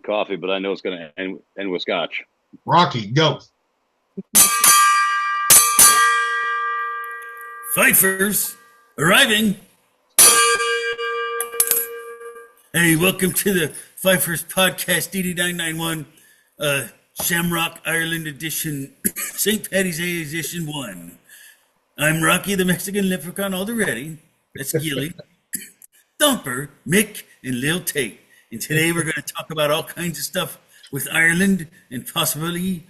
coffee, but I know it's going to end with scotch. Rocky, go. Fifers arriving. Hey, welcome to the Fifers Podcast DD991, Shamrock Ireland edition, St. Paddy's Day edition 1. I'm Rocky, the Mexican leprechaun, all the ready. That's Gilly, Thumper, Mick, and Lil Tate. And today we're going to talk about all kinds of stuff with Ireland and possibly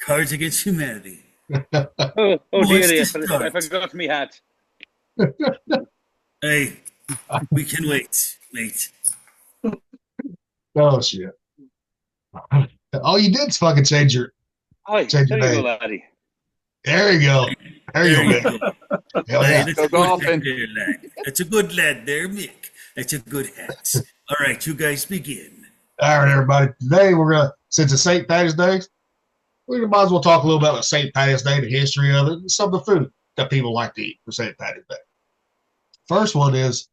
Cards Against Humanity. Oh dearie, I forgot me hat. Hey, we can wait. Oh, shit. All you did is fucking change your Hi, change there your you name. go, laddie. There you go. There you go. Hell Hey, yeah. that's Go a good golfing. lad there, lad. That's a good lad there, Mick. That's a good hat. All right, you guys begin. All right, everybody. Today we're gonna, since it's St. Patty's Day, we might as well talk a little about St. Patty's Day, the history of it, and some of the food that people like to eat for St. Patty's Day. First one is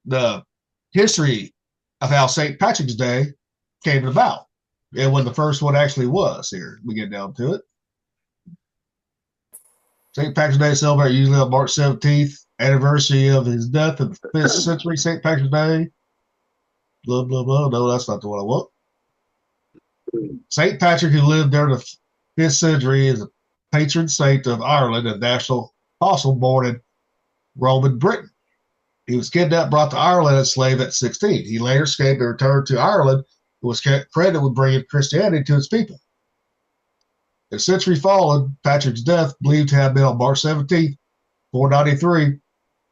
the history of how St. Patrick's Day came about and when the first one actually was. Here we get down to it. St. Patrick's Day is celebrated usually on March 17th, anniversary of his death in the 5th century. St. Patrick's Day. Blah, blah, blah. No, that's not the one I want. St. Patrick, who lived during the 5th century, is a patron saint of Ireland and national apostle born in Roman Britain. He was kidnapped, brought to Ireland, and enslaved at 16. He later escaped and returned to Ireland, and was credited with bringing Christianity to its people. In the century following Patrick's death, believed to have been on March 17th, 493,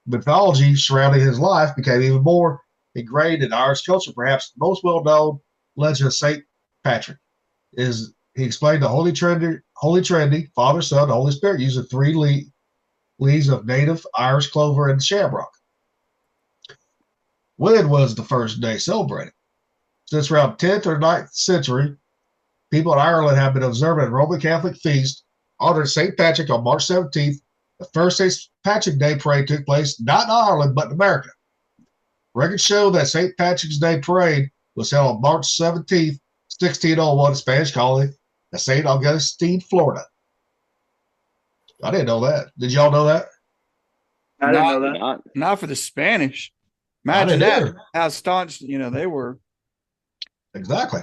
mythology surrounding his life became even more ingrained in Irish culture. Perhaps the most well-known legend of St. Patrick is he explained the Holy Trinity, Father, Son, Holy Spirit, using three leaves of native Irish clover and shamrock. When was the first day celebrated? Since around 10th or 9th century, people in Ireland have been observing a Roman Catholic feast honoring St. Patrick on March 17th. The first St. Patrick Day parade took place not in Ireland, but in America. Records show that St. Patrick's Day parade was held on March 17th, 1601, in Spanish colony at St. Augustine, Florida. I didn't know that. Did y'all know that? I didn't know that. Not. Not for the Spanish. I Imagine didn't that. either. How staunch, they were. Exactly.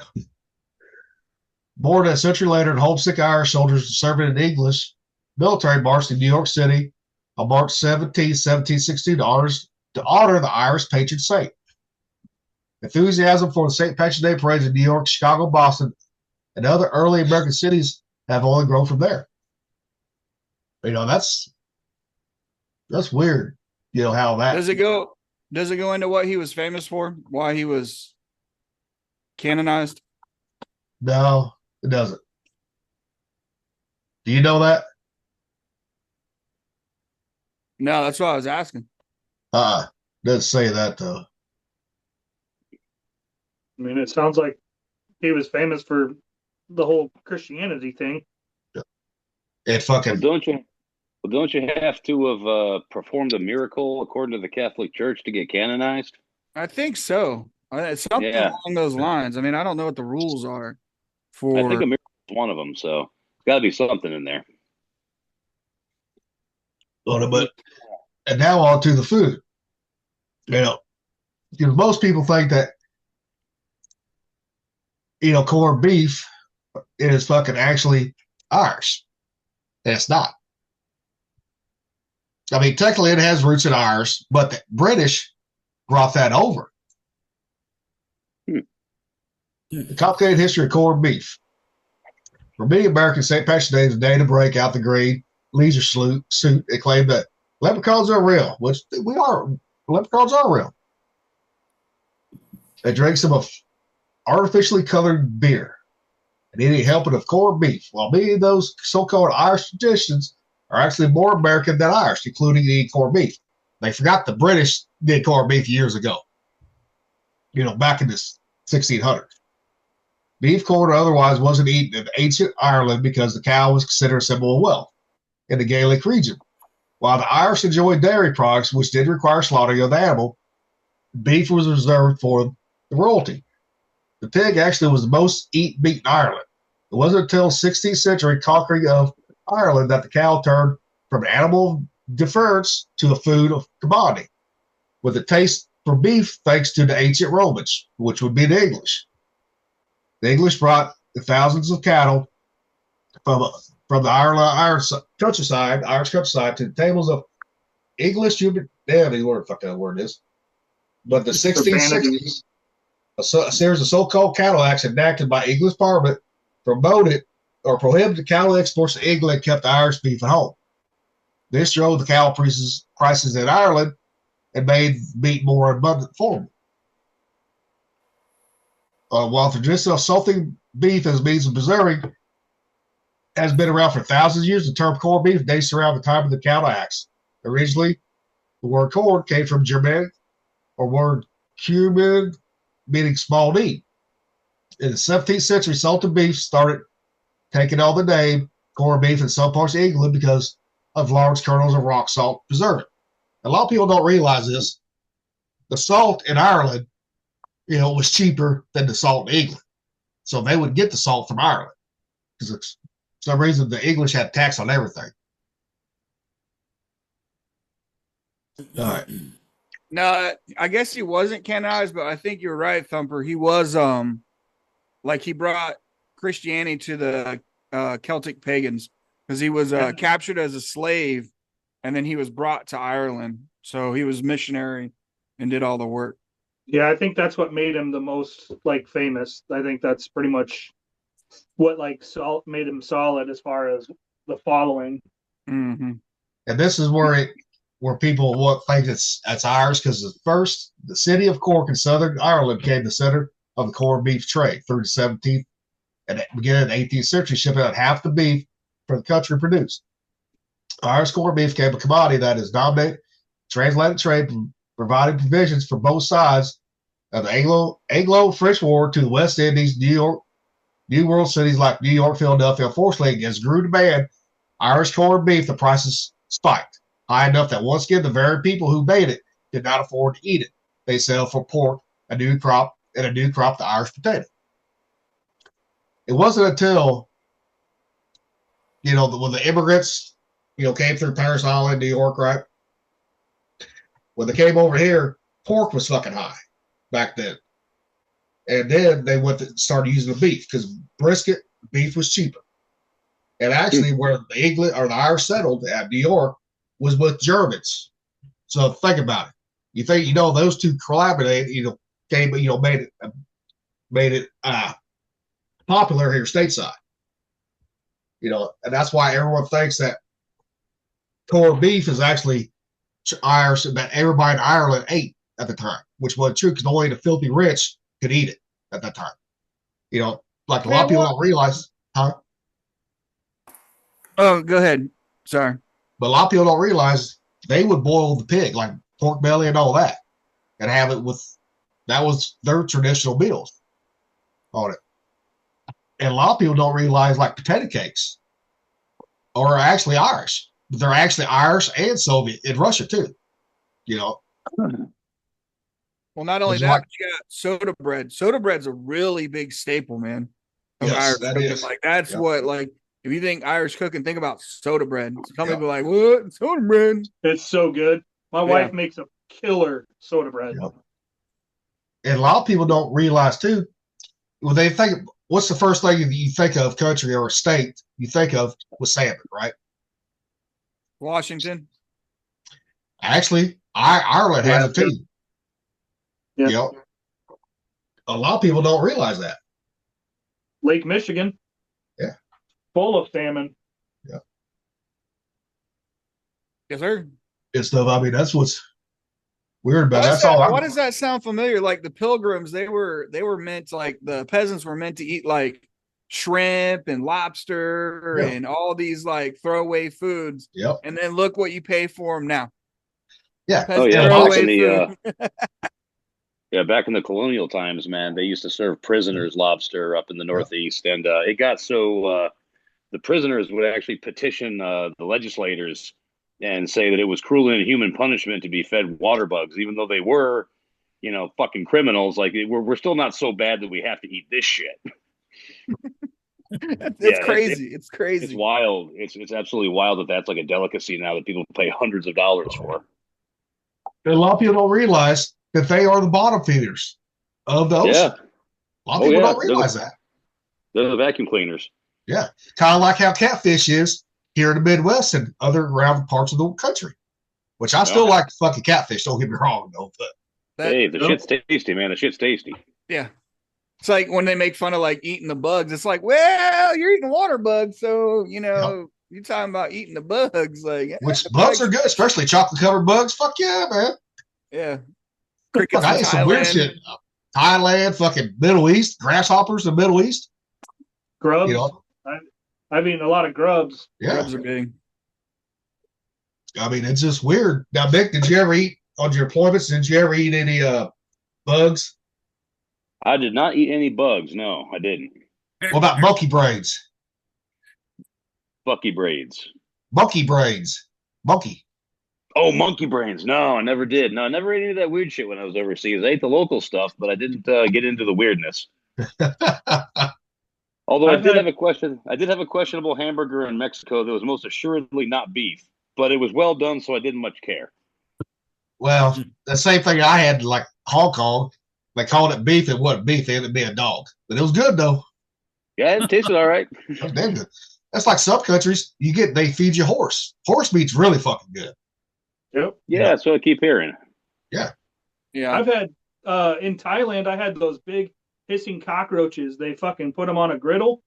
More than a century later, homesick Irish soldiers serving in English military marched in New York City on March 17, 1716, to honor the Irish patron saint. Enthusiasm for the St. Patrick's Day parades in New York, Chicago, Boston, and other early American cities have only grown from there. That's weird. How that Does it go into what he was famous for? Why he was canonized? No, it doesn't. Do you know that? No, that's what I was asking. Doesn't say that though. I mean, it sounds like he was famous for the whole Christianity thing. It fucking Don't you have to have performed a miracle according to the Catholic Church to get canonized? I think so. It's something Yeah. along those lines. I mean, I don't know what the rules are for. I think a miracle is one of them, so there's got to be something in there. but and now on to the food. Because most people think that corned beef is fucking actually Irish, and it's not. I mean, technically it has roots in Irish, but the British brought that over. The complicated history of corned beef. For many Americans, St. Patrick's Day is a day to break out the green leisure suit and claim that leprechauns are real, which we are. Leprechauns are real. They drink some of artificially colored beer and eat a helping of corned beef, while many of those so-called Irish traditions are actually more American than Irish, including eating corned beef. They forgot the British did corned beef years ago, back in the 1600s. Beef, corn, or otherwise wasn't eaten in ancient Ireland because the cow was considered a symbol of wealth in the Gaelic region. While the Irish enjoyed dairy products, which did require slaughtering of the animal, beef was reserved for the royalty. The pig actually was the most eaten meat in Ireland. It wasn't until 16th century conquering of Ireland that the cow turned from an animal of deference to a food of commodity, with a taste for beef thanks to the ancient Romans, which would be the English. The English brought thousands of cattle from the Irish countryside to the tables of English humanity, whatever the fuck that word is. But the 1660s, a series of so-called cattle acts enacted by English Parliament promoted or prohibited cattle exports to England and kept the Irish beef at home. This drove the cattle prices in Ireland and made meat more abundant for them. While the tradition of salting beef as a means of preserving has been around for thousands of years, the term corned beef dates around the time of the cattle acts. Originally, the word corn came from Germanic or word cumin, meaning small meat. In the 17th century, salted beef started taking on the name corned beef in some parts of England because of large kernels of rock salt preserving. A lot of people don't realize this. The salt in Ireland, was cheaper than the salt in England. So they would get the salt from Ireland because for some reason the English had tax on everything. All right. No, I guess he wasn't canonized, but I think you're right, Thumper. He was he brought Christianity to the Celtic pagans because he was captured as a slave and then he was brought to Ireland. So he was missionary and did all the work. Yeah, I think that's what made him the most famous. I think that's pretty much what made him solid as far as the following. Mm-hmm. And this is where people think it's Irish because the city of Cork in southern Ireland became the center of the corned beef trade through the 17th and beginning of the 18th century, shipping out half the beef for the country produced. Irish corned beef became a commodity that is dominated transatlantic trade, providing provisions for both sides of the Anglo-French War to the West Indies, New world cities like New York, Philadelphia. Unfortunately, as grew demand, Irish corned beef, the prices spiked high enough that once again, the very people who made it did not afford to eat it. They settled for pork, a new crop, the Irish potato. It wasn't until, when the immigrants, came through Paris Island, New York, right? When they came over here, pork was fucking high back then. And then they started using the beef because brisket beef was cheaper. And actually, where the English or the Irish settled at New York was with Germans. So think about it. You think those two collaborated, made it popular here stateside. And that's why everyone thinks that corned beef is actually Irish, that everybody in Ireland ate at the time, which wasn't true because only the filthy rich could eat it at that time. A lot of people don't realize, huh? Oh, go ahead. Sorry. But a lot of people don't realize they would boil the pig, like pork belly and all that, and have it that was their traditional meals on it. And a lot of people don't realize like potato cakes are actually Irish. But they're actually Irish and Soviet in Russia too. Well, not only that, but you got soda bread. Soda bread's a really big staple, man. Of yes, Irish that cooking. is. That's what if you think Irish cooking, think about soda bread. Some people are like, what? Soda bread? It's so good. My wife makes a killer soda bread. Yep. And a lot of people don't realize too, when they think, what's the first thing you think of country or state you think of with salmon, right? Washington. Actually, Ireland has it too. Yeah. A lot of people don't realize that. Lake Michigan. Yeah. Full of salmon. Yeah. Yes, sir. And stuff. I mean, that's what's weird about it. That's all. Why does that sound familiar? Like the Pilgrims, they were meant the peasants were meant to eat like shrimp and lobster and all these like throwaway foods. Yep. And then look what you pay for them now. Yeah. Oh yeah. Back in the colonial times, man, they used to serve prisoners lobster up in the Northeast, and it got so the prisoners would actually petition the legislators and say that it was cruel and inhuman punishment to be fed water bugs, even though they were, fucking criminals. Like we're still not so bad that we have to eat this shit. It's crazy. It's crazy. It's wild. It's absolutely wild that that's like a delicacy now that people pay hundreds of dollars for. And a lot of people don't realize that they are the bottom feeders of the ocean. Yeah. A lot of people don't realize that. They're the vacuum cleaners. Yeah. Kind of like how catfish is here in the Midwest and other around parts of the country, which I still like fucking catfish. Don't get me wrong, though. But hey, the shit's tasty, man. The shit's tasty. Yeah. It's like when they make fun of like eating the bugs. It's like, well, you're eating water bugs. So, you're talking about eating the bugs. Like, which bugs are good, especially chocolate covered bugs. Fuck yeah, man. Yeah. Fuck, I ate some weird shit. Thailand, fucking Middle East, grasshoppers in the Middle East. Grubs. I've eaten a lot of grubs. Yeah. Grubs are big. I mean, it's just weird. Now, Mick, did you ever eat on your appointments? Did you ever eat any bugs? I did not eat any bugs. No, I didn't. What about monkey brains? Bucky braids. Monkey brains. Monkey. Oh, monkey brains. No, I never did. No, I never ate any of that weird shit when I was overseas. I ate the local stuff, but I didn't get into the weirdness. Although I did have a question. I did have a questionable hamburger in Mexico that was most assuredly not beef, but it was well done, so I didn't much care. Well, the same thing I had like Hong Kong. They called it beef. It wasn't beef. It ended up being a dog. But it was good, though. Yeah, it tasted all right. It was damn good. That's like some countries, they feed you horse. Horse meat's really fucking good. Yep. Yeah, that's what I keep hearing. Yeah. Yeah. I've had, in Thailand, I had those big hissing cockroaches. They fucking put them on a griddle.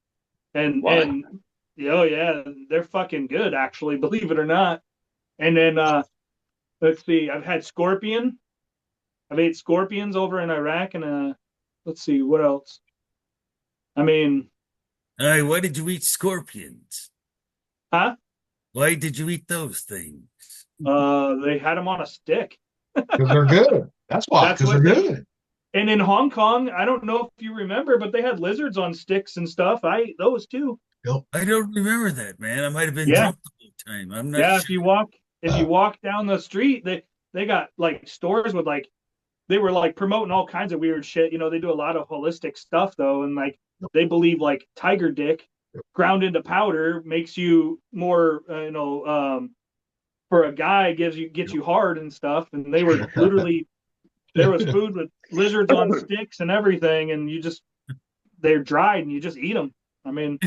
And yeah, they're fucking good, actually, believe it or not. And then, let's see, I've had scorpion. I've ate scorpions over in Iraq, and let's see, what else? I mean, why did you eat scorpions? huh? Why did you eat those things? They had them on a stick. Because they're good. That's why, because they're good. And in Hong Kong, I don't know if you remember, but they had lizards on sticks and stuff. I ate those too. I don't remember that, man. I might have been drunk the whole time. I'm not sure. if you walk down the street, they got like stores with like, they were like promoting all kinds of weird shit. They do a lot of holistic stuff though, and like they believe like tiger dick ground into powder makes you more, for a guy gets you hard and stuff. And they were literally, there was food with lizards on sticks and everything, and they're dried and you just eat them. I mean,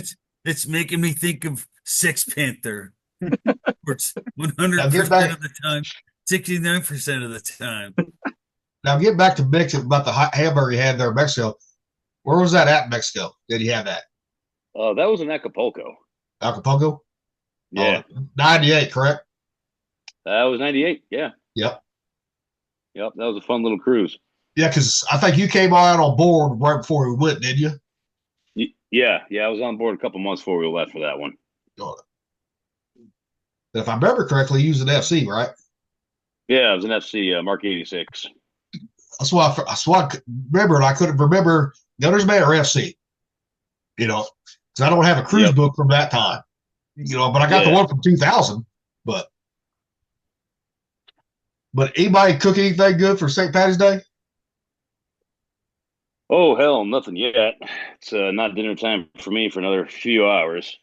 it's making me think of Sex Panther. 100% of the time, 69% of the time. Now, get back to Mexico about the hamburger you had there in Mexico. Where was that at in Mexico? Did you have that? That was in Acapulco. Acapulco? Yeah. 98, correct? That was 98, yeah. Yep. That was a fun little cruise. Yeah, because I think you came out on board right before we went, didn't you? Yeah, I was on board a couple months before we left for that one. If I remember correctly, you was an FC, right? Yeah, it was an FC Mark 86. That's why I remember, and I couldn't remember Gunner's Bay or FC. Because I don't have a cruise book from that time. But I got the one from 2000. But anybody cook anything good for St. Patty's Day? Oh, hell, nothing yet. It's not dinner time for me for another few hours.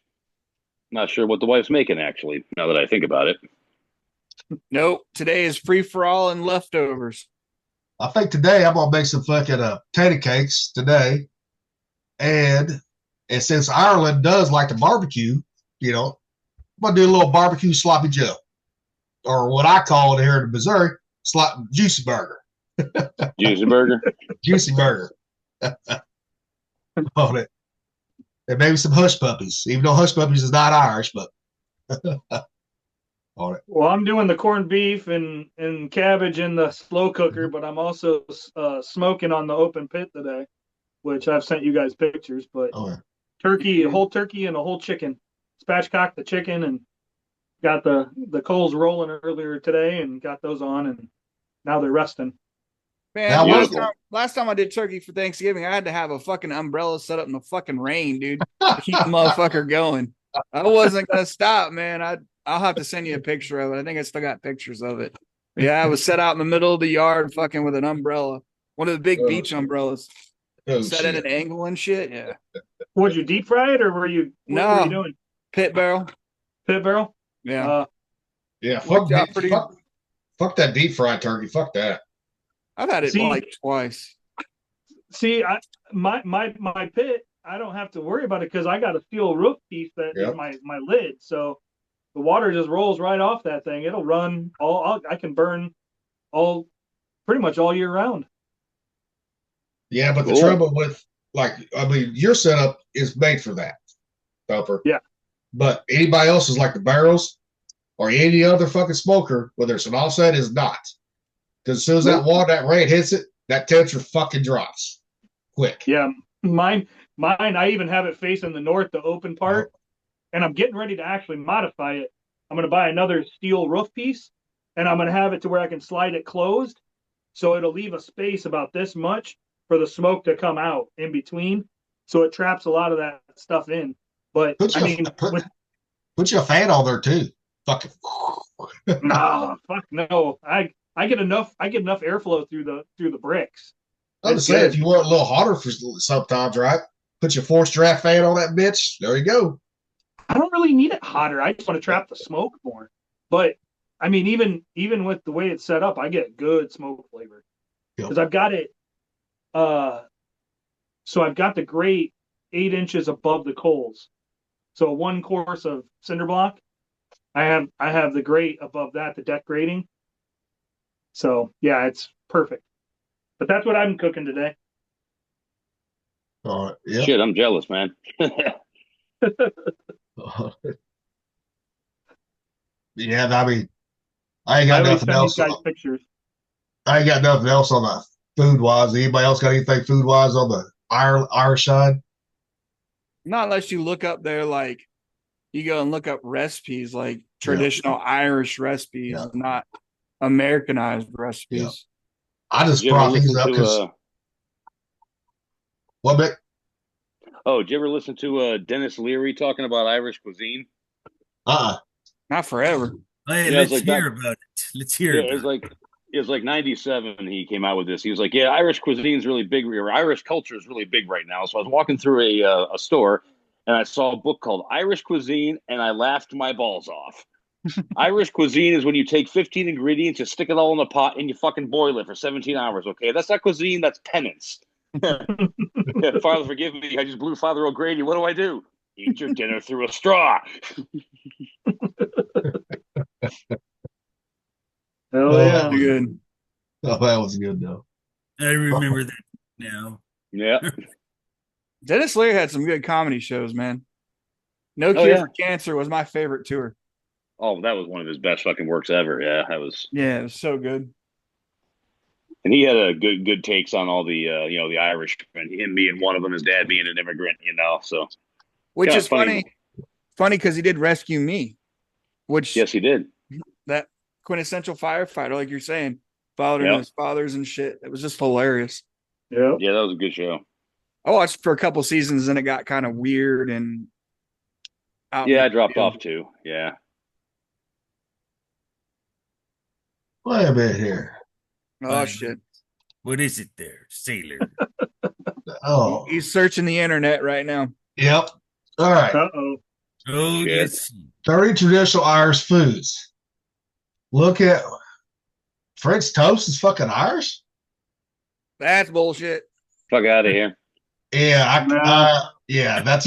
Not sure what the wife's making, actually, now that I think about it. Nope. Today is free for all and leftovers. I think today I'm going to make some fucking potato cakes today. And since Ireland does like to barbecue, I'm going to do a little barbecue sloppy Joe. Or what I call it here in Missouri, juicy burger. Juicy burger? Juicy burger. On it. And maybe some hush puppies, even though hush puppies is not Irish, but on it. Well, I'm doing the corned beef and cabbage in the slow cooker, but I'm also smoking on the open pit today, which I've sent you guys pictures. But turkey, a whole turkey and a whole chicken. Spatchcocked the chicken and got the coals rolling earlier today and got those on, and now they're resting. Man, last time I did turkey for Thanksgiving, I had to have a fucking umbrella set up in the fucking rain, dude, to keep the motherfucker going. I wasn't gonna stop, man. I'll have to send you a picture of it. I think I still got pictures of it. Yeah, I was set out in the middle of the yard, fucking with an umbrella. One of the big Oh, beach umbrellas. Oh, Set at shit. an angle and shit. Yeah. Would you deep fry it or what were you doing? Pit barrel. Pit barrel? Yeah. Yeah, Worked out pretty. fuck that deep fried turkey. Fuck that. I've had it like twice. See, my pit, I don't have to worry about it because I got a steel roof piece that is my lid. So the water just rolls right off that thing. It'll run I can burn pretty much all year round. Yeah, but the trouble with your setup is made for that, Thumper. Yeah. But anybody else is like the barrels or any other fucking smoker, whether it's an offset, is not. Because as soon as that rain hits it, that temperature fucking drops quick. Yeah, mine. I even have it facing the north, the open part, and I'm getting ready to actually modify it. I'm going to buy another steel roof piece, and I'm going to have it to where I can slide it closed, so it'll leave a space about this much for the smoke to come out in between, so it traps a lot of that stuff in. But put you a fan on there too. Fucking no, fuck no. I get enough airflow through the bricks. I'm just saying, if you want a little hotter for sometimes, right? Put your forced draft fan on that bitch. There you go. I don't really need it hotter. I just want to trap the smoke more. But I mean, even with the way it's set up, I get good smoke flavor because I've got it. So I've got the grate 8 inches above the coals. So one course of cinder block. I have the grate above that, the deck grating. So yeah, it's perfect. But that's what I'm cooking today. All right. Yep. Shit, I'm jealous, man. Yeah, I mean, I ain't got nothing else. Pictures. I ain't got nothing else on the food wise. Anybody else got anything food wise on the Irish side? Not unless you look up there, like you go and look up recipes, like traditional Irish recipes, not Americanized recipes. Yeah. I just brought these up because. What, Mick? Oh, did you ever listen to Dennis Leary talking about Irish cuisine? Not forever. Hey, let's hear about it. Let's hear it. It was like 97 he came out with this. He was like, yeah, Irish cuisine is really big, or Irish culture is really big right now. So I was walking through a store and I saw a book called Irish Cuisine and I laughed my balls off. Irish cuisine is when you take 15 ingredients, you stick it all in a pot and you fucking boil it for 17 hours, okay? That's not cuisine, that's penance. Father, forgive me. I just blew Father O'Grady. What do I do? Eat your dinner through a straw. Oh, yeah. Good. Oh, that was good, though. I remember that now. Yeah. Dennis Leary had some good comedy shows, man. No Cure for Cancer was my favorite tour. Oh, that was one of his best fucking works ever. Yeah, that was. Yeah, it was so good. And he had a good takes on all the the Irish, and him being one of them, his dad being an immigrant, so. Which is funny because he did Rescue Me, which yes, he did. That quintessential firefighter, like you're saying, followed in his fathers and shit. It was just hilarious. Yeah, that was a good show. I watched for a couple seasons, and it got kind of weird and. I dropped off too. Yeah. Wait a minute here. Oh shit! What is it there, sailor? He's searching the internet right now. Yep. All right. Oh, yes. 30 traditional Irish foods. Look at French toast is fucking Irish. That's bullshit. Fuck out of here. Yeah, that's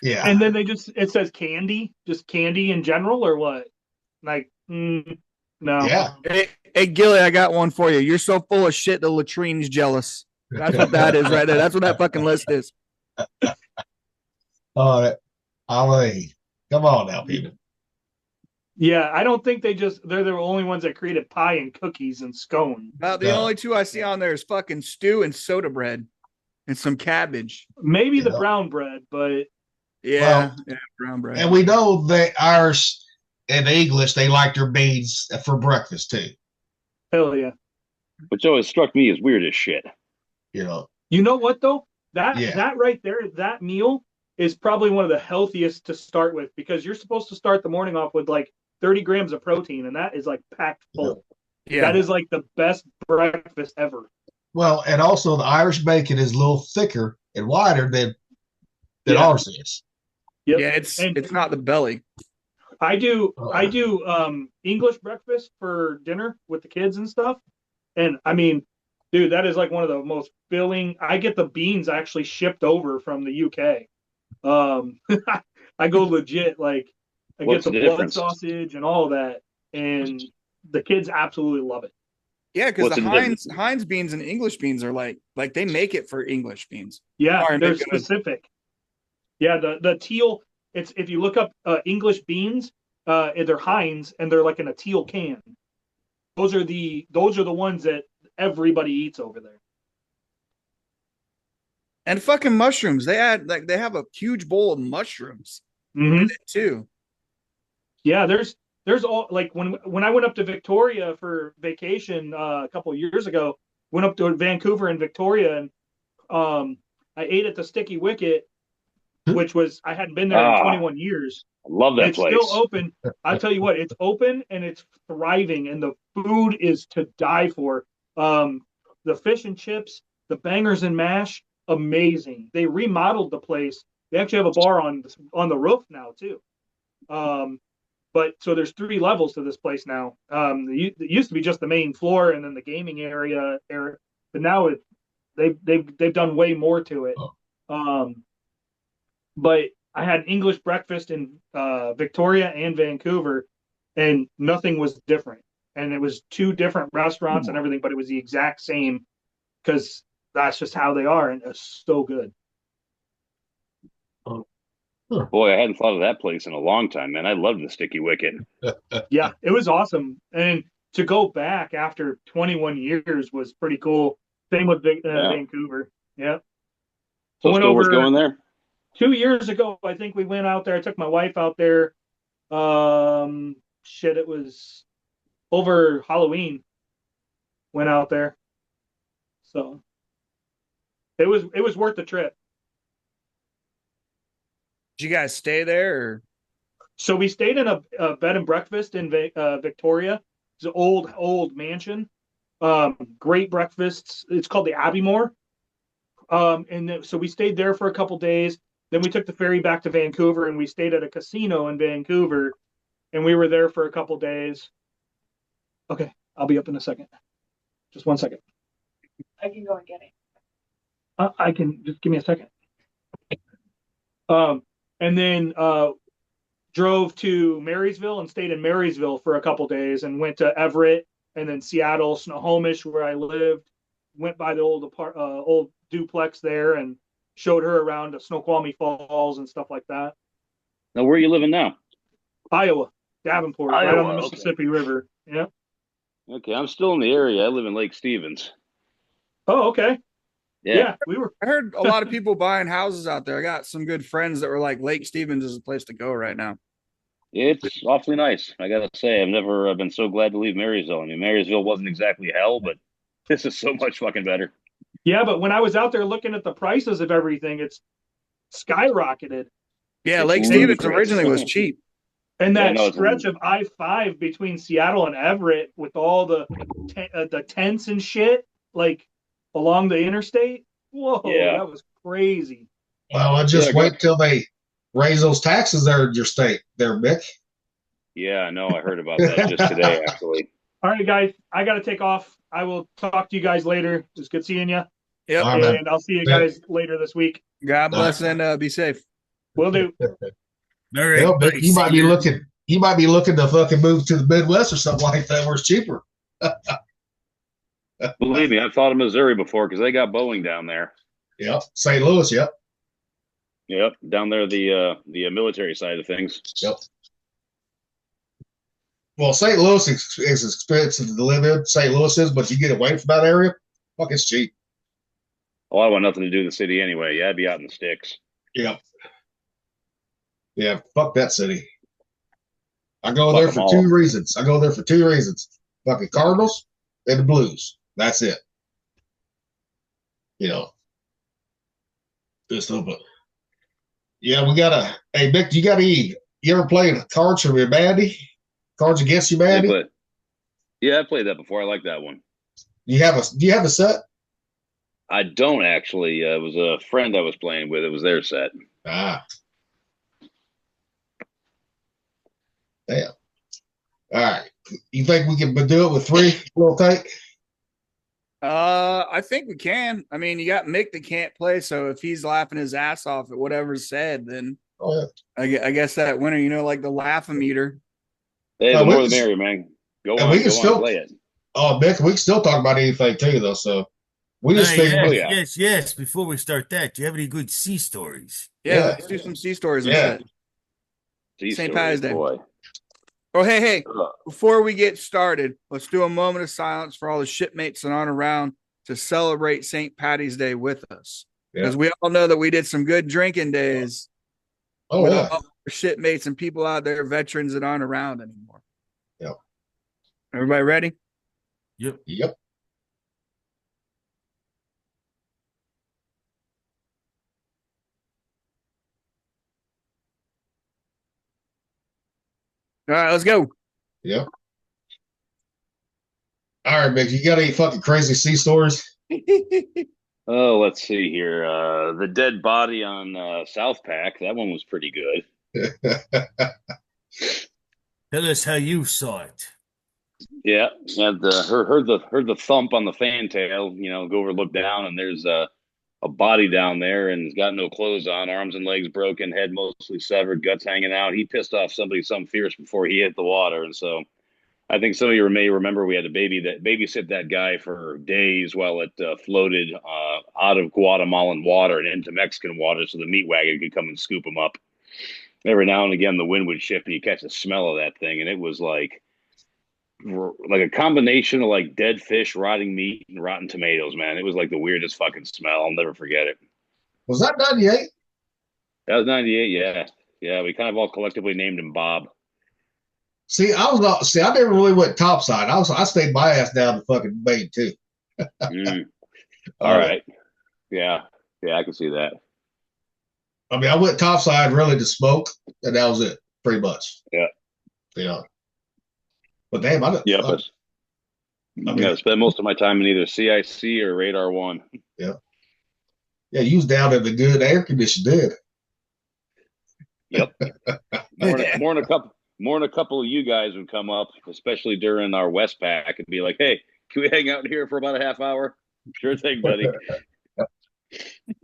yeah. And then it says candy, just candy in general, or what? Like, no. Yeah. Hey, Gilly, I got one for you. You're so full of shit the latrine's jealous. That's what that is right there. That's what that fucking list is. All right. Come on now, people. Yeah, I don't think they're the only ones that created pie and cookies and scone. About the only two I see on there is fucking stew and soda bread and some cabbage. Maybe the brown bread, but brown bread. And we know the Irish and the English, they like their beans for breakfast too. Hell yeah. Which always struck me as weird as shit. You know what though? That right there, that meal is probably one of the healthiest to start with because you're supposed to start the morning off with like 30 grams of protein, and that is like packed full. Yeah. That is like the best breakfast ever. Well, and also the Irish bacon is a little thicker and wider than Yeah. ours is. Yep. Yeah, it's And not the belly. I do English breakfast for dinner with the kids and stuff. And I mean, dude, that is like one of the most filling. I get the beans actually shipped over from the UK. I go legit, like I What's get the the blood difference? sausage and all that, and the kids absolutely love it. Yeah, because What's the the difference? Heinz beans and English beans are like they make it for English beans. Yeah, Sorry, they're make it- specific. Yeah, the teal. It's if you look up English beans, they're Heinz, and they're like in a teal can. Those are the ones that everybody eats over there. And fucking mushrooms. They have a huge bowl of mushrooms Mhm. with it too. Yeah, there's all like when I went up to Victoria for vacation a couple of years ago, went up to Vancouver and Victoria, and I ate at the Sticky Wicket, which was I hadn't been there in 21 years. I love that It's place. still open. I'll tell you what, it's open and it's thriving, and the food is to die for. The fish and chips, the bangers and mash, amazing. They remodeled the place. They actually have a bar on the roof now too. But so there's 3 levels to this place now. It used to be just the main floor and then the gaming area, but now they've done way more to it. But I had English breakfast in Victoria and Vancouver, and nothing was different. And it was 2 different restaurants and everything, but it was the exact same because that's just how they are, and it's so good. Boy, I hadn't thought of that place in a long time, man. I love the Sticky Wicket. Yeah, it was awesome. And to go back after 21 years was pretty cool. Same with Vancouver. Yeah. So Went still worth over- going there? 2 years ago, I think we went out there. I took my wife out there. It was over Halloween. Went out there. So it was worth the trip. Did you guys stay there? Or? So we stayed in a bed and breakfast in Victoria. It's an old mansion. Great breakfasts. It's called the Abbeymoor. So we stayed there for a couple days. Then we took the ferry back to Vancouver, and we stayed at a casino in Vancouver, and we were there for a couple days. Okay, I'll be up in a second. Just 1 second. I can go and get it. I can just give me a second. And then drove to Marysville and stayed in Marysville for a couple days, and went to Everett and then Seattle, Snohomish, where I lived. Went by the old duplex there and showed her around to Snoqualmie Falls and stuff like that. Now, where are you living now? Iowa, Davenport, right on Iowa, the okay. Mississippi River. Yeah. Okay, I'm still in the area. I live in Lake Stevens. Oh, okay. Yeah, we were. I heard a lot of people buying houses out there. I got some good friends that were like, Lake Stevens is a place to go right now. It's awfully nice. I gotta say, I've never been so glad to leave Marysville. I mean, Marysville wasn't exactly hell, but this is so much fucking better. Yeah, but when I was out there looking at the prices of everything, it's skyrocketed. Yeah, It's Lake ludicrous. Stevens originally was cheap. And that Yeah, no, it's- stretch of I-5 between Seattle and Everett with all the tents and shit, like along the interstate. Whoa, Yeah. that was crazy. Well, I just Yeah, wait till they raise those taxes there in your state, there, Mick. Yeah, I know. I heard about that just today, actually. All right, guys, I got to take off. I will talk to you guys later. It was good seeing you. Yep. All right, man. And I'll see you guys later this week. God bless and be safe. Will do. All right. Well, Mick, bye, you might see be ya. looking. You might be looking to fucking move to the Midwest or something like that, where it's cheaper. Believe me, I've thought of Missouri before because they got Boeing down there. Yep, St. Louis. Yep, Yep, down there the military side of things. yep. Well, St. Louis is expensive to live in. St. Louis is, but you get away from that area, fuck, it's cheap. Well, I want nothing to do with the city anyway. Yeah, I'd be out in the sticks. Yep. Yeah, fuck that city. I go Fuck there 'em for all. 2 reasons. I go there for 2 reasons. Fucking Cardinals and the Blues. That's it. You know. Just a little bit. Yeah, we gotta. Hey, Mick, you ever played Cards for Humanity? Cards Against Humanity? Yeah, I played that before. I like that one. Do you have a set? I don't actually. It was a friend I was playing with. It was their set. Ah, damn. All right. You think we can do it with three? Little take. I think we can. I mean, you got Mick that can't play, so if he's laughing his ass off at whatever's said, then Oh yeah. I guess that winner, like the laugh-o-meter. Hey, No, the we more the can- merrier, man. Go And on, we can go still- on, play it. Oh, Mick, we can still talk about anything too, though. So we just Yes, figured. Oh, yeah. yes. Before we start that, do you have any good sea stories? Yeah, Yeah. let's do some sea stories Yeah. instead. These St. stories, Patty's Day. boy. Oh, hey, Ugh. before we get started, let's do a moment of silence for all the shipmates that aren't around to celebrate St. Patty's Day with us. Yeah. Because we all know that we did some good drinking days Oh with yeah. all our shipmates and people out there, veterans that aren't around anymore. Yep. Everybody ready? Yep. Yep. All right, let's go. Yep. All right, Mick. You got any fucking crazy sea stories? Oh, let's see here. The dead body on South Pack. That one was pretty good. Tell us how you saw it. Yeah, and heard the thump on the fantail. You know, go over, look down, and there's a body down there, and he's got no clothes on, arms and legs broken, head mostly severed, guts hanging out. He pissed off somebody some fierce before he hit the water, and so I think some of you may remember we had to babysit that guy for days while it floated out of Guatemalan water and into Mexican water, so the meat wagon could come and scoop him up. Every now and again, the wind would shift, and you catch the smell of that thing, and it was like a combination of like dead fish, rotting meat, and rotten tomatoes. Man, it was like the weirdest fucking smell. I'll never forget it. Was that 98? That was '98. Yeah. We kind of all collectively named him Bob. See, I was not. See, I never really went topside. I stayed my ass down to fucking Maine too. Mm. All right. Yeah, I can see that. I mean, I went topside really to smoke, and that was it, pretty much. Yeah. Yeah. But damn, I didn't. Yeah, I but mean, I'm gonna spend most of my time in either CIC or Radar One. yeah, you was down in the good air conditioned, did. Yep. More than a couple of you guys would come up, especially during our West Pack, and be like, "Hey, can we hang out here for about a half hour?" Sure thing, buddy.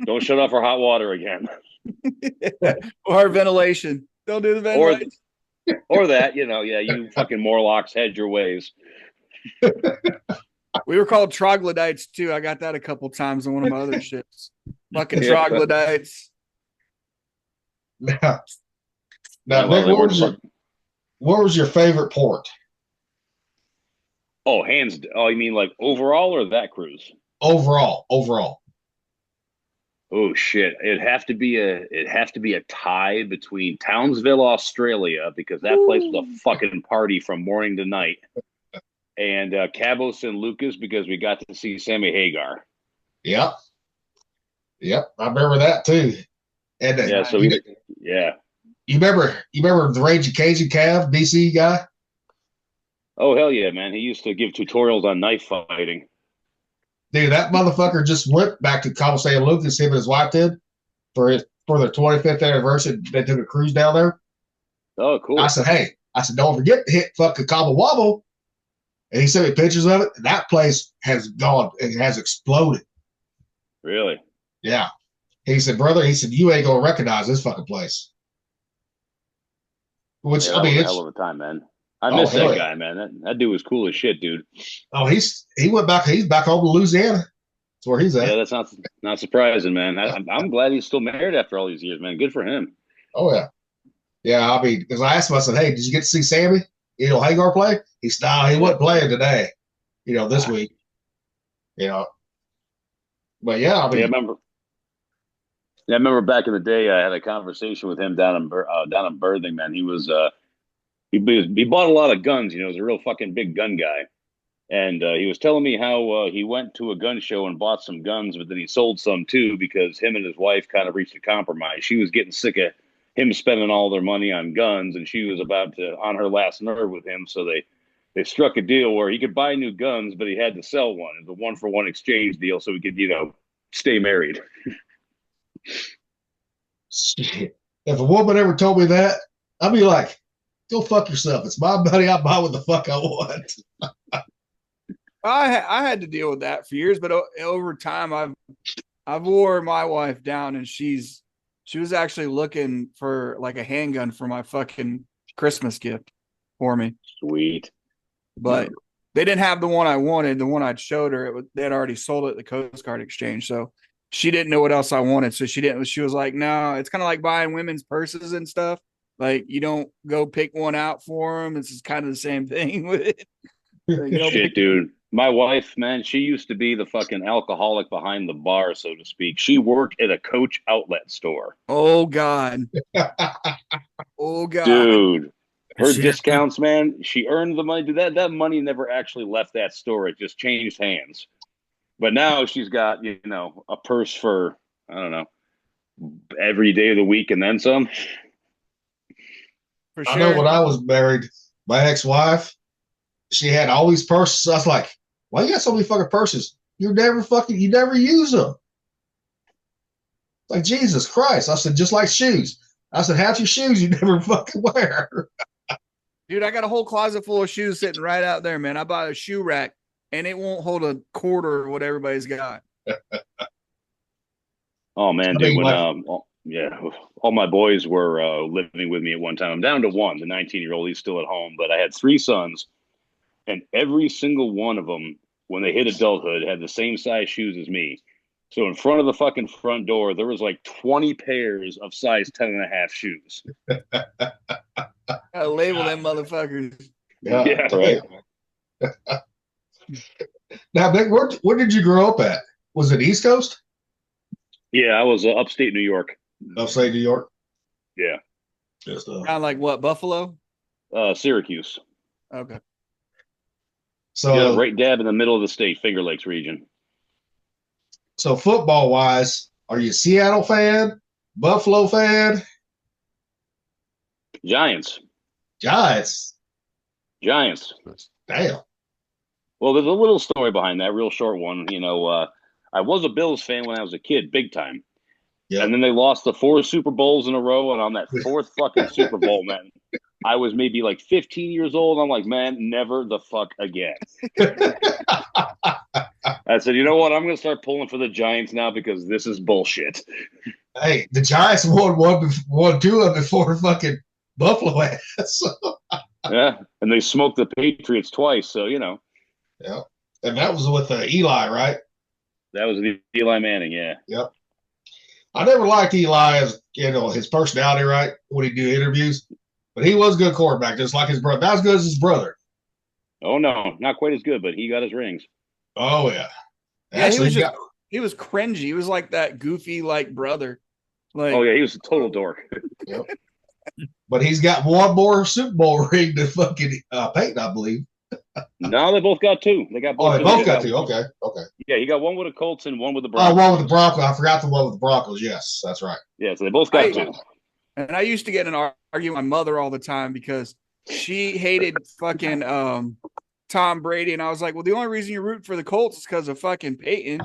Don't shut off our hot water again. Or ventilation. Don't do the ventilation. Or that, yeah, you fucking Morlocks hedge your ways. We were called troglodytes too. I got that a couple times on one of my other ships. Fucking Yeah. troglodytes. Now, Well, Nick, they what were- was your favorite port Oh, you mean like overall or that cruise? overall? Overall, Oh shit! It'd have to be a tie between Townsville, Australia, because that place was a fucking party from morning to night, and Cabo San Lucas because we got to see Sammy Hagar. yep, I remember that too. And Yeah, so yeah. you remember the Raging Cajun Cav DC guy? Oh hell yeah, man! He used to give tutorials on knife fighting. Dude, that motherfucker just went back to Cabo San Lucas. Him and his wife did for their 25th anniversary. They took a cruise down there. Oh, cool. I said, hey, don't forget to hit fucking Cabo Wabo. And he sent me pictures of it. And that place has gone. It has exploded. Really? Yeah. He said, brother, you ain't gonna recognize this fucking place. Which Yeah, I mean, that was a it's hell of a time, man. I Oh, miss hell that yeah. guy, man. That dude was cool as shit, dude. he went back. He's back home to Louisiana. That's where he's at. Yeah, that's not surprising, man. I'm glad he's still married after all these years, man. Good for him. Oh yeah, yeah. I mean, because I asked him, I said, hey, did you get to see Sammy? Hagar play? He said, no, he wasn't playing today. This week. But yeah, I mean, I remember back in the day. I had a conversation with him down in Birthing, man. He was he bought a lot of guns. He was a real fucking big gun guy, and he was telling me how he went to a gun show and bought some guns, but then he sold some too because him and his wife kind of reached a compromise. She was getting sick of him spending all their money on guns, and she was about to on her last nerve with him, so they struck a deal where he could buy new guns, but he had to sell one. It was a 1-for-1 exchange deal, so he could stay married. Shit. If a woman ever told me that, I'd be like, go fuck yourself. It's my money. I buy what the fuck I want. I had to deal with that for years, but over time, I've wore my wife down, and she was actually looking for like a handgun for my fucking Christmas gift for me. Sweet. But they didn't have the one I wanted. The one I'd showed her, they had already sold it at the Coast Guard Exchange. So she didn't know what else I wanted. So she was like, no, it's kind of like buying women's purses and stuff. Like, you don't go pick one out for them. It's kind of the same thing with it. Shit, dude. My wife, man, she used to be the fucking alcoholic behind the bar, so to speak. She worked at a Coach outlet store. Oh, God. Oh, God. Dude. Her discounts, man, she earned the money. Dude, that money never actually left that store. It just changed hands. But now she's got, a purse for, I don't know, every day of the week and then some. For sure. I know when I was married, my ex-wife, she had all these purses. I was like, why you got so many fucking purses? You never use them. Like, Jesus Christ. I said, just like shoes. I said, half your shoes you never fucking wear. Dude, I got a whole closet full of shoes sitting right out there, man. I bought a shoe rack, and it won't hold a quarter of what everybody's got. Oh, man, dude. All my boys were living with me at one time. I'm down to one, the 19-year-old. He's still at home, but I had 3 sons, and every single one of them, when they hit adulthood, had the same size shoes as me. So in front of the fucking front door, there was like 20 pairs of size 10.5 shoes. Gotta label them motherfuckers. Yeah, right. Now, Nick, where did you grow up at? Was it East Coast? Yeah, I was upstate New York. Upstate New York? Yeah. Just Around like what, Buffalo? Syracuse. Okay. So yeah, right dab in the middle of the state, Finger Lakes region. So football wise, are you a Seattle fan? Buffalo fan? Giants. Giants. Damn. Well, there's a little story behind that, real short one. I was a Bills fan when I was a kid, big time. Yeah. And then they lost the 4 Super Bowls in a row. And on that 4th fucking Super Bowl, man, I was maybe like 15 years old. I'm like, man, never the fuck again. I said, you know what? I'm going to start pulling for the Giants now because this is bullshit. Hey, the Giants won 2 of it before fucking Buffalo ass. Yeah. And they smoked the Patriots twice. So, Yeah. And that was with Eli, right? That was the Eli Manning, yeah. Yep. I never liked Eli as, his personality, right? When he do interviews. But he was a good quarterback, just like his brother. Not as good as his brother. Oh, no. Not quite as good, but he got his rings. Oh, yeah. Yeah, he was cringy. He was like that goofy, like, brother. Like, oh, yeah, he was a total dork. Yep. But he's got one more Super Bowl ring than fucking Peyton, I believe. No, they both got 2. They got both. Oh, they both got 2. Okay. Yeah, he got one with the Colts and one with the Oh, Broncos. one with the Broncos. I forgot the one with the Broncos. Yes, that's right. Yeah, so they both got 2. And I used to get in an argument with my mother all the time because she hated fucking Tom Brady. And I was like, well, the only reason you root for the Colts is because of fucking Peyton.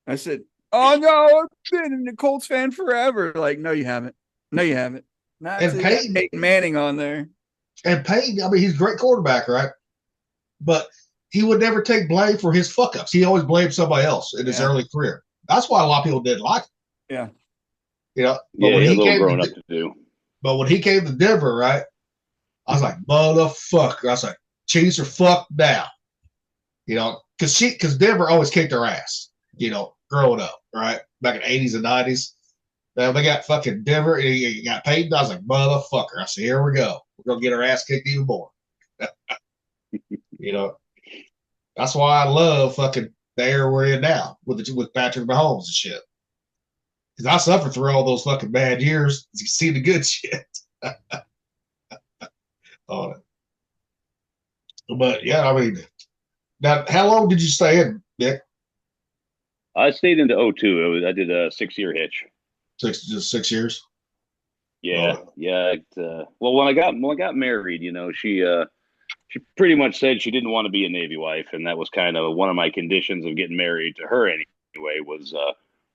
I said, oh, no, I've been a Colts fan forever. Like, no, you haven't. Not And Peyton Manning on there. And Peyton, I mean, he's a great quarterback, right? But he would never take blame for his fuck-ups. He always blamed somebody else in his early career. That's why a lot of people didn't like him. Yeah. But when he came growing up to do. But when he came to Denver, right, I was like, motherfucker. I was like, Chiefs are fucked now. Because Denver always kicked their ass, growing up, right? Back in the 80s and 90s. Now they got fucking Denver and you got Peyton. I was like, motherfucker. I said, here we go. We're going to get our ass kicked even more. That's why I love fucking the era we're in now with Patrick Mahomes and shit. Because I suffered through all those fucking bad years. You see the good shit. But yeah, I mean, now how long did you stay in, Nick? I stayed into 02. I did a 6-year hitch. 6 years. Yeah, yeah. Well, when I got married, she pretty much said she didn't want to be a Navy wife, and that was kind of one of my conditions of getting married to her anyway. Was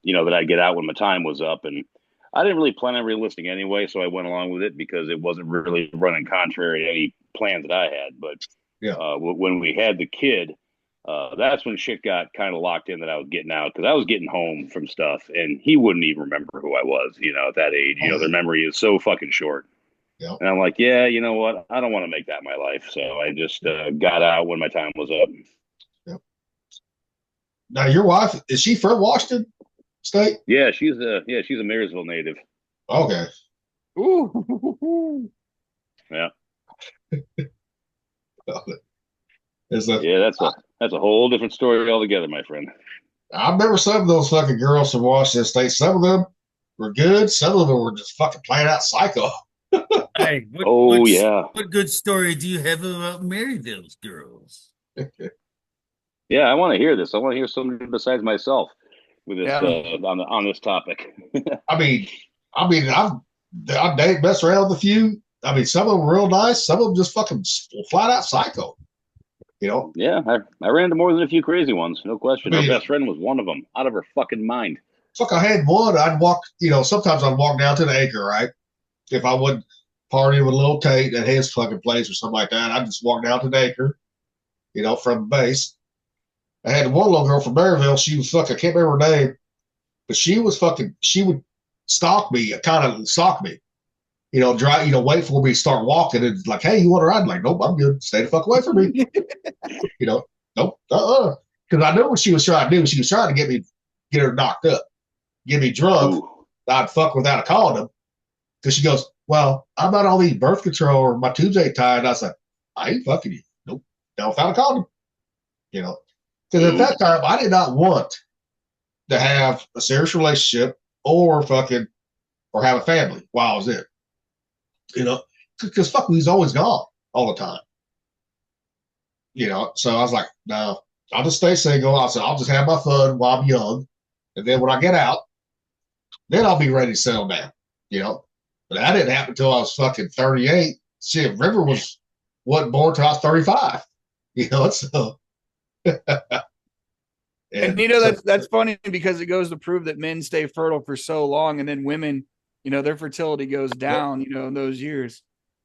that I'd get out when my time was up. And I didn't really plan on reenlisting anyway, so I went along with it because it wasn't really running contrary to any plans that I had. But when we had the kid, that's when shit got kind of locked in that I was getting out, because I was getting home from stuff and he wouldn't even remember who I was, at that age. Their memory is so fucking short. Yep. And I'm like, yeah, you know what? I don't want to make that my life. So I just got out when my time was up. Yep. Now, your wife, is she from Washington State? Yeah, she's a Marysville native. Okay. Ooh. Yeah. That's a whole different story altogether, my friend. I remember some of those fucking girls from Washington State. Some of them were good. Some of them were just fucking playing out psycho. Hey, what good story do you have about Maryville's girls? Yeah, I want to hear this. I want to hear somebody besides myself with this on this topic. I mean, I've messed around with a few. I mean, some of them were real nice. Some of them just fucking flat out psycho. Yeah, I ran into more than a few crazy ones, no question. Her best friend was one of them, out of her fucking mind. Fuck, I had one. I'd walk, sometimes I'd walk down to the acre, right? If I would party with Lil Tate at his fucking place or something like that, I'd just walk down to the acre, from the base. I had one little girl from Maryville. She was fucking, I can't remember her name, but she would stalk me, wait for me to start walking and like, hey, you want to ride? I'm like, nope, I'm good. Stay the fuck away from me. Nope, because I knew what she was trying to do. She was trying to get her knocked up, get me drunk. Ooh. I'd fuck without a condom. Because she goes, well, I'm not on any birth control or my tubes ain't tied. And I was like, I ain't fucking you. Nope, not without a condom. Because at that time, I did not want to have a serious relationship or have a family while I was there. Because fuck, we was always gone all the time. So I was like, no, I'll just stay single. I said, I'll just have my fun while I'm young. And then when I get out, then I'll be ready to settle down, But that didn't happen until I was fucking 38. Shit, River wasn't born until I was 35, so. And that's funny because it goes to prove that men stay fertile for so long, and then women, their fertility goes down, in those years.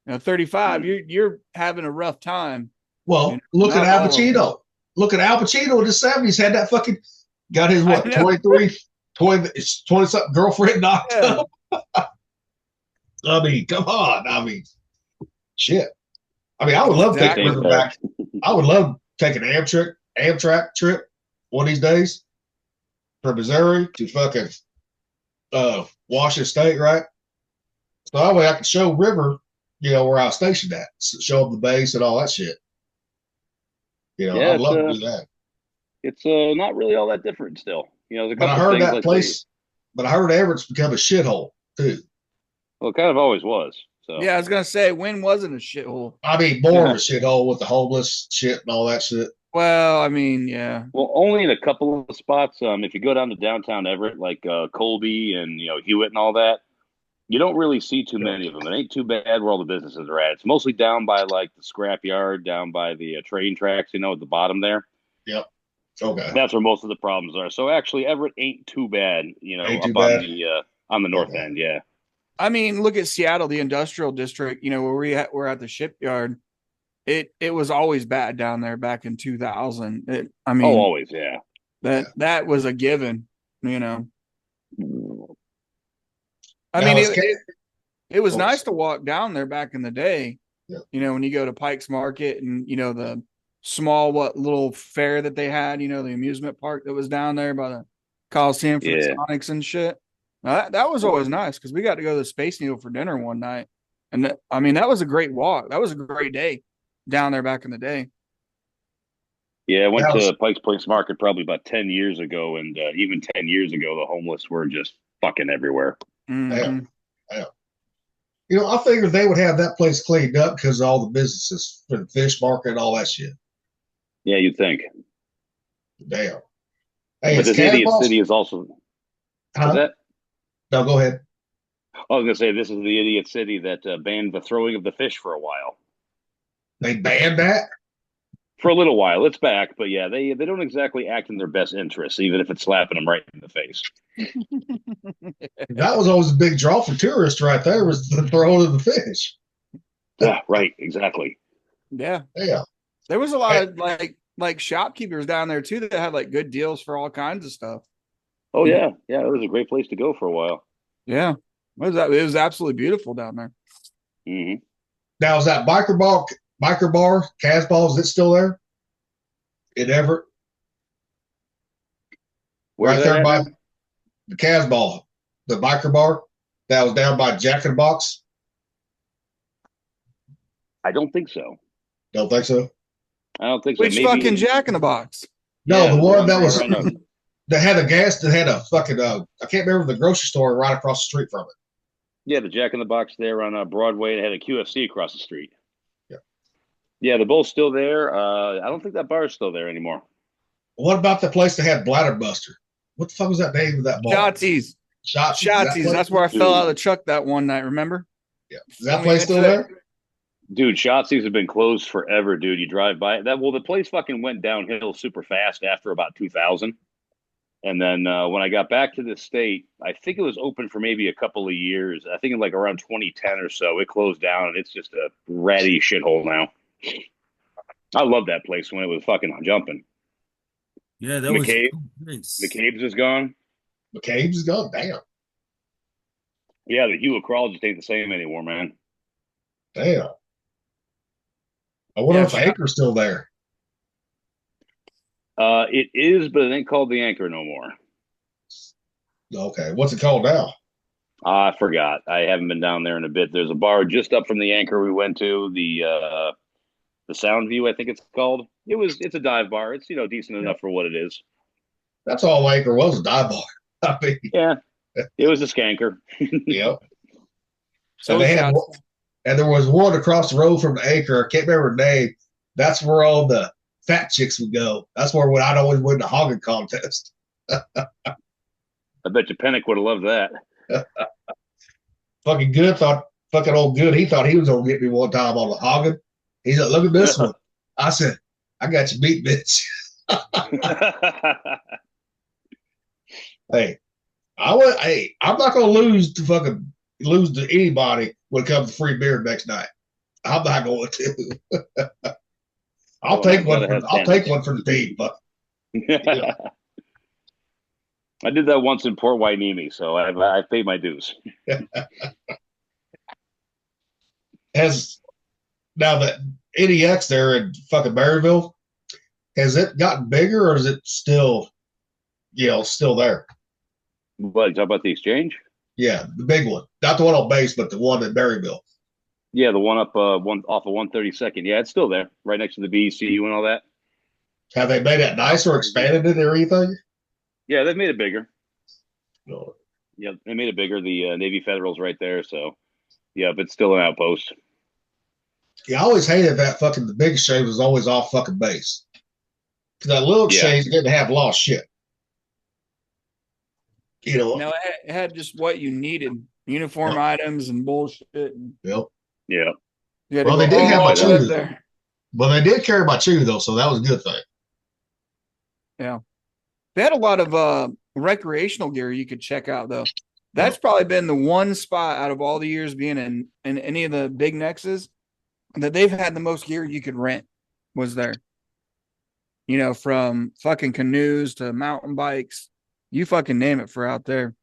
35, you're having a rough time. Well, look at Al Pacino. Look at Al Pacino in the 70s, had that fucking, got his 20-something girlfriend knocked up. I mean, come on. Shit. I would love to take River back. I would love to take an Amtrak trip one of these days from Missouri to fucking Washington State, right? So that way I can show River, where I was stationed at, show him the base and all that shit. I'd love to do that. It's not really all that different still. But I heard that place, but I heard Everett's become a shithole too. Well, it kind of always was. So yeah, I was gonna say, when wasn't a shithole? More of a shithole with the homeless shit and all that shit. Well, yeah. Well, only in a couple of spots. If you go down to downtown Everett, like Colby and Hewitt and all that, you don't really see too many of them. It ain't too bad where all the businesses are at. It's mostly down by like the scrap yard, down by the train tracks, at the bottom there. Yep. Okay. That's where most of the problems are. So actually, Everett ain't too bad. On the north end. Yeah. Look at Seattle, the industrial district. Where we're at the shipyard. It was always bad down there back in 2000. Always, yeah. That was a given. It was nice to walk down there back in the day. Yeah. When you go to Pike's Market and the small little fair that they had, the amusement park that was down there by the Coliseum for the Sonics and shit. Now, that was always nice because we got to go to the Space Needle for dinner one night, and that was a great walk. That was a great day down there back in the day. Yeah, I went to Pike's Place Market probably about 10 years ago, and even 10 years ago, the homeless were just fucking everywhere. Mm-hmm. Yeah. I figured they would have that place cleaned up because of all the businesses for the fish market and all that shit. Yeah, you'd think. Damn. Hey, but this idiot city is also. Huh? That? No, go ahead. I was going to say, this is the idiot city that banned the throwing of the fish for a while. They banned that? For a little while, it's back, but yeah, they don't exactly act in their best interests, even if it's slapping them right in the face. That was always a big draw for tourists right there, was the throwing of the fish. Yeah, right, exactly. Yeah. Yeah. There was a lot of like shopkeepers down there too that had like good deals for all kinds of stuff. Oh yeah, yeah, it was a great place to go for a while. Yeah. It was absolutely beautiful down there. Mm-hmm. Now, is that biker bar, Casbah, is it still there? In Everett? Where's Right that there at by now? the Casbah, the biker bar that was down by Jack in the Box? I don't think so. Don't think so? I don't think so. Which Maybe fucking Jack in the Box? No, Yeah, the one that right was around the- that had a gas that had a fucking I can't remember the grocery store right across the street from it. yeah, the Jack in the Box there on Broadway. It had a QFC across the street. Yeah. Yeah, they're both still there. I don't think that bar is still there anymore. What about the place that had Bladderbuster? What the fuck was that name of that bar? Shotzi's. Shotzi's. That's where I fell out of the truck that one night, remember? Yeah. Is that place still there? Dude, Shotzi's have been closed forever, dude. You drive by that. Well, the place fucking went downhill super fast after about 2000. And then when I got back to the state, I think it was open for maybe a couple of years. I think in like around 2010 or so, it closed down, and it's just a ratty shithole now. I love that place when it was fucking jumping. Yeah, that McCabe, was nice. McCabe's is gone. McCabe's is gone. Damn. Yeah, the hue of crawl just ain't the same anymore, man. Damn. I wonder if Anchor's still there. It is, but it ain't called the Anchor no more. Okay. What's it called now? I forgot. I haven't been down there in a bit. There's a bar just up from the Anchor we went to, the Soundview, I think it's called. It's a dive bar. It's decent enough for what it is. That's all Anchor was, a dive bar. I mean, Yeah, it was a skanker. yep. So And there was one across the road from the Anchor. I can't remember the name. That's where all the fat chicks would go. That's where I'd always win the hogging contest. I bet you Pennick would have loved that. Fucking Good fucking old Good, he thought he was gonna get me one time on the hogging. He's like, look at this one. I said, I got you beat, bitch. Hey, I'm not gonna lose to anybody when it comes to free beer next night. I'm not going to. I'll take one for the team, but I did that once in Port Hueneme, so I've paid my dues. Now that NEX there in fucking Maryville, has it gotten bigger or is it still there? What, you talk about the exchange? Yeah, the big one, not the one on base, but the one in Maryville. Yeah, the one up one off of 132nd. Yeah, it's still there, right next to the BECU and all that. Have they made it nicer or expanded it or anything? Yeah, they've made it bigger. No. Yeah, they made it bigger. The Navy Federal's right there, so yeah, but it's still an outpost. Yeah, I always hated that fucking the big exchange was always off fucking base. Because that little exchange didn't have a lot of shit. No, it had just what you needed. Uniform items and bullshit. Yep. Yeah. Well, they did have my chew there. Well, they did care about you though, so that was a good thing. Yeah. They had a lot of recreational gear you could check out though. That's probably been the one spot out of all the years being in any of the big Nexus that they've had the most gear you could rent was there. From fucking canoes to mountain bikes, you fucking name it for out there.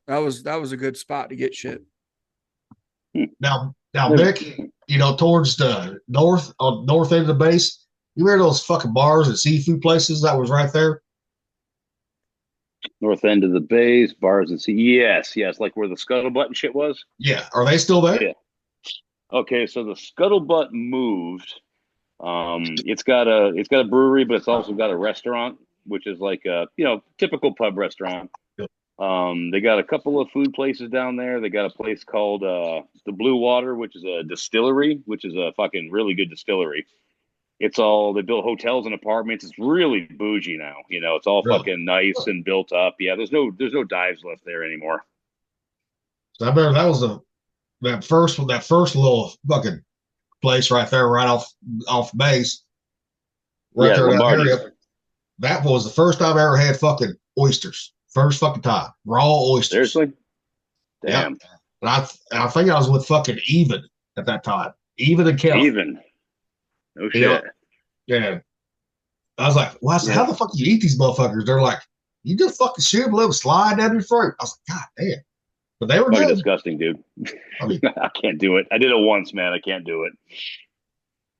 That was a good spot to get shit. Now, Vic, towards the north end of the base, you remember those fucking bars and seafood places that was right there? North end of the base, bars and yes, like where the Scuttlebutt and shit was. Yeah, are they still there? Yeah. Okay, so the Scuttlebutt moved. It's got a brewery, but it's also got a restaurant, which is like a typical pub restaurant. Yep. They got a couple of food places down there. They got a place called the Blue Water, which is a distillery, which is a fucking really good distillery. They built hotels and apartments. It's really bougie now. It's all fucking nice and built up. Yeah, there's no dives left there anymore. So I remember that was that first little fucking place right there, right off base. right Yeah, there in that Lombardi's. area. That was the first time I ever had fucking oysters. First fucking time. Raw oysters. Seriously? Yeah. Damn. And I think I was with fucking Even at that time. Even and Kelly. Even. No shit. Yeah. Yeah. I was like, well, Yeah. how the fuck you eat these motherfuckers? They're like, you just fucking shoot them, let them slide down your throat. I was like, God damn. But they were Fucking good. disgusting, dude. I mean, I can't do it. I did it once, man. I can't do it.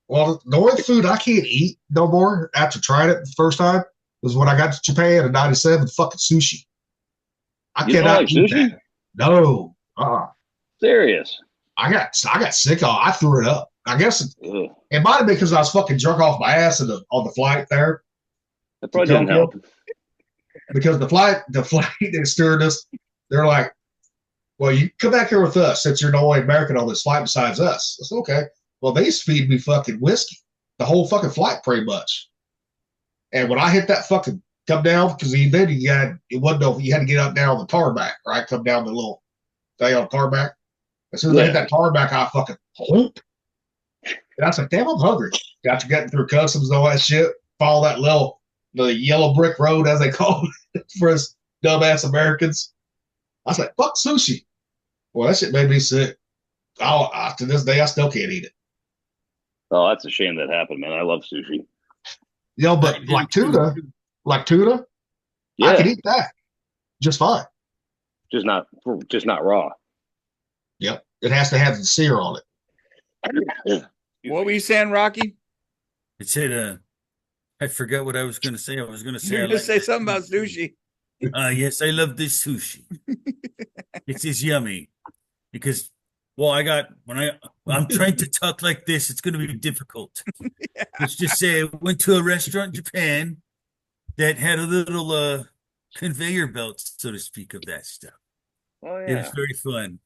well, the only food I can't eat no more after trying it the first time was when I got to Japan in '97, fucking sushi. I You don't cannot like eat sushi? that. No. Serious. I got sick of it. I threw it up. I guess Ugh. it might have been because I was fucking drunk off my ass on the flight there. That probably didn't Tokyo. help. Because the flight stewardess, they're like, well, you come back here with us since you're the only American on this flight besides us. I said, okay. Well, they used to feed me fucking whiskey the whole fucking flight pretty much. And when I hit that fucking come down, because then you had to get up down on the tarmac, right? Come down the little thing on the tarmac. As soon as I hit that tarmac, I fucking whoop. And I was like, damn, I'm hungry. After getting through customs and all that shit, follow that the yellow brick road, as they call it, for us dumbass Americans. I was like, fuck sushi. Well, that shit made me sick. To this day, I still can't eat it. Oh, that's a shame that happened, man. I love sushi. You know, but like tuna, I Yeah, can eat that just fine. just not raw. Yep. It has to have the sear on it. What were you saying, Rocky? It said, I forgot what I was going to say. I was going to say, You're going to say something about sushi. Yes, I love this sushi. It is yummy because, well, I'm trying to talk like this. It's going to be difficult. Yeah. Let's just say I went to a restaurant in Japan that had a little conveyor belt, so to speak, of that stuff. Oh It was very fun.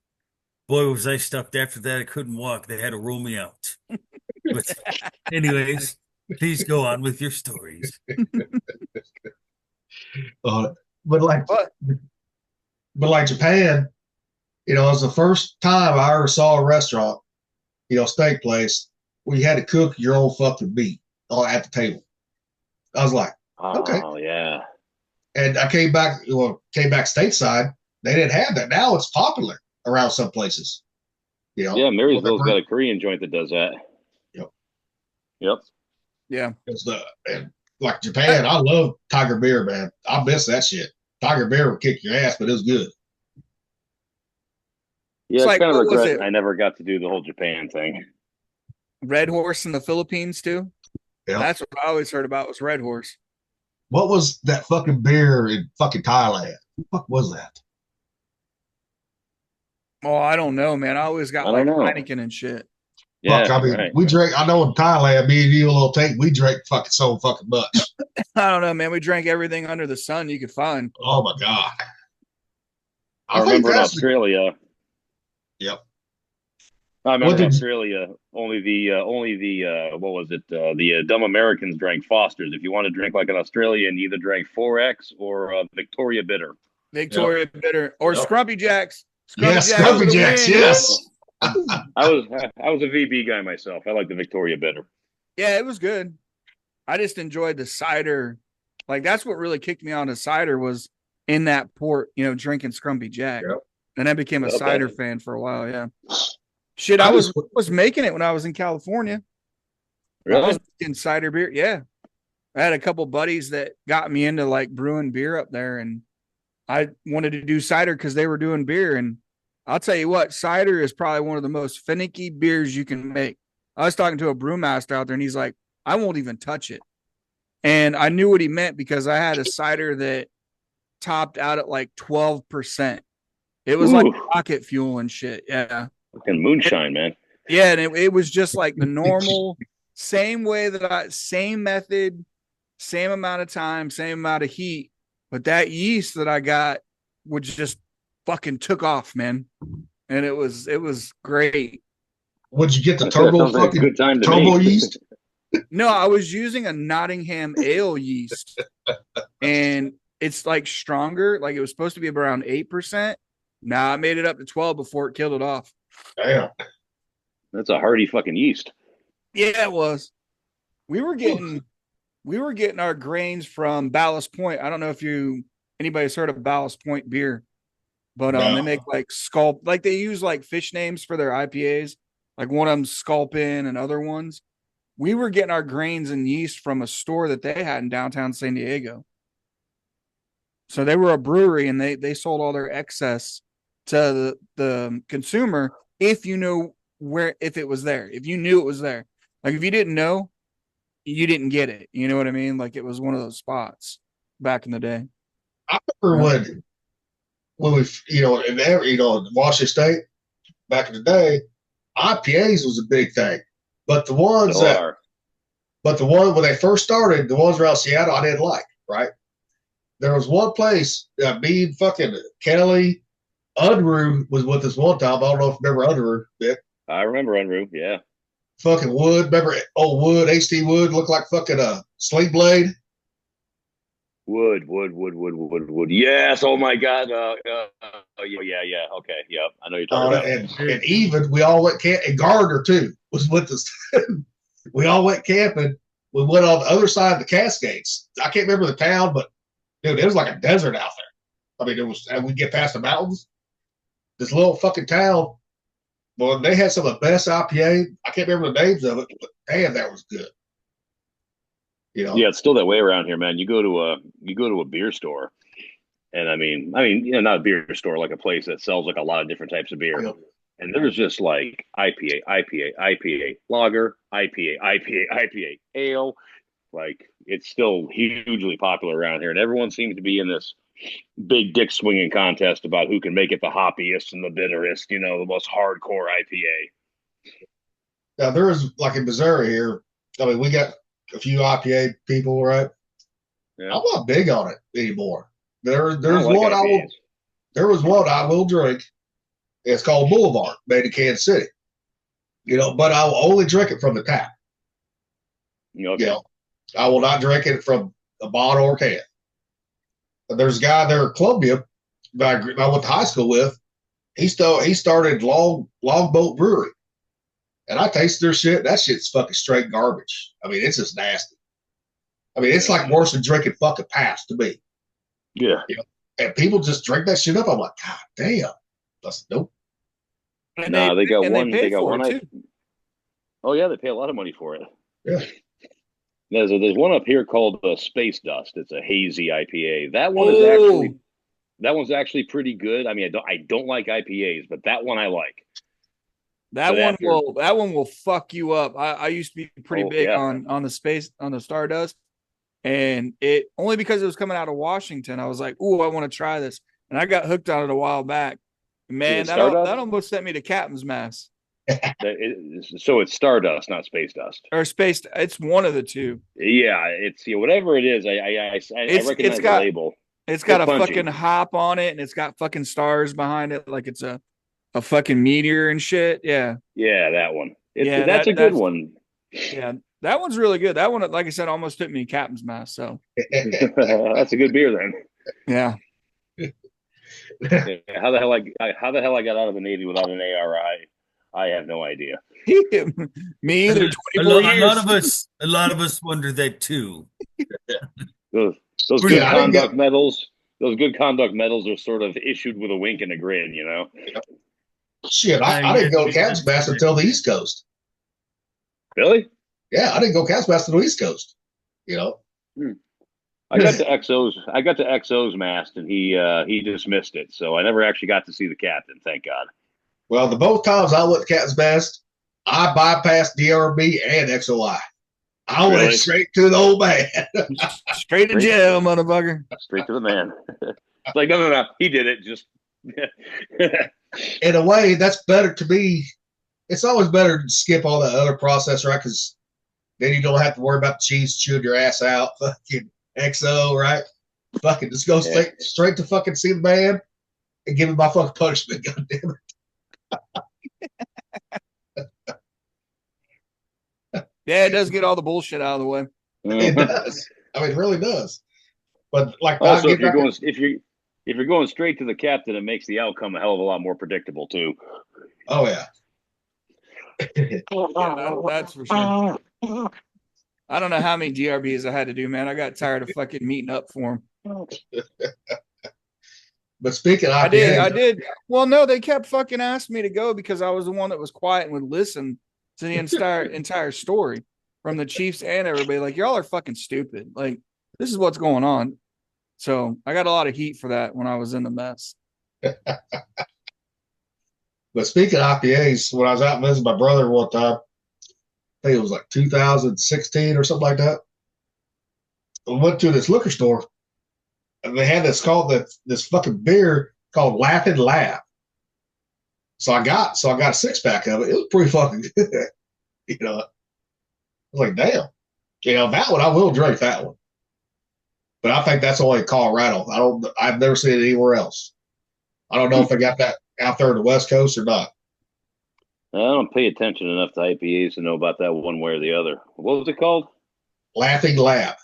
Boy, was I stuffed after that. I couldn't walk. They had to roll me out. But anyways, please go on with your stories. But like Japan, it was the first time I ever saw a restaurant, steak place, where you had to cook your own fucking meat at the table. I was like, okay. Oh yeah. And I came back stateside. They didn't have that. Now it's popular around some places. Yeah, Marysville's got a Korean joint that does that. Yep. Yeah. And like Japan, I love Tiger Beer, man. I miss that shit. Tiger Beer would kick your ass, but it was good. Yeah, It's I kind of what was regret it? I never got to do the whole Japan thing. Red Horse in the Philippines, too? Yeah. That's what I always heard about was Red Horse. What was that fucking beer in fucking Thailand? What the fuck was that? Oh, I don't know, man. I always got I like don't know. Heineken and shit. Yeah, Fuck, I mean, right. we drank. I know in Thailand, me and you, a little tank, we drank fucking so fucking much. I don't know, man. We drank everything under the sun you could find. Oh my god! I think remember in that's Australia. Yep. I remember What in did- Australia. Only the what was it? The dumb Americans drank Foster's. If you want to drink like an Australian, you either drank 4X or Victoria Bitter. Victoria Bitter or Yep. Scrumpy Jacks. Yes, Jacks Scrumpy for the Jacks, win. yes. I was a VB guy myself. I like the Victoria Bitter. Yeah, it was good. I just enjoyed the cider. Like that's what really kicked me on to cider was in that port, drinking Scrumpy Jack. Yep. And I became a Okay. cider fan for a while. Yeah. Shit, I I was just- making it when I was in California. I Really? was making cider beer. Yeah. I had a couple buddies that got me into like brewing beer up there, and I wanted to do cider because they were doing beer. And I'll tell you what, cider is probably one of the most finicky beers you can make. I was talking to a brewmaster out there, and he's like, I won't even touch it. And I knew what he meant because I had a cider that topped out at like 12%. It was like Ooh. rocket fuel and shit. Yeah. Fucking moonshine, man. Yeah. And it was just like the normal, same method, same amount of time, same amount of heat. But that yeast that I got would just fucking took off, man. And it was great. Would you get the That turbo sounds like a fucking good time to turbo me. yeast? No, I was using a Nottingham ale yeast, and it's like stronger. Like it was supposed to be around 8%. Nah, I made it up to 12 before it killed it off. Damn. That's a hearty fucking yeast. Yeah, it was. We were getting we were getting our grains from Ballast Point. I don't know if anybody's heard of Ballast Point beer, but No. they make like like they use like fish names for their IPAs. Like one of them Sculpin and other ones. We were getting our grains and yeast from a store that they had in downtown San Diego. So they were a brewery and they sold all their excess to the consumer if you know if it was there. If you knew it was there. Like if you didn't know, you didn't get it. You know what I mean? Like it was one of those spots back in the day. I remember when we, in Washington State back in the day, IPAs was a big thing. But the ones when they first started, the ones around Seattle, I didn't like, right? There was one place that me and fucking Kelly, Unruh was with us one time. I don't know if you remember Unruh, Vic. I remember Unruh, yeah. Fucking Wood, remember old Wood, HT Wood, looked like fucking a Sling Blade. Wood. Yes. Oh my God. Yeah. Okay. Yep. I know you're talking about. And even we all went and Gardner too was with us. We all went camping. We went on the other side of the Cascades. I can't remember the town, but dude, it was like a desert out there. I mean, and we get past the mountains. This little fucking town. Well, they had some of the best IPA. I can't remember the names of it, but damn, that was good. Yeah, it's still that way around here, man. You go to a beer store, and I mean, not a beer store, like a place that sells like a lot of different types of beer. Yep. And there's just like IPA, lager, IPA, ale. Like it's still hugely popular around here, and everyone seems to be in this big dick swinging contest about who can make it the hoppiest and the bitterest, the most hardcore IPA. Now there's like in Missouri here. I mean, we got a few IPA people, right? Yeah. I'm not big on it anymore. There was one I will drink. It's called Boulevard, made in Kansas City. But I will only drink it from the tap. Okay. I will not drink it from a bottle or can. There's a guy there in Columbia that I went to high school with. He started Longboat Brewery. And I tasted their shit. That shit's fucking straight garbage. I mean, it's just nasty. I mean, it's like worse than drinking fucking Pabst to me. Yeah. And people just drink that shit up. I'm like, God damn. That's nope. No, they got one. They got one. Oh yeah, they pay a lot of money for it. Yeah. There's one up here called Space Dust. It's a hazy IPA. That one's actually pretty good. I mean, I don't like IPAs, but that one I like. That one will fuck you up. I used to be pretty big on the Stardust, and it only because it was coming out of Washington. I was like, "Ooh, I want to try this," and I got hooked on it a while back. Man, that almost sent me to Captain's Mast. So it's Stardust, not Space Dust, or Space. It's one of the two. Yeah, it's whatever it is. I recognize the label. It's got a fucking hop on it, and it's got fucking stars behind it, like it's a fucking meteor and shit. Yeah. Yeah, that one. That's a good one. Yeah, that one's really good. That one, like I said, almost took me Captain's Mast. So that's a good beer then. Yeah. How the hell I got out of the Navy without an ARI? I have no idea. Me either. A lot of us wonder that too. Those good conduct medals. Those good conduct medals are sort of issued with a wink and a grin, Shit, I didn't go to Captain's Mast until the East Coast. Really? Yeah, I didn't go Captain's Mast until the East Coast. I got to XO's mast, and he dismissed it, so I never actually got to see the captain. Thank God. Well, the both times I went to Captain's Mast, I bypassed DRB and XOI. I went straight to the old man. Straight to jail, motherfucker. Straight to the man. It's like, no. He did it. Just in a way, that's better to me. It's always better to skip all that other process, right? Because then you don't have to worry about the cheese chewing your ass out. Fucking XO, right? Fucking just go straight to fucking see the man and give him my fucking punishment. God damn it. Yeah, it does get all the bullshit out of the way. It does. I mean, it really does. But like, also, if you're going straight to the captain, it makes the outcome a hell of a lot more predictable too. Oh yeah. Yeah, that's for sure. I don't know how many DRBs I had to do, man. I got tired of fucking meeting up for them. But speaking of I IPAs, did. Well, no, they kept fucking asking me to go because I was the one that was quiet and would listen to the entire story from the Chiefs and everybody. Like, y'all are fucking stupid. Like, this is what's going on. So I got a lot of heat for that when I was in the mess. but speaking of IPAs, when I was out visiting my brother one time, I think it was like 2016 or something like that. I went to this liquor store and they had this fucking beer called Laughing Lab. So I got a 6-pack of it. It was pretty fucking good. I was like, damn. That one I will drink that one. But I think that's only in Colorado. I've never seen it anywhere else. I don't know if they got that out there on the West Coast or not. I don't pay attention enough to IPAs to know about that one way or the other. What was it called? Laughing Lab.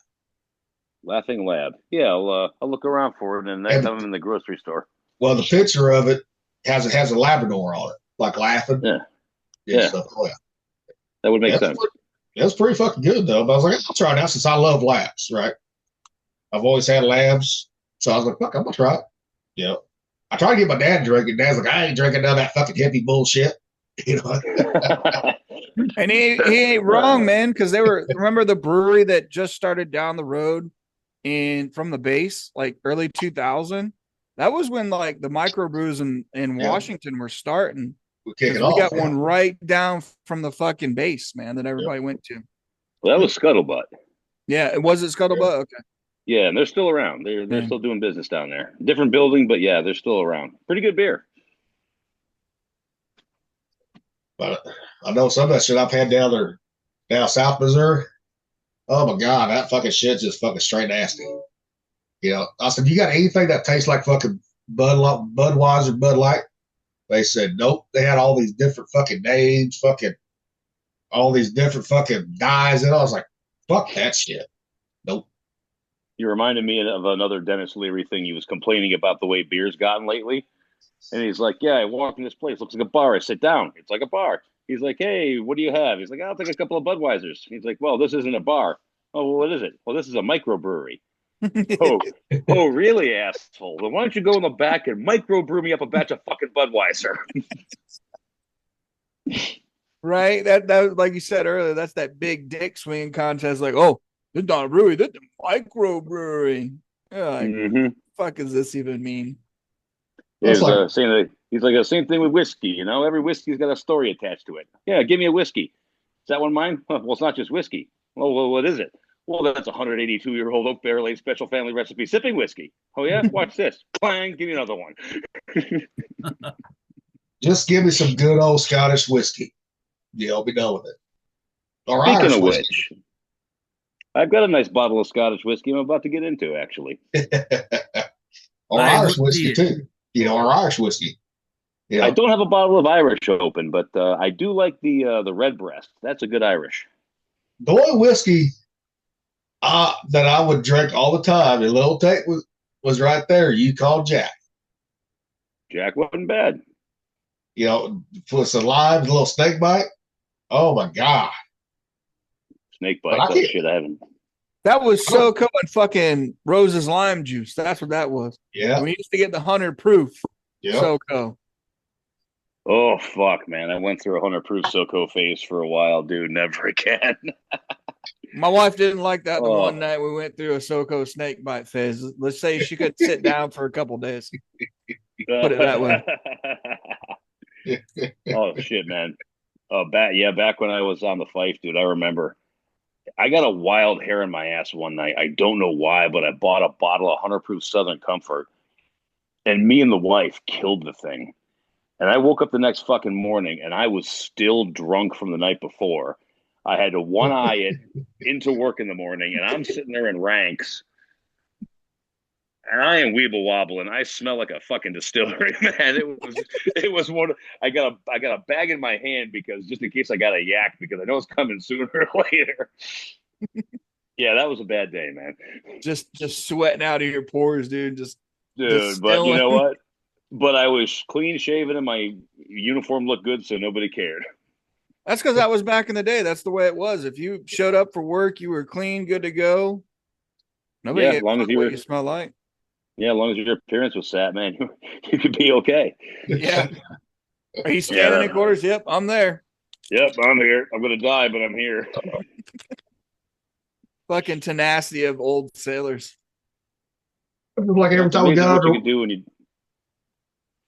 Laughing Lab. Yeah, I'll look around for it, and next time I'm in the grocery store. Well, the picture of it has a Labrador on it, like laughing. Yeah. Stuff. Oh, yeah. That would make sense. It was pretty fucking good, though. But I was like, I'll try it out since I love labs, right? I've always had labs. So I was like, fuck, I'm going to try it. I tried to get my dad to drink it. Dad's like, I ain't drinking none of that fucking hippie bullshit. And he ain't wrong, man, because remember the brewery that just started down the road from the base, like early 2000? That was when like the microbrews in Washington were starting. We got one right down from the fucking base, man, that everybody went to. Well, that was Scuttlebutt. Yeah, was it Scuttlebutt? Yeah. Okay. Yeah, and they're still around. They're still doing business down there. Different building, but yeah, they're still around. Pretty good beer. But I know some of that shit I've had down South Missouri. Oh my God, that fucking shit's just fucking straight nasty. I said, you got anything that tastes like fucking Budweiser, Bud Light? They said, nope. They had all these different fucking names, fucking all these different fucking guys. And I was like, fuck that shit. Nope. You reminded me of another Dennis Leary thing. He was complaining about the way beer's gotten lately. And he's like, yeah, I walk in this place. Looks like a bar. I sit down. It's like a bar. He's like, hey, what do you have? He's like, I'll take a couple of Budweisers. He's like, well, this isn't a bar. Oh, well, what is it? Well, this is a microbrewery. Oh, really, asshole? Then why don't you go in the back and microbrew me up a batch of fucking Budweiser? Right? That like you said earlier, that's that big dick swinging contest. Like, oh, this is not a brewery, this is a microbrewery. Like, fuck does this even mean? He's like, saying that he's like the same thing with whiskey. Every whiskey's got a story attached to it. Yeah, give me a whiskey. Is that one mine? Well, it's not just whiskey. Well, what is it? Well, that's a 182-year-old oak barrel aged special family recipe sipping whiskey. Oh yeah, watch this. Clang, give me another one. Just give me some good old Scottish whiskey. I'll be done with it. Or Speaking Irish of whiskey. which, I've got a nice bottle of Scottish whiskey I'm about to get into, actually. Or Irish whiskey too. Or Irish whiskey. I don't have a bottle of Irish open, but I do like the Redbreast. That's a good Irish. The only whiskey that I would drink all the time, and Little Tate was right there. You called Jack. Jack wasn't bad. With some limes, a little snake bite. Oh my God. Snake bite. Oh shit, I haven't. That was SoCo and fucking Rose's lime juice. That's what that was. Yeah. We used to get the 100 proof SoCo. Oh fuck, man! I went through a 100 proof SoCo phase for a while, dude. Never again. My wife didn't like that the one night we went through a SoCo snake bite phase. Let's say she could sit down for a couple days. Put it that way. Oh shit, man! Back when I was on the Fife, dude, I remember I got a wild hair in my ass one night. I don't know why, but I bought a bottle of 100 proof Southern Comfort, and me and the wife killed the thing. And I woke up the next fucking morning, and I was still drunk from the night before. I had to one-eye it into work in the morning, and I'm sitting there in ranks, and I am weeble wobbling. I smell like a fucking distillery, man. It was one. I got a bag in my hand because just in case I got a yak, because I know it's coming sooner or later. Yeah, that was a bad day, man. Just sweating out of your pores, dude. Dude, but you know what? But I was clean shaven and my uniform looked good, so nobody cared. That's because that was back in the day. That's the way it was. If you showed up for work, you were clean, good to go. Nobody Yeah, gave as long a as fuck you what were, you smell like. yeah, as long as your appearance was set, man, you could be okay. Yeah. Are you Yeah, standing in quarters? Yep, I'm there. Yep, I'm here. I'm gonna die, but I'm here. Fucking tenacity of old sailors. Like every It's time we amazing got what you under, can do when you.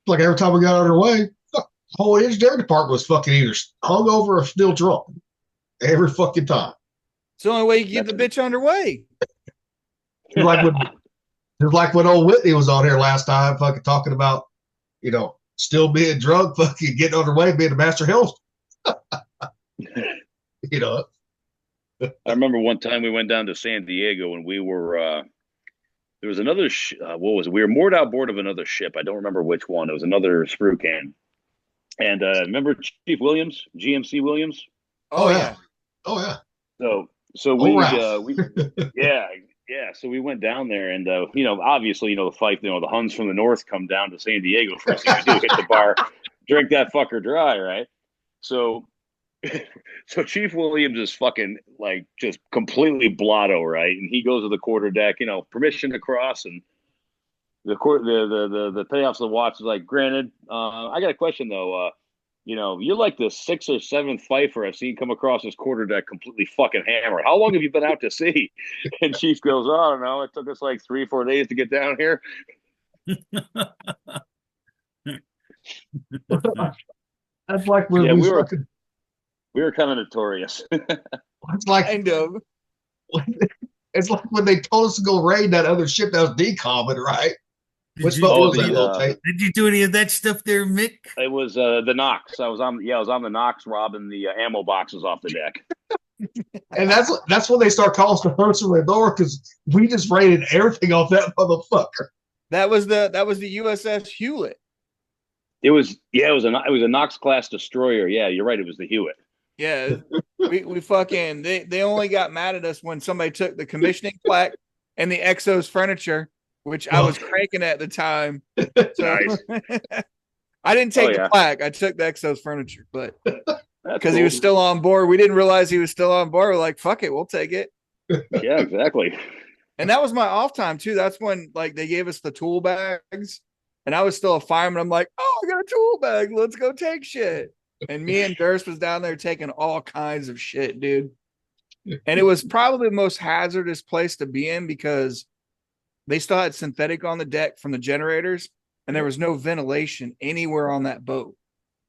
like every time we got underway, the whole engineering department was fucking either hungover or still drunk. Every fucking time. It's the only way you can get the bitch underway. Just like when, just like when old Whitney was on here last time, fucking talking about, still being drunk, fucking getting underway, being a master health. you know. I remember one time we went down to San Diego and we were. There was another. What was it? We were moored out board of another ship. I don't remember which one. It was another sprue can. And remember Chief Williams, GMC Williams. Oh, yeah. Oh yeah. So we yeah. So we went down there, and obviously, the fight. The Huns from the north come down to San Diego. First thing we do, hit the bar, drink that fucker dry, right? So Chief Williams is fucking like just completely blotto, right? And he goes to the quarter deck, permission to cross, and the payoffs of the watch is like, granted. I got a question though. You're like the 6th or 7th fifer I've seen come across this quarter deck completely fucking hammered. How long have you been out to sea? And Chief goes, oh, I don't know. It took us like 3-4 days to get down here. That's like when we fucking, were kind of notorious. it's like Kind of. it's like when they told us to go raid that other ship that was decomming, right? Which boat was that? Did you do any of that stuff there, Mick? It was the Knox. I was on the Knox robbing the ammo boxes off the deck. And that's when they start calling us to person the door because we just raided everything off that motherfucker. That was the USS Hewlett. It was a Knox class destroyer. Yeah, you're right. It was the Hewitt. Yeah, we fucking they only got mad at us when somebody took the commissioning plaque and the Exos furniture, which I was cranking at the time. So, Nice. I didn't take the plaque. I took the Exos furniture, but because he was cool. still on board, we didn't realize he was still on board. We're like, fuck it, we'll take it. Yeah, exactly. And that was my off time too. That's when like they gave us the tool bags, and I was still a fireman. I'm like, oh, I got a tool bag. Let's go take shit. And me and Durst was down there taking all kinds of shit, dude. And it was probably the most hazardous place to be in because they still had synthetic on the deck from the generators, and there was no ventilation anywhere on that boat.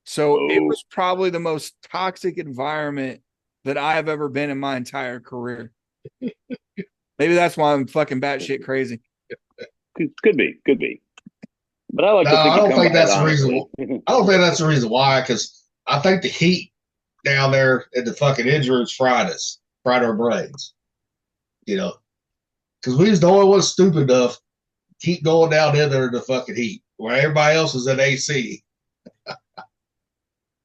So it was probably the most toxic environment that I have ever been in my entire career. Maybe that's why I'm fucking batshit crazy. Could be. But I like to think I don't think that's the honestly. reason. I don't think that's the reason why, because I think the heat down there in the fucking engine rooms fried our brains. Because we was the only ones stupid enough to keep going down in there in the fucking heat, where everybody else was in AC.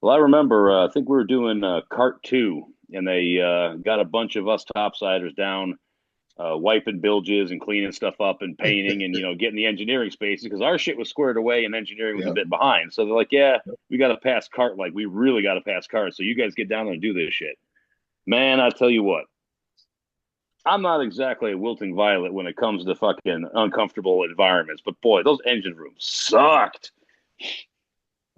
Well, I remember, I think we were doing Cart 2, and they got a bunch of us topsiders down wiping bilges and cleaning stuff up and painting and, getting the engineering spaces because our shit was squared away and engineering was a bit behind. So they're like, yeah, we got to pass Cart. Like, we really got to pass Cart. So you guys get down there and do this shit. Man, I tell you what, I'm not exactly a wilting violet when it comes to fucking uncomfortable environments, but boy, those engine rooms sucked.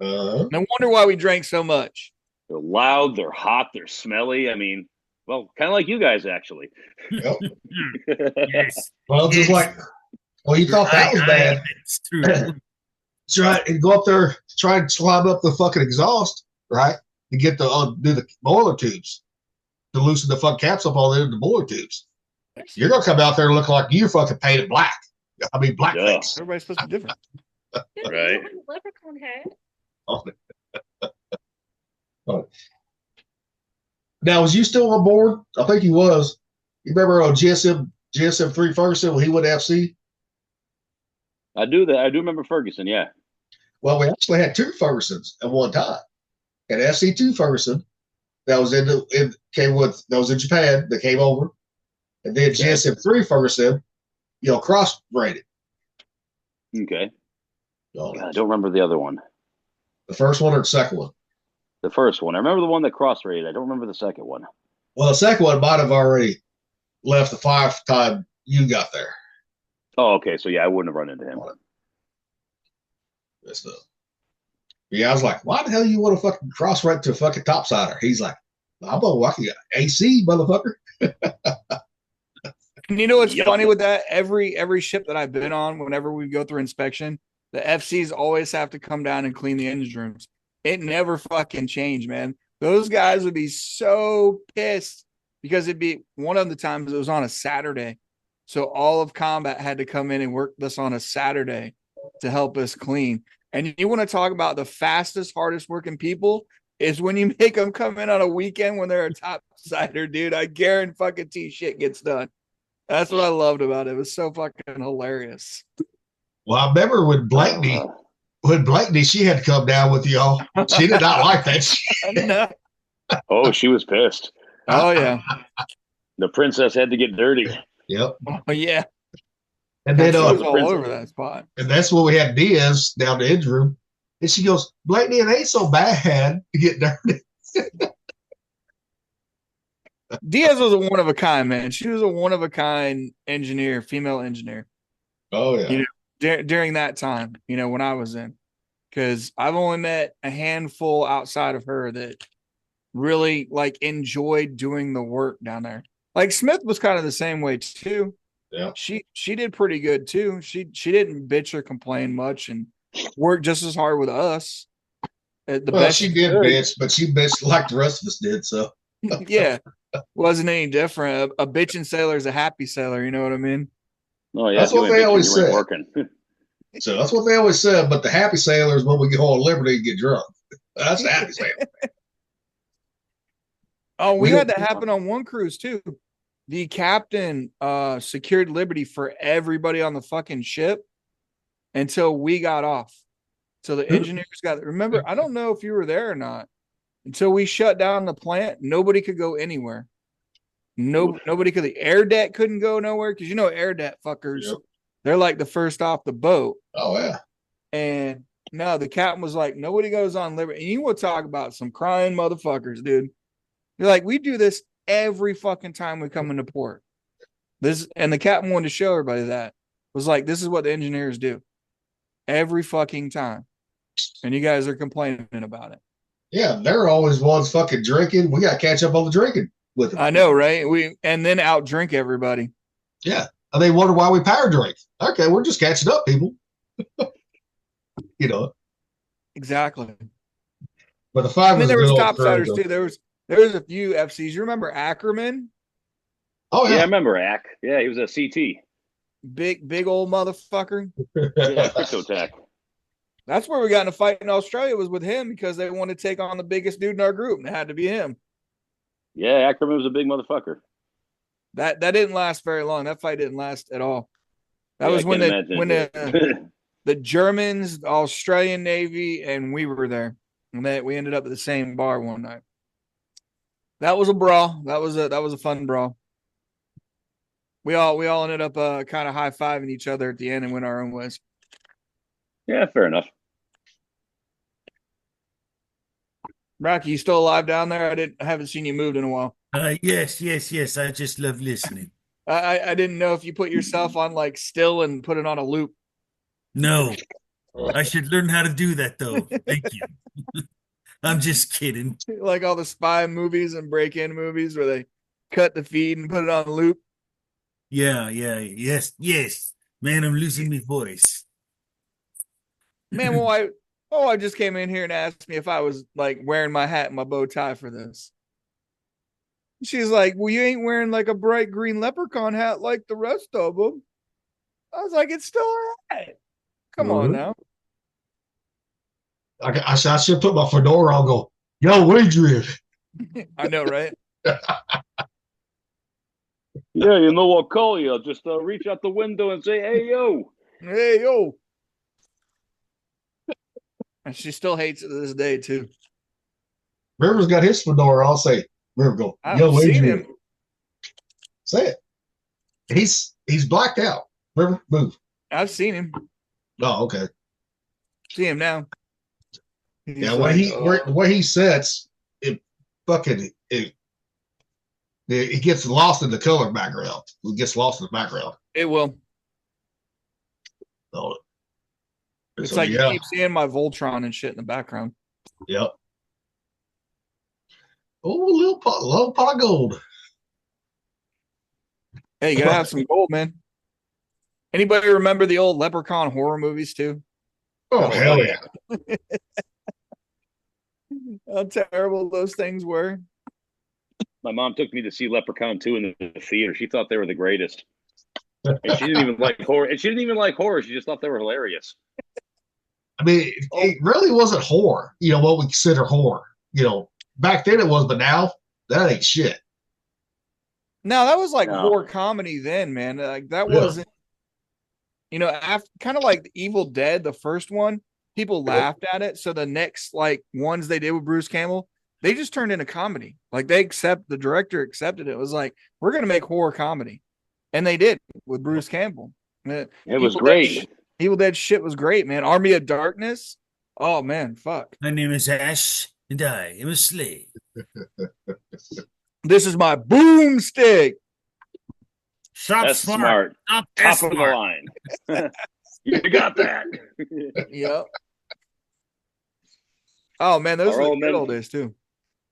No wonder why we drank so much. They're loud, they're hot, they're smelly. I mean, well, kind of like you guys, actually. Yep. Yes. Well, just like, you thought that was bad. It's true. Try and go up there, try and climb up the fucking exhaust, right? To get the do the boiler tubes to loosen the fucking caps up all the boiler tubes. You're gonna come out there and look like you fucking painted black. I mean, blackface. Everybody's supposed to be different. Right. Leprechaun head. Now, was you still on board? I think he was. You remember on GSM 3 Ferguson when he went to FC? I do remember Ferguson, yeah. Well, we actually had 2 Fergusons at one time. An FC2 Ferguson that was that was in Japan that came over, and then GSM 3 Ferguson, cross rated. Okay. God, I don't remember the other one. The first one or the second one? The first one. I remember the one that cross-rated. I don't remember the second one. Well, the second one might have already left the fire time you got there. Oh, okay. So yeah, I wouldn't have run into him. Yeah, I was like, why the hell you want to fucking cross right to a fucking topsider? He's like, I'm gonna walk you AC, motherfucker. And you know what's funny with that? Every ship that I've been on, whenever we go through inspection, the FCs always have to come down and clean the engine rooms. It never fucking changed, man. Those guys would be so pissed because it'd be one of the times it was on a Saturday. So all of combat had to come in and work this on a Saturday to help us clean. And you want to talk about the fastest, hardest working people is when you make them come in on a weekend when they're a topsider, dude. I guarantee shit gets done. That's what I loved about it. It was so fucking hilarious. Well, I remember when Blakeney, she had to come down with y'all. She did not like that shit. No. Oh, she was pissed. Oh, yeah. The princess had to get dirty. Yep. Oh, yeah. And then was all over that spot. And that's when we had Diaz down the engine room. And she goes, Blakeney, it ain't so bad to get dirty. Diaz was a one of a kind, man. She was a one of a kind engineer, female engineer. Oh, yeah. You know, during that time, you know, when I was in, because I've only met a handful outside of her that really like enjoyed doing the work down there. Like Smith was kind of the same way too. Yeah. She did pretty good too. She didn't bitch or complain much and worked just as hard with us. She did bitch, but she bitched like the rest of us did. So yeah, wasn't any different. A bitching sailor is a happy sailor. You know what I mean? Oh yeah, that's what they always said. Working. So that's what they always said. But the happy sailors, when we go on Liberty and get drunk, that's the happy sailor. Oh, we had that happen on one cruise too. The captain secured Liberty for everybody on the fucking ship until we got off. So the engineers got. Remember, I don't know if you were there or not. Until we shut down the plant, nobody could go anywhere. Nobody could. The air deck couldn't go nowhere because you know air deck fuckers. Yep. They're like the first off the boat. Oh yeah. And no, the captain was like, nobody goes on Liberty. And you will talk about some crying motherfuckers, dude. You're like, we do this every fucking time we come into port. And the captain wanted to show everybody that. Was like, this is what the engineers do every fucking time. And you guys are complaining about it. Yeah, they're always ones fucking drinking. We got to catch up on the drinking with them. I know, right? And then out drink everybody. Yeah. And they wonder why we power drink. Okay, we're just catching up, people. You know. Exactly. But the five. I mean, there was topsiders too. There was a few FCs. You remember Ackerman? Oh yeah, I remember Ack. Yeah, he was a CT. Big old motherfucker. Yeah, Cryptotech. That's where we got in a fight in Australia was with him because they wanted to take on the biggest dude in our group, and it had to be him. Yeah, Ackerman was a big motherfucker. That didn't last very long. That fight didn't last at all. That was when the Germans, the Australian Navy, and we were there, and we ended up at the same bar one night. That was a brawl. That was a fun brawl. We all ended up kind of high-fiving each other at the end and went our own ways. Yeah, fair enough. Rocky, you still alive down there? I haven't seen you moved in a while. Yes. I just love listening. I didn't know if you put yourself on like still and put it on a loop. No, I should learn how to do that though. Thank you. I'm just kidding. Like all the spy movies and break-in movies where they cut the feed and put it on loop. Yeah. Yes. Man, I'm losing my voice. Man, my wife just came in here and asked me if I was like wearing my hat and my bow tie for this. She's like, well, you ain't wearing like a bright green leprechaun hat like the rest of them. I was like, it's still a hat. Come on now. I should put my fedora on and go, yo, Adrian. I know, right? Yeah, you know what, call you. Just reach out the window and say, hey, yo. Hey, yo. And she still hates it to this day, too. River's got his fedora. I'll say, River, go, yo, Adrian. Say it. He's blacked out. River, move. I've seen him. Oh, okay. See him now. Yeah, the way he sets, it fucking it gets lost in the color background. It gets lost in the background. It will. So, It's so, like yeah. you keep seeing my Voltron and shit in the background. Yep. Oh, a little pot of gold. Hey, you gotta have some gold, man. Anybody remember the old Leprechaun horror movies too? Oh, hell yeah. How terrible those things were. My mom took me to see Leprechaun 2 in the theater. She thought they were the greatest. And she didn't even like horror. And she didn't even like horror. She just thought they were hilarious. I mean, it really wasn't horror, what we consider horror. Back then it was, but now that ain't shit. No, that was like horror comedy then, man. Like that wasn't, after kind of like the Evil Dead, the first one, people laughed at it. So the next like ones they did with Bruce Campbell, they just turned into comedy. Like the director accepted it. It was like, we're gonna make horror comedy. And they did with Bruce Campbell. It was great. Evil Dead shit was great, man. Army of Darkness. Oh man, fuck. My name is Ash, and I am a slave. This is my boomstick. That's smart. Top of the line. You got that. Yep. Oh man, those are the good old days too.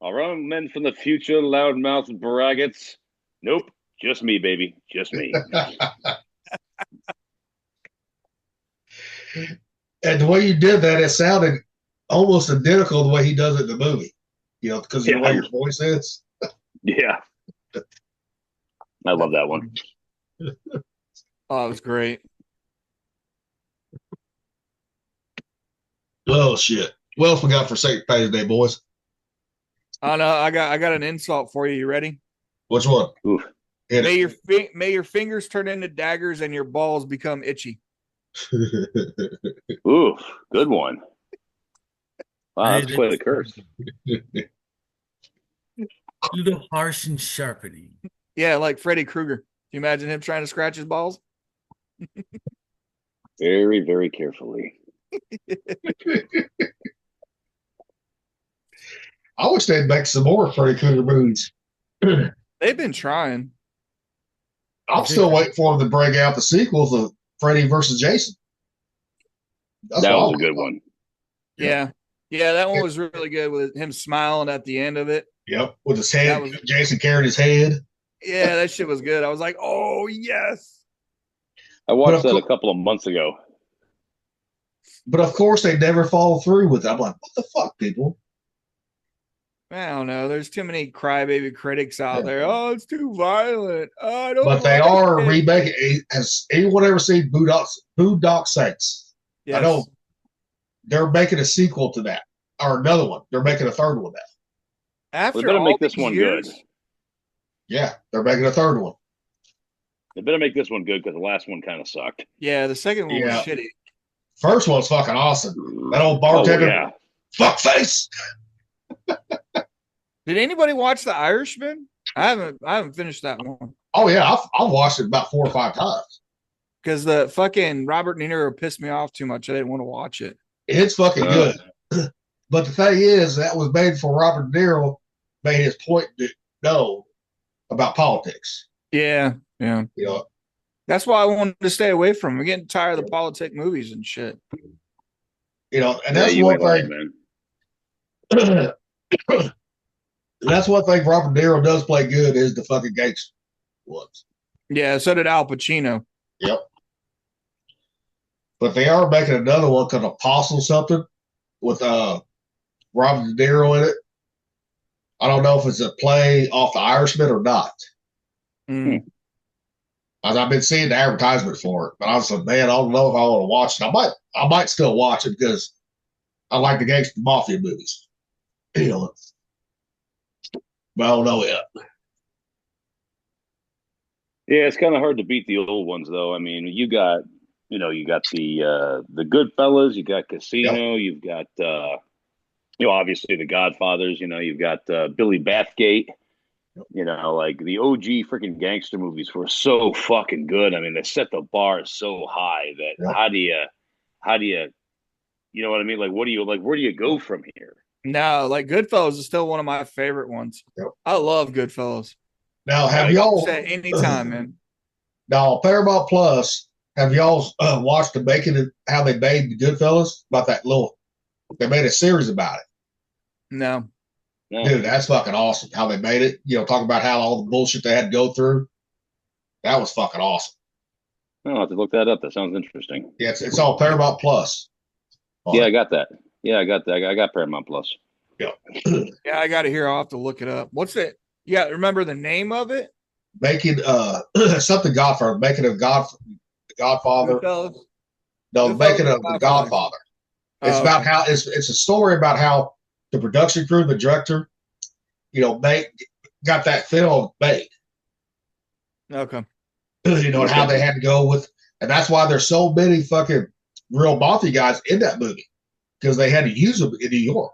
Our own men from the future, loudmouth braggots. Nope, just me, baby, just me. And the way you did that, it sounded almost identical to the way he does it in the movie. Because of the way your voice is. Yeah. I love that one. Oh, it was great. Oh shit. What else we got for St. Patty's Day, boys? Oh no, I got an insult for you. You ready? Which one? Oof. May your fingers turn into daggers and your balls become itchy. Ooh, good one. Wow, that's quite a curse. A little harsh and sharpening. Yeah, like Freddy Krueger. Can you imagine him trying to scratch his balls? Very, very carefully. I wish they'd make some more Freddy Krueger movies. They've been trying. I'm still waiting for them to bring out the sequels of Freddy versus Jason. That was a good one. Yeah, that one was really good with him smiling at the end of it. Yep, with his head, Jason carried his head. Yeah, that shit was good. I was like, oh, yes. I watched that a couple of months ago. But of course, they never follow through with it. I'm like, what the fuck, people? I don't know. There's too many crybaby critics out there. Oh, it's too violent. Oh, I don't. But they are remaking. Has anyone ever seen Boondock Saints? Yes. I know they're making a sequel to that, or another one. They're making a third one now. After they better make this one good. Yeah, they're making a third one. They better make this one good because the last one kind of sucked. Yeah, the second one was shitty. First one's fucking awesome. That old bartender, fuck face. Did anybody watch The Irishman? I haven't finished that one. Oh yeah, I've watched it about 4 or 5 times. Because the fucking Robert De Niro pissed me off too much. I didn't want to watch it. It's fucking good. But the thing is, that was made for Robert De Niro made his point to know about politics. Yeah. That's why I wanted to stay away from. I'm getting tired of the politic movies and shit. And that's one thing. That's one thing Robert De Niro does play good is the fucking gangster ones. Yeah, so did Al Pacino. Yep. But they are making another one called Apostle something with Robert De Niro in it. I don't know if it's a play off The Irishman or not. I've been seeing the advertisement for it, but I was like, man, I don't know if I want to watch it. I might still watch it because I like the gangster mafia movies. But I don't know yet. Yeah, it's kind of hard to beat the old ones, though. I mean, you got the Goodfellas, you got Casino, you've got obviously the Godfathers. You've got Billy Bathgate. Like the OG freaking gangster movies were so fucking good. I mean, they set the bar so high that how do you You know what I mean? Like, what do you like? Where do you go from here? No, like Goodfellas is still one of my favorite ones. Yep. I love Goodfellas. Now, have Like, y'all Watch that anytime, man. now Paramount Plus? Have y'all watched the making of how they made the Goodfellas? About that little, they made a series about it. No. No. Dude, that's fucking awesome. How they made it. You know, talking about how all the bullshit they had to go through. That was fucking awesome. I'll have to look that up. That sounds interesting. Yeah, it's all Paramount Plus. Yeah, I got that. Yeah, I got that. I got Paramount Plus. Yeah. Yeah, I got it here. I'll have to look it up. What's it? Yeah, remember the name of it? Making something Godfather, making of Godfather. Goodfellas? No, the Goodfellas making or of the Godfather? Godfather. It's Oh, about okay. how it's a story about how the production crew, the director, you know, got that film made. Okay. You know, and how they had to go with, and that's why there's so many fucking real mafia guys in that movie because they had to use them in New York.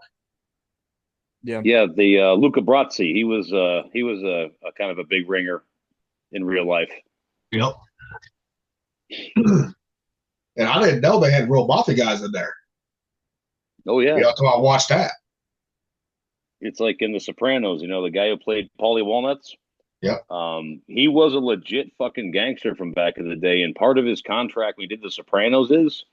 Yeah. Yeah, the Luca Brasi. He was a kind of a big ringer in real life. Yep. And I didn't know they had real mafia guys in there. Oh yeah, You know, until I watched that. it's like in The Sopranos. You know, the guy who played Paulie Walnuts. Yep. He was a legit fucking gangster from back in the day, and part of his contract when he did The Sopranos is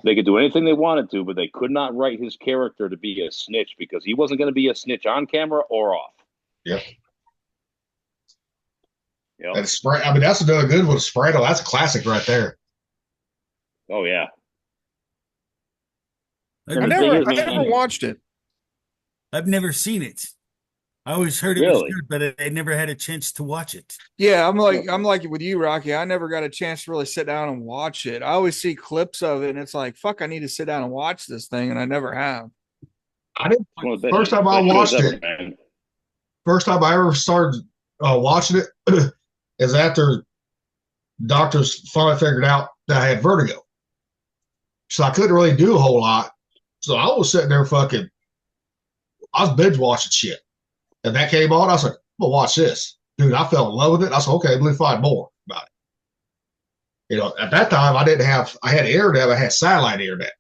they could do anything they wanted to, but they could not write his character to be a snitch because he wasn't going to be a snitch on camera or off. Yep. Yep. And I mean, that's another good one. Soprano. That's a classic right there. Oh yeah. I And the never, thing is, I man, never watched it. I've never seen it. I always heard it Really? was good, but I never had a chance to watch it. Yeah, I'm like with you, Rocky. I never got a chance to really sit down and watch it. I always see clips of it, and it's like, fuck, I need to sit down and watch this thing, and I never have. I didn't. One of the First best time I shows watched ever, it, man. first time I ever started watching it is after doctors finally figured out that I had vertigo. So I couldn't really do a whole lot. So I was sitting there fucking, I was binge watching shit. And that came on. I was like, I'm going to watch this. Dude, I fell in love with it. I said, okay, let me find more about it. You know, at that time, I had internet, I had satellite internet.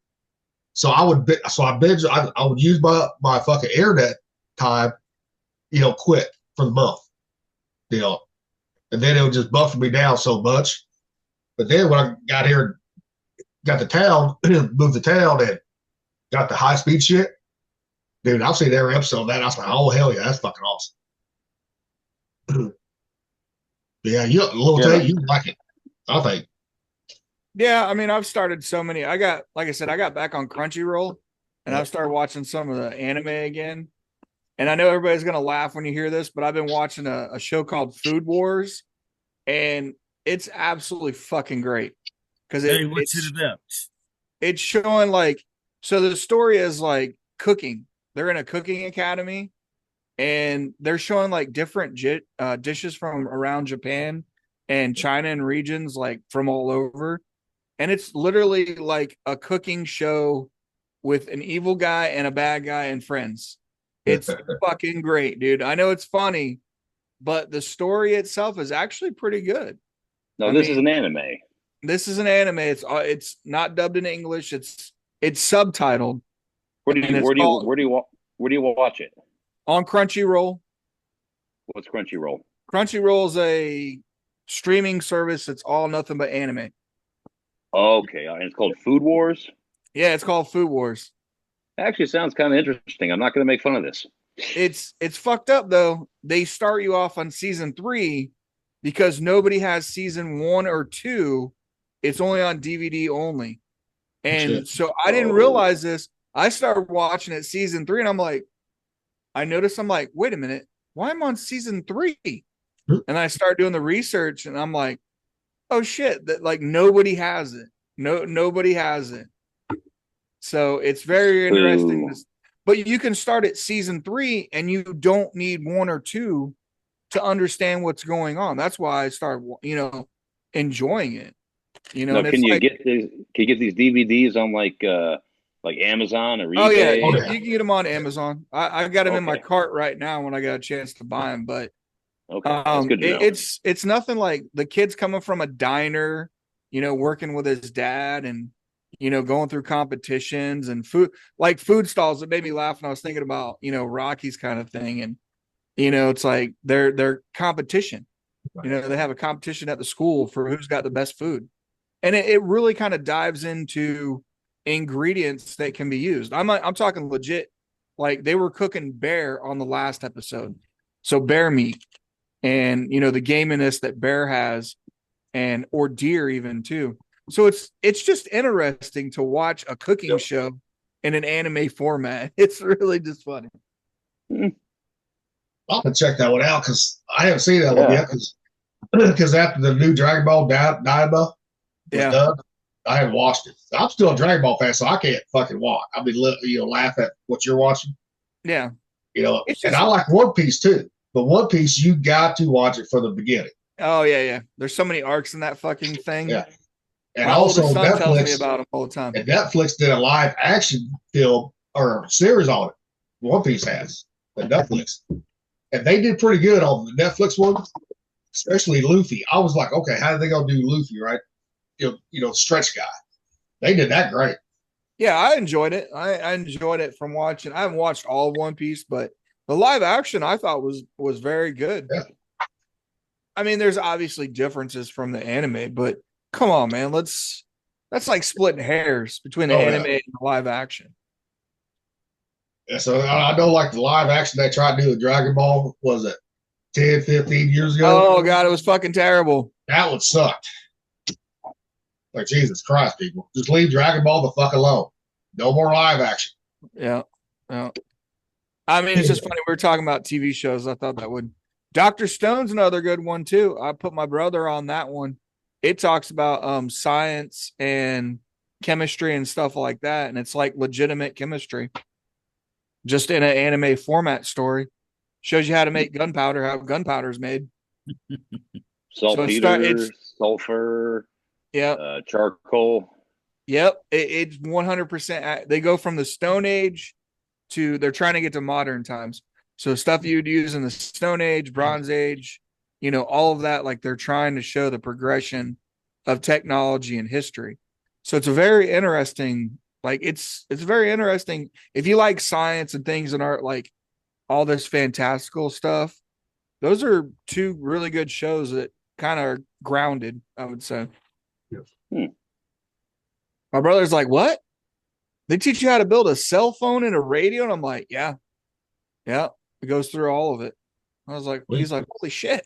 So I would use my fucking internet time, you know, quick for the month, you know, and then it would just buffer me down so much. But then when I got here, got to town, moved to town, and got the high speed shit, dude, I've seen every episode of that. I was like, oh hell yeah, that's fucking awesome. Yeah, you like it, I think. Yeah, I mean, I've started so many. Like I said, I got back on Crunchyroll, and I've started watching some of the anime again. And I know everybody's gonna laugh when you hear this, but I've been watching a show called Food Wars, and it's absolutely fucking great because Hey, what's it about? it's showing like, so the story is like cooking. They're in a cooking academy, and they're showing like different dishes from around Japan and China and regions like from all over. And it's literally like a cooking show with an evil guy and a bad guy and friends. It's fucking great, dude. I know it's funny, but the story itself is actually pretty good. No, I this mean, is an anime. This is an anime. It's not dubbed in English. It's subtitled. Where do you watch it? On Crunchyroll. What's Crunchyroll? Crunchyroll is a streaming service that's all nothing but anime. Okay, and it's called Food Wars. Yeah, it's called Food Wars. Actually, sounds kind of interesting. I'm not going to make fun of this. It's fucked up though. They start you off on season 3 because nobody has season 1 or 2. It's only on DVD only. And so I didn't realize this. I started watching it season 3 and I'm like, wait a minute, why am I on season 3? And I start doing the research and I'm like, oh shit, that like nobody has it. Nobody has it. So it's very interesting. But you can start at season 3 and you don't need 1 or 2 to understand what's going on. That's why I started, enjoying it. Now, can you get these DVDs on like Amazon or eBay? Oh yeah, you can get them on Amazon. I got them in my cart right now when I got a chance to buy them. But that's good to know. It's nothing like the kid's coming from a diner, working with his dad, and going through competitions and food stalls. It made me laugh. And I was thinking about, Rocky's kind of thing. And, it's like their competition, they have a competition at the school for who's got the best food. And it really kind of dives into ingredients that can be used. I'm talking legit. Like they were cooking bear on the last episode. So bear meat and, the gaminess that bear has or deer even too. So it's just interesting to watch a cooking show in an anime format. It's really just funny. I'll have to check that one out because I haven't seen that one yet. Because after the new Dragon Ball Daima was done, I haven't watched it. I'm still a Dragon Ball fan, so I can't fucking watch. I'll be laugh at what you're watching. Yeah, and I like One Piece too. But One Piece, you got to watch it from the beginning. Oh yeah. There's so many arcs in that fucking thing. Yeah. And my also Netflix tells me about them all the time. And Netflix did a live action film or series on it. One Piece has at Netflix, and they did pretty good on the Netflix one, especially Luffy. I was like, okay, how are they gonna do Luffy, right? Stretch guy. They did that great. Yeah, I enjoyed it. I enjoyed it from watching. I haven't watched all of One Piece, but the live action I thought was very good. Yeah. I mean, there's obviously differences from the anime, but come on, man. That's like splitting hairs between the anime and the live action. Yeah, so I know like the live action they tried to do with Dragon Ball, was it 10, 15 years ago? Oh god, it was fucking terrible. That one sucked. Like Jesus Christ, people. Just leave Dragon Ball the fuck alone. No more live action. Yeah. I mean, it's just funny. We were talking about TV shows. I thought that would. Dr. Stone's another good one too. I put my brother on that one. It talks about science and chemistry and stuff like that, and it's like legitimate chemistry, just in an anime format story. Shows you how to make gunpowder, how gunpowder is made. Saltpeter, sulfur, charcoal. Yep, it's 100%. They go from the Stone Age to they're trying to get to modern times. So stuff you'd use in the Stone Age, Bronze Age, all of that. Like they're trying to show the progression of technology and history. So it's a very interesting. Like it's very interesting if you like science and things and art, like all this fantastical stuff. Those are two really good shows that kind of are grounded, I would say. Yes. My brother's like, what? They teach you how to build a cell phone and a radio? And I'm like, yeah. It goes through all of it. I was like, he's like, holy shit.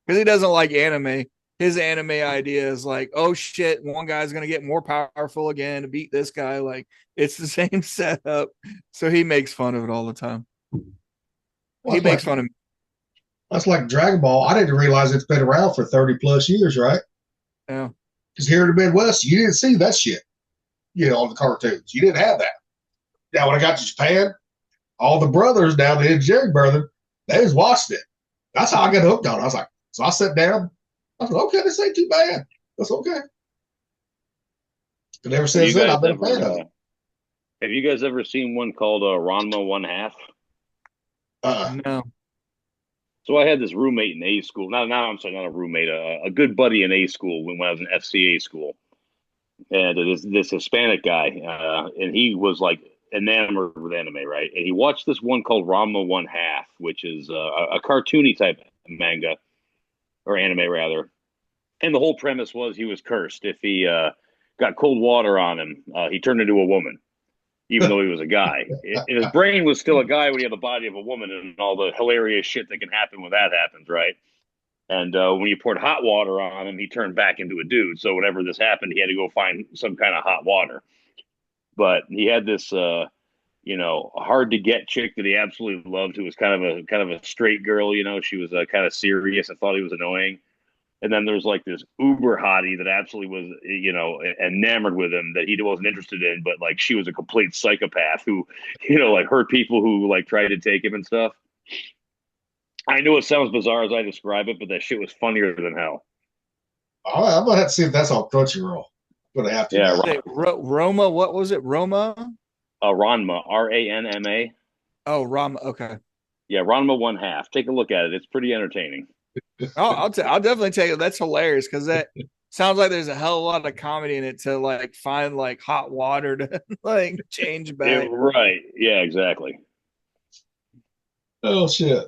Because he doesn't like anime. His anime idea is like, oh shit, one guy's going to get more powerful again to beat this guy. Like, it's the same setup. So he makes fun of it all the time. He makes fun of me. That's like Dragon Ball. I didn't realize it's been around for 30 plus years, right? Yeah. Because here in the Midwest, you didn't see that shit, on the cartoons. You didn't have that. Now, when I got to Japan, all the brothers down the engineering brother, they just watched it. That's how I got hooked on it. I was like, so I sat down. I said, okay, this ain't too bad. That's okay. And ever since then, I've been a fan of it. Have you guys ever seen one called Ranma One Half? No. So I had this roommate in A school. Not a roommate, a good buddy in A school when I was in FCA school. And this Hispanic guy, and he was like enamored with anime, right? And he watched this one called Ranma One Half, which is a cartoony type manga or anime rather. And the whole premise was he was cursed. If he got cold water on him, he turned into a woman, even though he was a guy. His brain was still a guy when he had the body of a woman, and all the hilarious shit that can happen when that happens, right? And when you poured hot water on him, he turned back into a dude. So whenever this happened, he had to go find some kind of hot water. But he had this, hard to get chick that he absolutely loved, who was kind of a straight girl. She was kind of serious and thought he was annoying. And then there's like this uber hottie that absolutely was, enamored with him that he wasn't interested in, but like she was a complete psychopath who, like hurt people who like tried to take him and stuff. I know it sounds bizarre as I describe it, but that shit was funnier than hell. I'm gonna have to see if that's on Crunchyroll. I'm gonna have to. Yeah, Roma. What was it? Roma. Ranma, Ranma. Oh, Rama. Okay. Yeah, Ranma One Half. Take a look at it. It's pretty entertaining. I'll definitely take it. That's hilarious because Sounds like there's a hell of a lot of comedy in it to like find like hot water to like change back. Right. Yeah, exactly. Oh shit.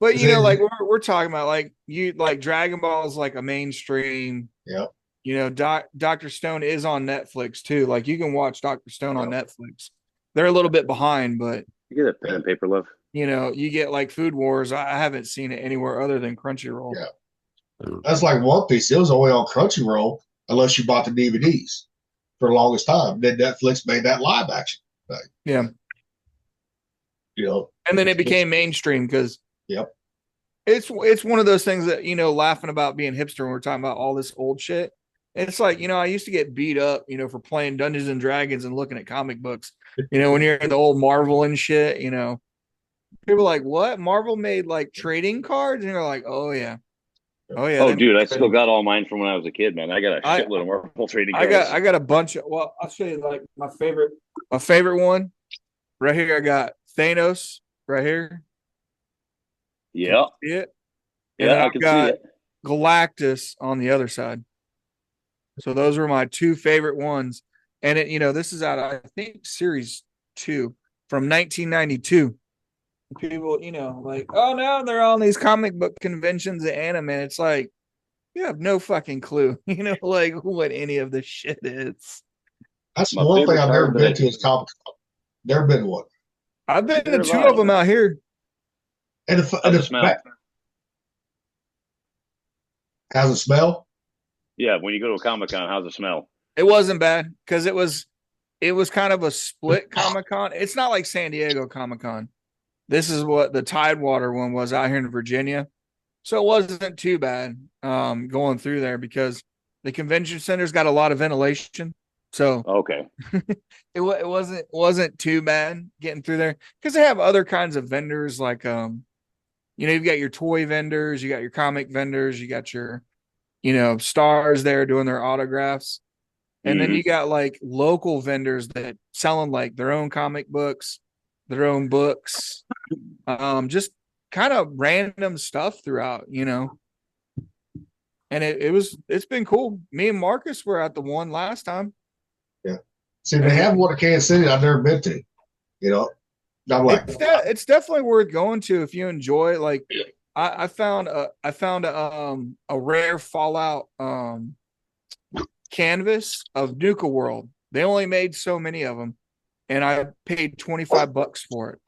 But Is you know, it- like we're talking about like you like Dragon Ball is like a mainstream. Yep. You know, Dr. Stone is on Netflix too. Like you can watch Dr. Stone on Netflix. They're a little bit behind, but You get a pen and paper, love. you know, you get like Food Wars. I haven't seen it anywhere other than Crunchyroll. Yeah. That's like One Piece. It was only on Crunchyroll unless you bought the DVDs for the longest time. Then Netflix made that live action thing. Yeah. You know. And then it became mainstream because Yep. it's one of those things that, you know, laughing about being hipster when we're talking about all this old shit. It's like, you know, I used to get beat up, you know, for playing Dungeons and Dragons and looking at comic books. You know, when you're in the old Marvel and shit, you know, people are like, what? Marvel made like trading cards? And you're like, oh yeah. Oh yeah. Oh, dude, I still got all mine from when I was a kid, man. I got a I- shitload of Marvel trading I cards. got a bunch of, well, I'll show you like my favorite one right here. I got Thanos right here. Yeah. See it? And then Yeah, I I've can got see it. Galactus on the other side. So those were my two favorite ones. And it, you know, this is out, I think, series 2 from 1992. People, you know, like, oh no, they're all in these comic book conventions and anime. It's like, you have no fucking clue, you know, like what any of this shit is. That's My one thing favorite I've never part been of to is Comic Con. Never been to one. I've been to Neither 2 have I. of them out here. And How's it smell? how's it smell? Yeah, when you go to a Comic Con, how's it smell? It wasn't bad because it was kind of a split Comic Con. It's not like San Diego Comic Con. This is what the Tidewater one was out here in Virginia. So it wasn't too bad going through there because the convention center's got a lot of ventilation. So Okay. it wasn't too bad getting through there because they have other kinds of vendors like you know, you've got your toy vendors, you got your comic vendors, you got your, you know, stars there doing their autographs. And then you got like local vendors that selling like their own comic books, their own books, just kind of random stuff throughout, you know. And it's been cool. Me and Marcus were at the one last time. See, they have one in Kansas City I've never been to. You know, I'm like, It's definitely worth going to if you enjoy. Like, I found a rare Fallout canvas of Nuka World. They only made so many of them, and I paid $25 for it.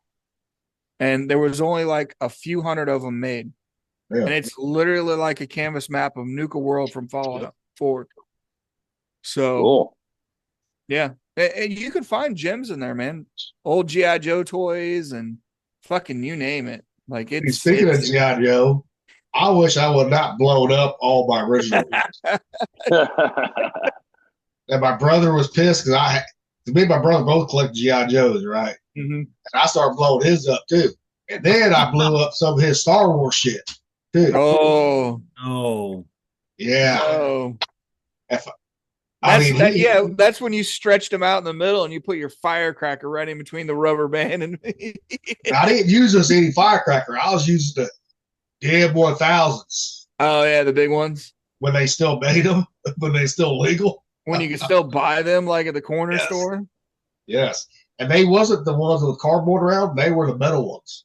And there was only like a few hundred of them made, yeah. and it's literally like a canvas map of Nuka World from Fallout 4. So Cool. yeah, and you can find gems in there, man. Old GI Joe toys and fucking you name it. Like it's Speaking of G.I. Joe, I wish I would not blown up all my original. And my brother was pissed because me and my brother both collect G.I. Joes, right? Mhm. And I started blowing his up too. And then I blew up some of his Star Wars shit too. Oh, Oh, Yeah. oh. I mean, Yeah, that's when you stretched them out in the middle and you put your firecracker right in between the rubber band and I didn't use this any firecracker. I was using the M1000s oh yeah, the big ones. when they still made them, when they still legal. When you can still buy them like at the corner Yes. store. Yes. And they wasn't the ones with cardboard around. They were the metal ones.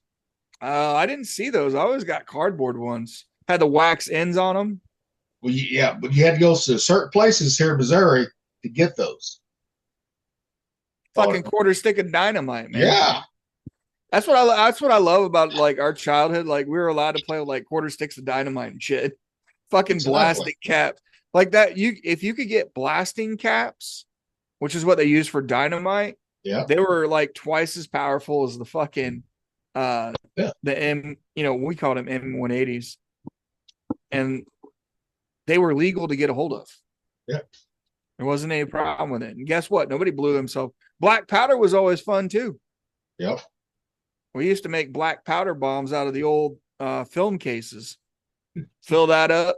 I didn't see those. I always got cardboard ones. Had the wax ends on them. Well, yeah, but you had to go to certain places here in Missouri to get those. Fucking quarter stick of dynamite, man. Yeah. That's what I love about like our childhood. Like we were allowed to play with like quarter sticks of dynamite and shit. Fucking Exactly. blasting caps. Like that, if you could get blasting caps, which is what they use for dynamite, Yeah. they were like twice as powerful as the fucking the M, you know, we called them M180s. And they were legal to get a hold of. Yeah. There wasn't any problem with it. And guess what? Nobody blew themselves. Black powder was always fun too. Yep. We used to make black powder bombs out of the old film cases. Fill that up,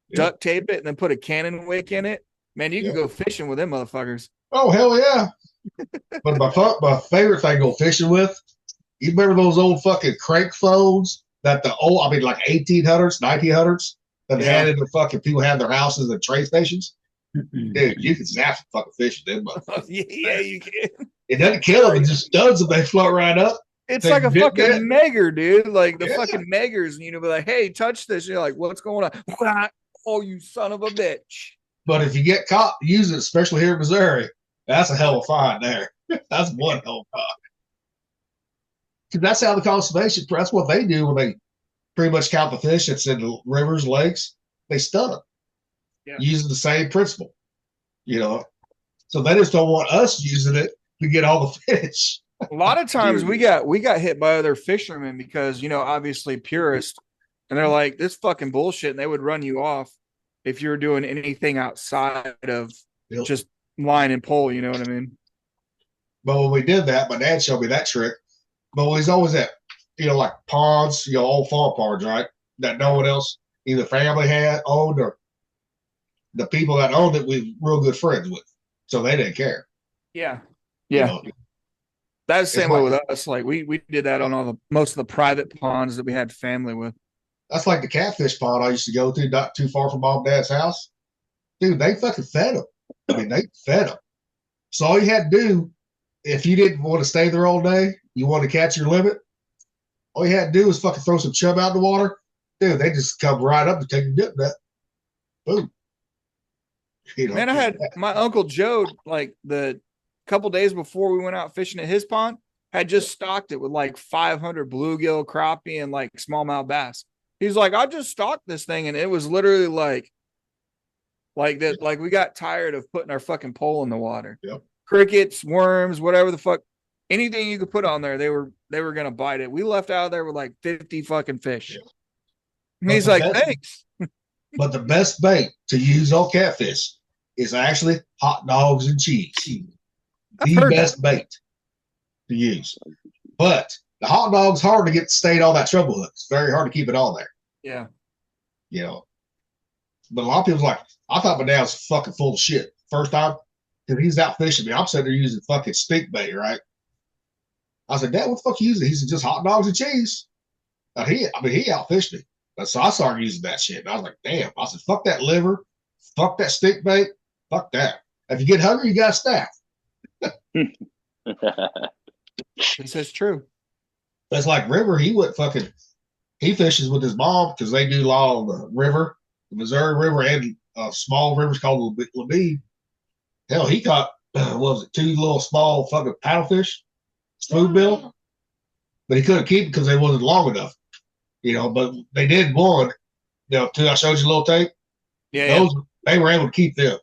Yeah. duct tape it, and then put a cannon wick in it. Man, you can go fishing with them motherfuckers. Oh, hell yeah. But my favorite thing to go fishing with, you remember those old fucking crank phones that like 1800s, 1900s? that Yeah. had it. The fucking people have their houses and train stations. Dude, you can zap some fucking fish with them motherfuckers. Yeah, you can. It doesn't kill them; it just stuns them. They float right up. It's They like a dip fucking that. megger, dude. Like the Yeah. fucking meggers, and be like, "Hey, touch this." And you're like, "What's going on?" Oh, you son of a bitch! But if you get caught using it, especially here in Missouri, that's a hell of a fine there. That's one hell of a fine. Because that's how the conservation, that's what they do when they pretty much count the fish that's in the rivers, lakes. They stun them using the same principle, So they just don't want us using it to get all the fish. A lot of times we got hit by other fishermen because obviously purists, and they're like, this fucking bullshit, and they would run you off if you're doing anything outside of just line and pole. You know what I mean? But when we did that, my dad showed me that trick. But he's always at, like ponds, old farm ponds, right? That no one else, either family had owned or the people that owned it, we were real good friends with. So they didn't care. Yeah. Yeah. That's the same way with us. Like we did that on most of the private ponds that we had family with. That's like the catfish pond I used to go to, not too far from mom and dad's house. Dude, they fucking fed them. I mean, they fed them. So all you had to do, if you didn't want to stay there all day, you want to catch your limit, all you had to do was fucking throw some chub out in the water. Dude, they just come right up and take a dip net. Boom. Man, I had my Uncle Joe, like the couple days before we went out fishing at his pond, had just stocked it with like 500 bluegill, crappie, and like smallmouth bass. He's like, I just stocked this thing, and it was literally like that. Like we got tired of putting our fucking pole in the water. Yep. Crickets, worms, whatever the fuck, anything you could put on there, they were gonna bite it. We left out of there with like 50 fucking fish. Yep. And he's like, thanks. But the best bait to use on catfish is actually hot dogs and cheese. The best bait to use. But the hot dog's hard to get to stay all that trouble with. It's very hard to keep it on there. Yeah. But a lot of people's like, I thought my dad was fucking full of shit. First time, because he's out fishing me. I'm sitting there using fucking stink bait, right? I said, Dad, what the fuck are you using? He said, just hot dogs and cheese. He outfished me. So I started using that shit. And I was like, damn. I said, fuck that liver. Fuck that stink bait. Fuck that. If you get hungry, you got to staff. He says true. That's like River. He fishes with his mom because they do law on the river, the Missouri River, and small rivers called Labib. Hell, he caught, two little small fucking paddlefish, spoonbill, but he couldn't keep it because they wasn't long enough. But they did one. Two, I showed you a little tape. Yeah. They were able to keep them.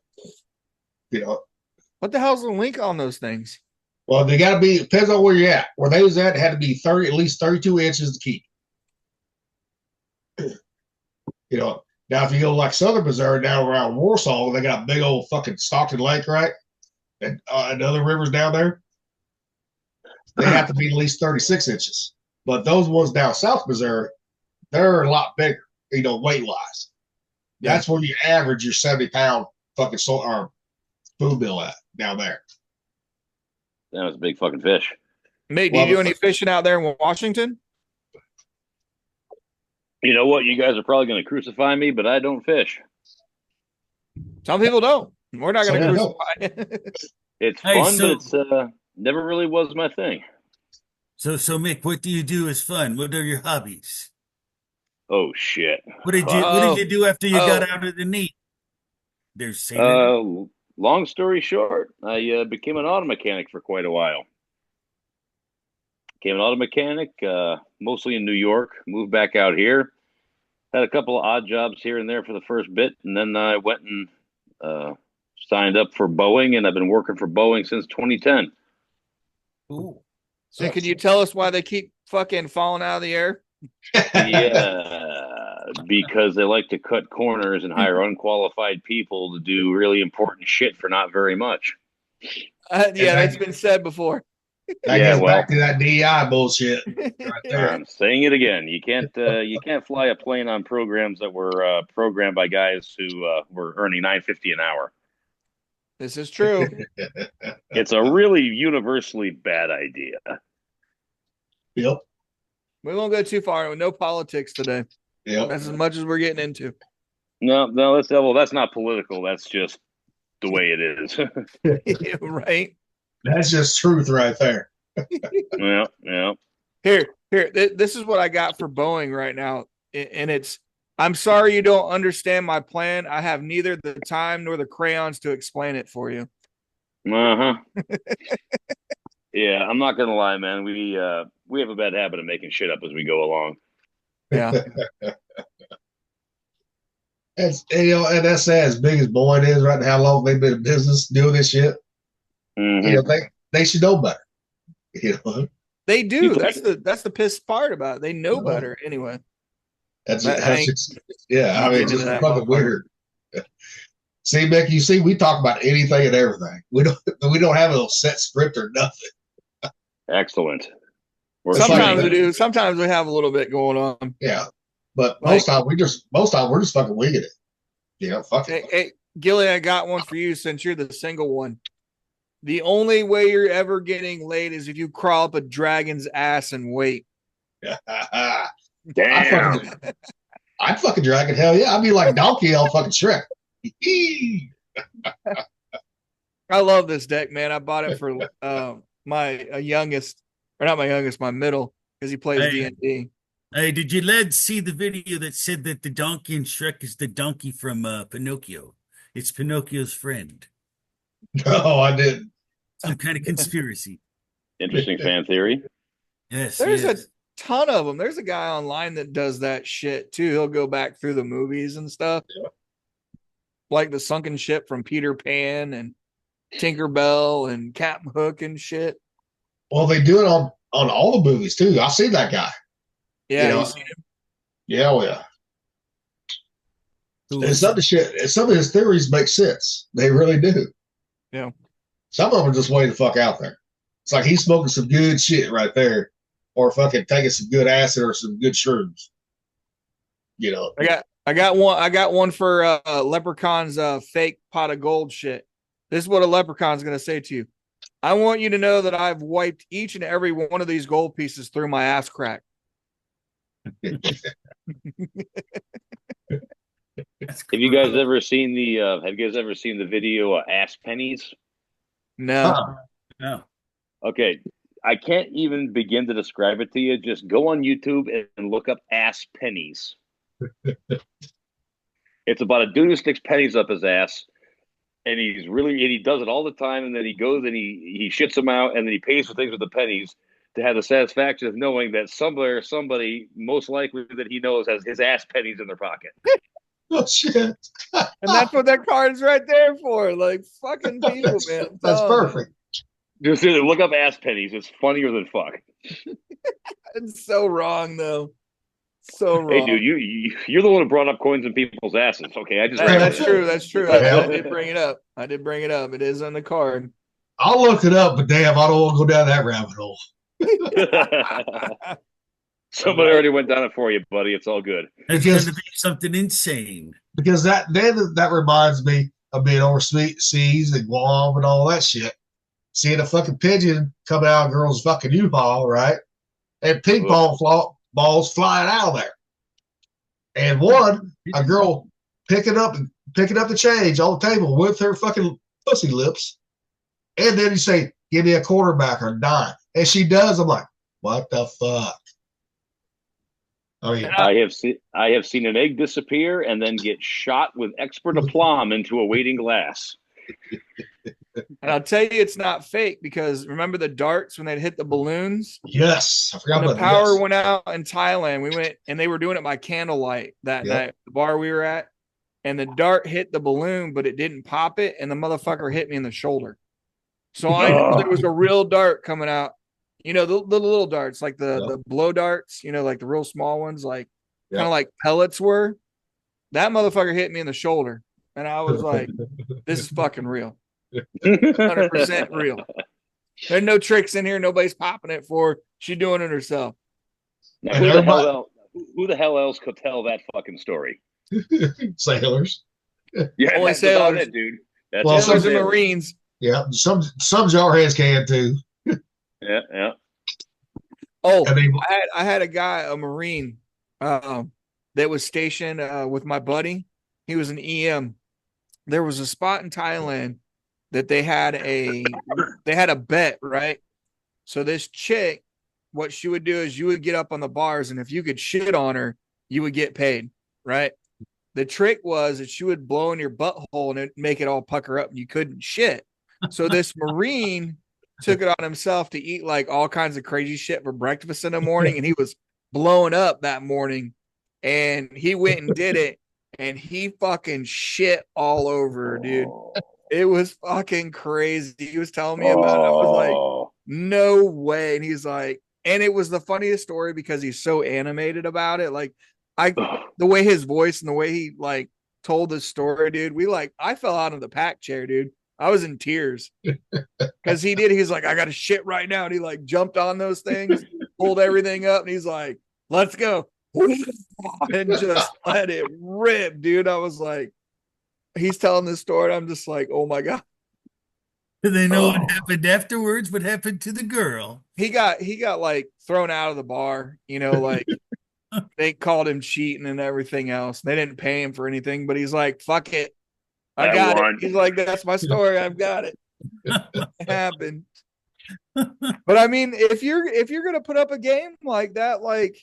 What the hell's the link on those things? Well, they got to be, depends on where you're at. Where they was at, it had to be at least 32 inches to keep. Now if you go like southern Missouri down around Warsaw, they got a big old fucking Stockton Lake, right? And other rivers down there, they have to be at least 36 inches. But those ones down South Missouri, they're a lot bigger, weight-wise. That's where you average your 70-pound fucking spoonbill at down there. That was a big fucking fish. Mate, do you do any fishing out there in Washington? You know what? You guys are probably going to crucify me, but I don't fish. Some people don't. We're not going to crucify. It's fun, but it's never really was my thing. So Mick, what do you do as fun? What are your hobbies? Oh shit! What did you do after you got out of the NEAT? There's long story short, I became an auto mechanic for quite a while. Became an auto mechanic, mostly in New York. Moved back out here. Had a couple of odd jobs here and there for the first bit, and then I went and signed up for Boeing, and I've been working for Boeing since 2010. Ooh. So can you tell us why they keep fucking falling out of the air? Yeah, because they like to cut corners and hire unqualified people to do really important shit for not very much. That's been said before. That goes back to that DEI bullshit. Right there. I'm saying it again. You can't fly a plane on programs that were programmed by guys who were earning $9.50 an hour. This is true. It's a really universally bad idea. Yep. We won't go too far. No politics today. Yep. That's as much as we're getting into. No, that's not political. That's just the way it is. Right? That's just truth right there. Yeah. Here. This is what I got for Boeing right now, and it's. I'm sorry you don't understand my plan. I have neither the time nor the crayons to explain it for you. Uh-huh. Yeah, I'm not gonna lie, man. We have a bad habit of making shit up as we go along. Yeah. And that's sad, as big as Boyd is right now, how long they've been in business doing this shit. Mm-hmm. They should know better. They do. That's the piss part about it. They know better anyway. That's just, yeah. I mean, it's just that fucking weird. See, Becky, you see, we talk about anything and everything. We don't have a little set script or nothing. Excellent. Sometimes we do. Sometimes we have a little bit going on. Yeah, but most time we're just fucking winging it. Yeah, fuck it. Hey, Gilly, I got one for you since you're the single one. The only way you're ever getting laid is if you crawl up a dragon's ass and wait. Damn. I'd fucking dragon. Hell yeah. I'd be like Donkey on fucking Shrek. I love this deck, man. I bought it for my youngest, or not my youngest, my middle, because he plays D&D. Hey, did you lads see the video that said that the donkey in Shrek is the donkey from Pinocchio? It's Pinocchio's friend. No, I didn't. Some kind of conspiracy. Interesting fan theory. Yes. There's a ton of them. There's a guy online that does that shit too. He'll go back through the movies and stuff. Yeah. Like the sunken ship from Peter Pan and Tinkerbell and Captain Hook and shit. Well, they do it on all the movies too. I see that guy. Yeah, you seen him? Yeah, well, yeah. And some of his theories make sense. They really do. Yeah. Some of them are just way the fuck out there. It's like he's smoking some good shit right there, or fucking taking some good acid or some good shrooms. I got one for Leprechaun's fake pot of gold shit. This is what a leprechaun's gonna say to you. I want you to know that I've wiped each and every one of these gold pieces through my ass crack. Have you guys ever seen the video Ass Pennies? No. No. Okay. I can't even begin to describe it to you. Just go on YouTube and look up Ass Pennies. It's about a dude who sticks pennies up his ass, and he does it all the time, and then he goes and he shits them out, and then he pays for things with the pennies to have the satisfaction of knowing that somebody most likely that he knows has his ass pennies in their pocket. Oh shit! And that's what that card's right there for. Like fucking people, man. That's perfect. Just look up ass pennies. It's funnier than fuck. It's so wrong, though. So wrong. Hey, dude, you're the one who brought up coins in people's asses. Okay, That's true. That's true. I did bring it up. It is on the card. I'll look it up, but damn, I don't want to go down that rabbit hole. Somebody already went down it for you, buddy. It's all good. It's going to be something insane. Because that reminds me of being overseas and Guam and all that shit. Seeing a fucking pigeon come out of a girl's fucking U-Haul, right? And ping pong balls flying out of there. And a girl picking up the change on the table with her fucking pussy lips. And then you say, give me a quarterback or a dime. And she does. I'm like, what the fuck? I have seen an egg disappear and then get shot with expert aplomb into a waiting glass. And I'll tell you, it's not fake because remember the darts when they'd hit the balloons? Yes, I forgot when about the power went out in Thailand. We went and they were doing it by candlelight that night, the bar we were at, and the dart hit the balloon, but it didn't pop it, and the motherfucker hit me in the shoulder. So I knew there was a real dart coming out. You know, the little darts, like the blow darts, you know, like the real small ones, like kind of like pellets were. That motherfucker hit me in the shoulder. And I was like, this is fucking real. 100% real. There's no tricks in here. Nobody's popping it for her. She's doing it herself. Now, who the hell else could tell that fucking story? Sailors. Yeah, only that's sailors, about it, dude. Well, sailors and Marines. Yeah, some jarheads can too. Yeah. Oh, I had a guy, a Marine, that was stationed with my buddy, He was an EM. There was a spot in Thailand that they had a bet, right? So this chick, what she would do is you would get up on the bars, and if you could shit on her, you would get paid, right? The trick was that she would blow in your butthole and it'd make it all pucker up and you couldn't shit. So this Marine took it on himself to eat like all kinds of crazy shit for breakfast in the morning, and he was blowing up that morning, and he went and did it, and he fucking shit all over, dude. It was fucking crazy. He was telling me about it. I was like, no way. And he's like, and it was the funniest story because he's so animated about it. Like, the way his voice and the way he like told the story, dude, I fell out of the pack chair, dude. I was in tears because he's like, I got to shit right now. And he like jumped on those things, pulled everything up, and he's like, let's go. And just let it rip, dude. I was like, he's telling this story. I'm just like, oh my God. Do they know what happened afterwards? What happened to the girl? He got like thrown out of the bar, like they called him cheating and everything else. They didn't pay him for anything, but he's like, fuck it. I got it. He's like, that's my story. I've got it. It happened. But I mean, if you're gonna put up a game like that, like,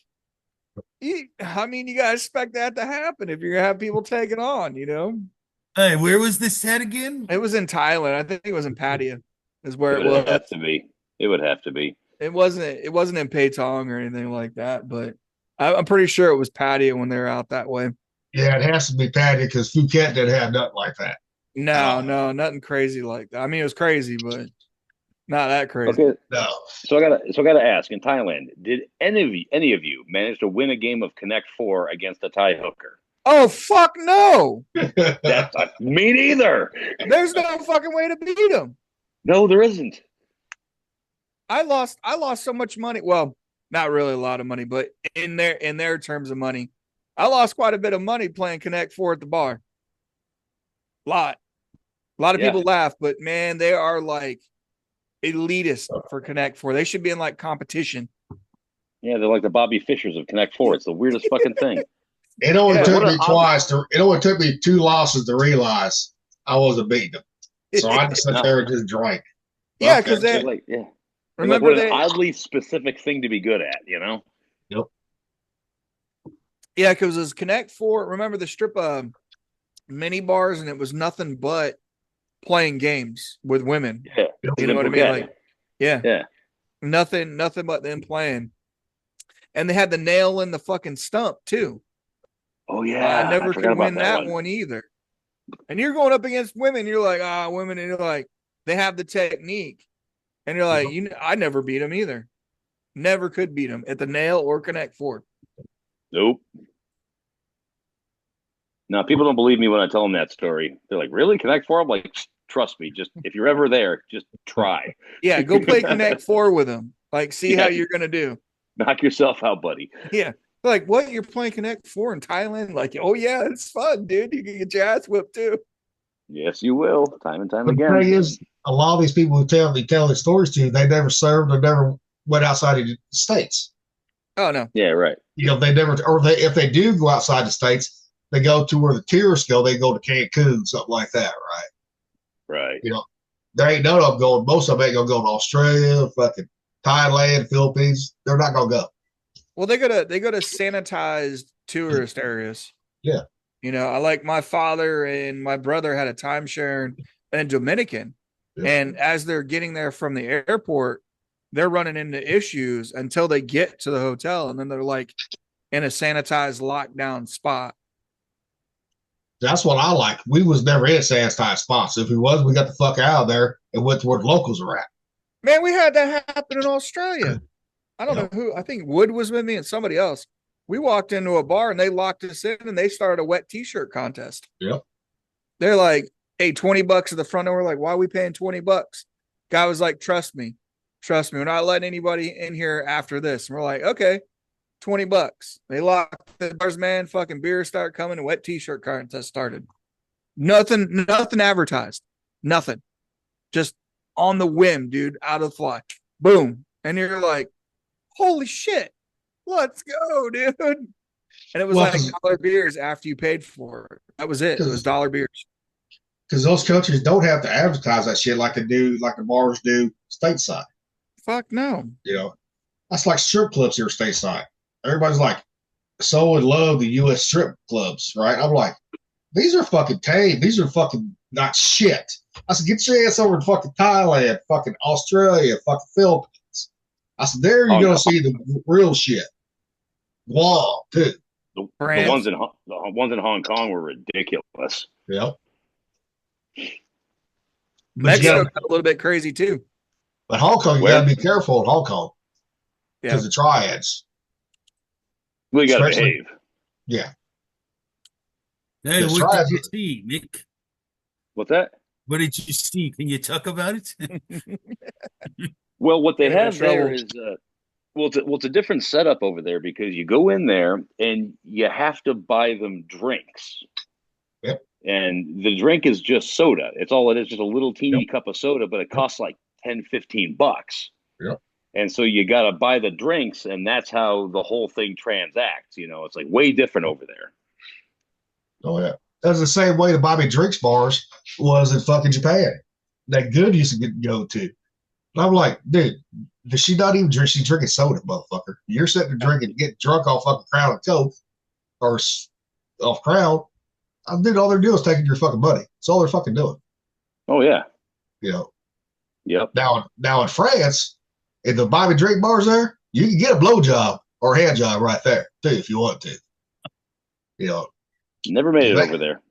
you gotta expect that to happen if you're gonna have people take it on, Hey, where was this at again? It was in Thailand. I think it was in Pattaya, is where it would was. have to be. It would have to be. It wasn't in Patong or anything like that, but I'm pretty sure it was Pattaya when they were out that way. Yeah, it has to be Patty because Phuket didn't have nothing like that. No, nothing crazy like that. I mean, it was crazy, but not that crazy. Okay. No. So I gotta ask, in Thailand, did any of you manage to win a game of Connect Four against a Thai hooker? Oh fuck no! Me neither. There's no fucking way to beat them. No, there isn't. I lost so much money. Well, not really a lot of money, but in their terms of money, I lost quite a bit of money playing Connect Four at the bar. A lot of people laugh, but man, they are like elitist for Connect Four. They should be in like competition. Yeah, they're like the Bobby Fishers of Connect Four. It's the weirdest fucking thing. It only took me it only took me 2 losses to realize I wasn't beating them. So I just sat there and just drank. Yeah, because remember what an oddly specific thing to be good at, Yep. Yeah, because it was Connect Four. Remember the strip of mini bars, and it was nothing but playing games with women. Yeah, you know what I mean? Like, yeah, nothing but them playing. And they had the nail in the fucking stump too. Oh yeah, I never could win that one either. And you're going up against women. You're like, women, and you're like, they have the technique, and you're like, I never beat them either. Never could beat them at the nail or Connect Four. Nope. Now, people don't believe me when I tell them that story. They're like, really? Connect Four? I'm like, trust me. Just if you're ever there, just try. Yeah, go play Connect Four with them. Like, see how you're going to do. Knock yourself out, buddy. Yeah. Like, what? You're playing Connect Four in Thailand? Like, oh, yeah, it's fun, dude. You can get your ass whipped, too. Yes, you will. Time and time again. The thing is, a lot of these people who tell these stories to you, they never served or never went outside of the States. Oh, no. Yeah, right. They never, if they do go outside the States, they go to where the tourists go. They go to Cancun, something like that, right? Right. There ain't none of them going. Most of them ain't gonna go to Australia, fucking Thailand, Philippines. They're not gonna go. Well, they go to sanitized tourist areas. Yeah. I like my father and my brother had a timeshare in Dominican, and as they're getting there from the airport, they're running into issues until they get to the hotel, and then they're like in a sanitized lockdown spot. That's what I like. We was never in sanitized spots. If we was, we got the fuck out of there and went to where the locals are at. Man, we had that happen in Australia. I don't know who. I think Wood was with me and somebody else. We walked into a bar and they locked us in and they started a wet t-shirt contest. Yep. They're like, hey, $20 at the front. And we're like, why are we paying $20? Guy was like, trust me. We're not letting anybody in here after this. And we're like, okay, $20. They locked the bars, man. Fucking beer started coming. A wet t-shirt contest started. Nothing advertised. Nothing. Just on the whim, dude, out of the fly. Boom. And you're like, holy shit. Let's go, dude. And it was Well, like dollar beers after you paid for it. That was it. It was dollar beers. because those countries don't have to advertise that shit like they do, like the bars do stateside. Fuck no. You know, that's like strip clubs here stateside. Everybody's like so in love the U.S. strip clubs, right? I'm like, these are fucking tame. These are fucking not shit. I said, get your ass over to fucking Thailand, fucking Australia, fucking Philippines. I said, there you're gonna see the real shit. Guam too. The ones in Hong Kong were ridiculous. Yep. Mexico got a little bit crazy too. But Hong Kong, you gotta be careful in Hong Kong because the triads. We gotta behave. Yeah. Hey, what did you see, Nick? What's that? What did you see? Can you talk about it? Well, what they have there is, it's a different setup over there because you go in there and you have to buy them drinks. Yep. And the drink is just soda. It's all it is, just a little teeny cup of soda, but it costs like $10-15. Yep. And so you got to buy the drinks, and that's how the whole thing transacts. You know, it's like way different over there. Oh, yeah. That's the same way the Bobby Drinks bars was in fucking Japan. That Good used to go to. And I'm like, dude, does she not even drink? She's drinking soda, motherfucker. You're sitting there drinking, getting drunk off fucking Crown and Coke or off Crown. Dude, all they're doing is taking your fucking money. That's all they're fucking doing. Oh, yeah. You know? Yep. Now in France, in the Bobby Drink bars there, you can get a blowjob or a hand job right there, too, if you want to. You know? Never made it over there.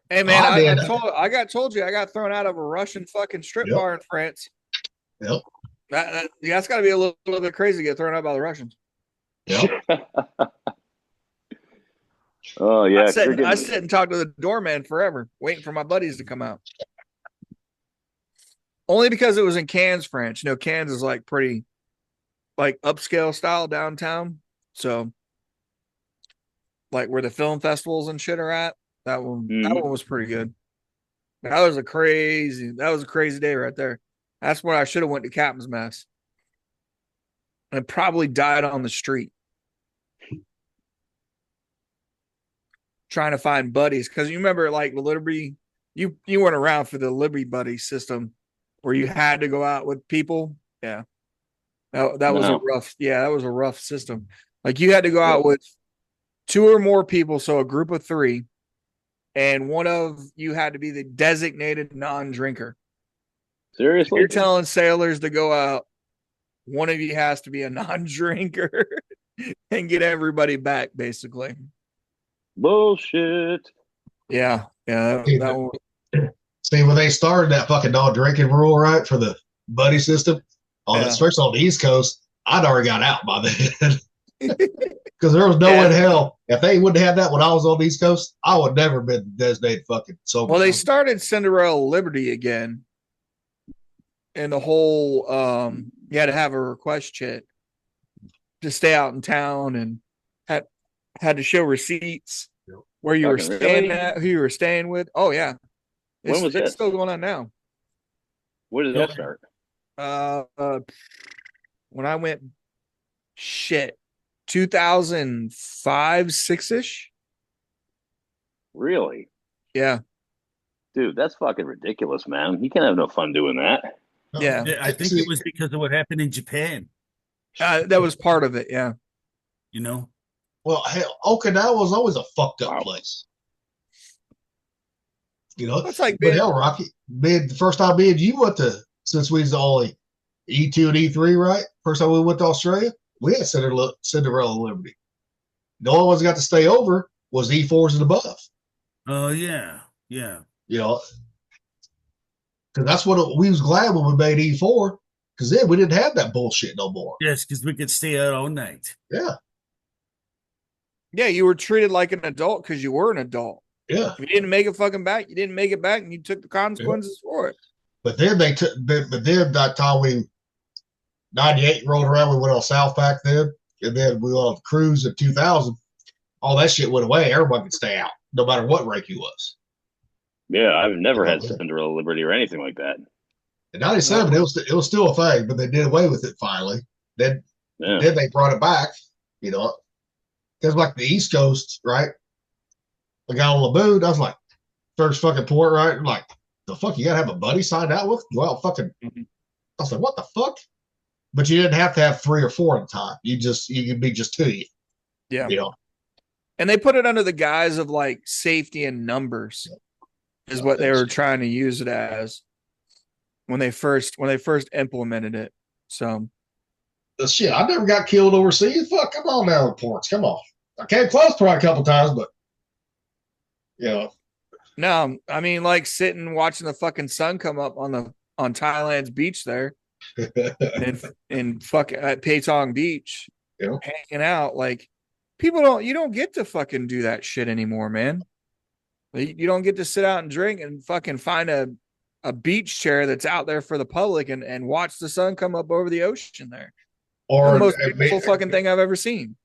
Hey, man, I got told you I got thrown out of a Russian fucking strip bar in France. Yep. That's got to be a little bit crazy to get thrown out by the Russians. Yep. Oh, yeah. I sit and talk to the doorman forever, waiting for my buddies to come out. Only because it was in Cannes, France. You know, Cannes is like pretty, like upscale style downtown. So, like where the film festivals and shit are at. That one was pretty good. That was a crazy day right there. That's where I should have went to Captain's Mess. And probably died on the street. Trying to find buddies. Because you remember like the Liberty, you weren't around for the Liberty Buddy system where you had to go out with people. Yeah. That was a rough system. Like you had to go out with 2 or more people, so a group of 3, and one of you had to be the designated non-drinker. Seriously? You're telling sailors to go out, one of you has to be a non-drinker and get everybody back, basically. Bullshit. Yeah. See, when they started that fucking non-drinking rule, right, for the buddy system, especially on the East Coast, I'd already got out by then. Because there was no way in hell, if they wouldn't have that when I was on the East Coast, I would never have been designated fucking sober. Well, they started Cinderella Liberty again. And the whole, you had to have a request check to stay out in town and had to show receipts where you were staying at, who you were staying with. Oh, yeah. When was it's still going on now. When did that start? When I went, 2005, 6-ish. Really? Yeah. Dude, that's fucking ridiculous, man. You can't have no fun doing that. Yeah. I think it was because of what happened in Japan. That was part of it, yeah. You know? Well, hell, Okinawa was always a fucked up place. You know? That's like but hell, Rocky, the first time me and you went to, since we was only E2 and E3, right? First time we went to Australia, we had Cinderella Liberty. The only ones that got to stay over was E4s and above. Oh, yeah. Yeah. You know? Because that's what we was glad when we made E4, because then we didn't have that bullshit no more. Yes, because we could stay out all night. Yeah. Yeah, you were treated like an adult because you were an adult. Yeah. If you didn't make it fucking back, you didn't make it back, and you took the consequences for it. But then that time 98 rolled around, we went on Southpack then, and then we went on cruise in 2000. All that shit went away. Everybody could stay out, no matter what rank you was. Yeah, I've never had Cinderella Liberty or anything like that. In 97, it was still a thing, but they did away with it finally. Then they brought it back, you know. because like the East Coast, right? I got on Laboon. I was like, first fucking port, right? I'm like, the fuck, you gotta have a buddy signed out with? Go out fucking. Mhm. I was like, what the fuck? But you didn't have to have 3 or 4 at a time. You could be just 2. Yeah. You know. And they put it under the guise of like safety and numbers is what they were trying to use it as when they first implemented it. So The shit, I never got killed overseas. Fuck, come on down to the ports. Come on. I came close probably a couple times, but you know. no, I mean like sitting watching the fucking sun come up on Thailand's beach there in fucking at Patong Beach, Yeah. hanging out. Like you don't get to fucking do that shit anymore, man. You don't get to sit out and drink and fucking find a beach chair that's out there for the public and watch the sun come up over the ocean there. Or The most beautiful fucking thing I've ever seen.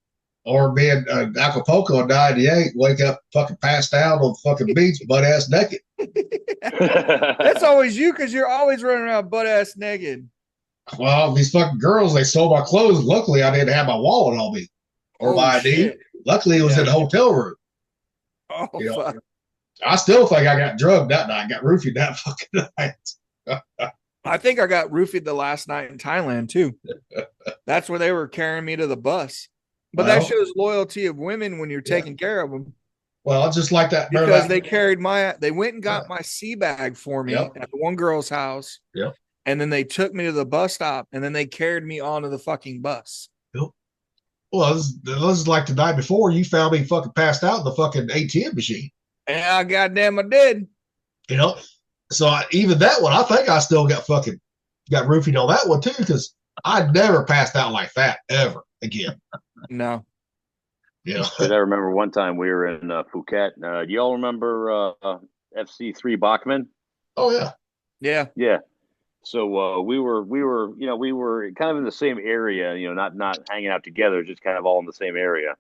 Or being Acapulco in '98, wake up fucking passed out on the fucking beach, butt ass naked. That's always you because you're always running around butt ass naked. Well, these fucking girls, they stole my clothes. Luckily, I didn't have my wallet on me or Oh, my ID. shit. Luckily, it was in the hotel room. Oh, You know, fuck. I still think I got drugged that night. I got roofied that fucking night. I think I got roofied the last night in Thailand too. That's where they were carrying me to the bus. But that Well- shows loyalty of women when you're taking care of them. Well, just like that. remember Because that- they went and got my sea bag for me Yep. at the one girl's house. Yep. And then they took me to the bus stop and then they carried me onto the fucking bus. Well, this is like the night before you found me fucking passed out in the fucking ATM machine. And goddamn I did. You know, so even that one, I think I still got roofied on that one too, because I never passed out like that ever again. No. You know, I remember one time we were in Phuket. Do you all remember FC3 Bachman? oh yeah, Yeah. Yeah. So we were kind of in the same area, not hanging out together, just kind of all in the same area.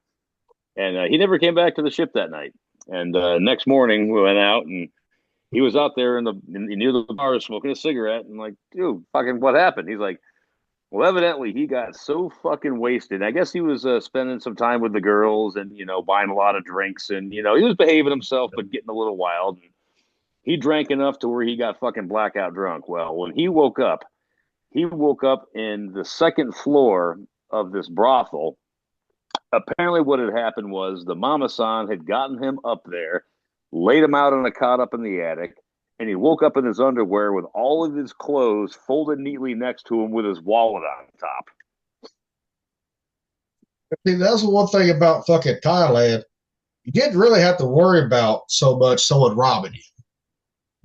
And he never came back to the ship that night. And next morning we went out and he was out there near the bar smoking a cigarette and like, dude, fucking what happened? He's like, well, evidently he got so fucking wasted. I guess he was spending some time with the girls and, buying a lot of drinks and, he was behaving himself, but getting a little wild. And he drank enough to where he got fucking blackout drunk. Well, when he woke up in the second floor of this brothel. Apparently what had happened was the mama-san had gotten him up there, laid him out on a cot up in the attic, and he woke up in his underwear with all of his clothes folded neatly next to him with his wallet on top. see, that's the one thing about fucking Thailand. You didn't really have to worry about so much someone robbing you.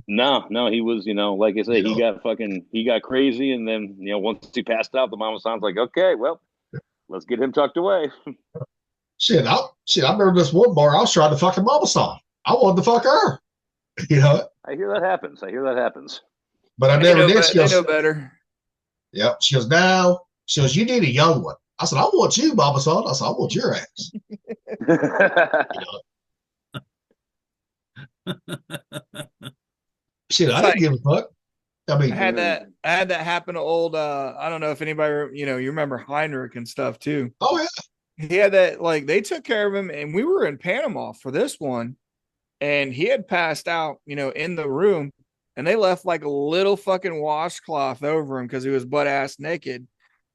No, he was, like I say, he got crazy, and then, once he passed out, the mama-san's like, okay, well, let's get him tucked away. Shit, I remember this one bar. I was trying to fuck a mama son. I wanted to fuck her. You know, I hear that happens. but I never did. She They goes, know better. yep. She goes, now. She goes, you need a young one. I said, I want you, mama son. I said, I want your ass. Shit, I didn't give a fuck. I mean, I had that happen to old I don't know if anybody you remember Heinrich and stuff too. oh yeah. He had that, like, they took care of him and we were in Panama for this one and he had passed out, in the room and they left like a little fucking washcloth over him because he was butt ass naked.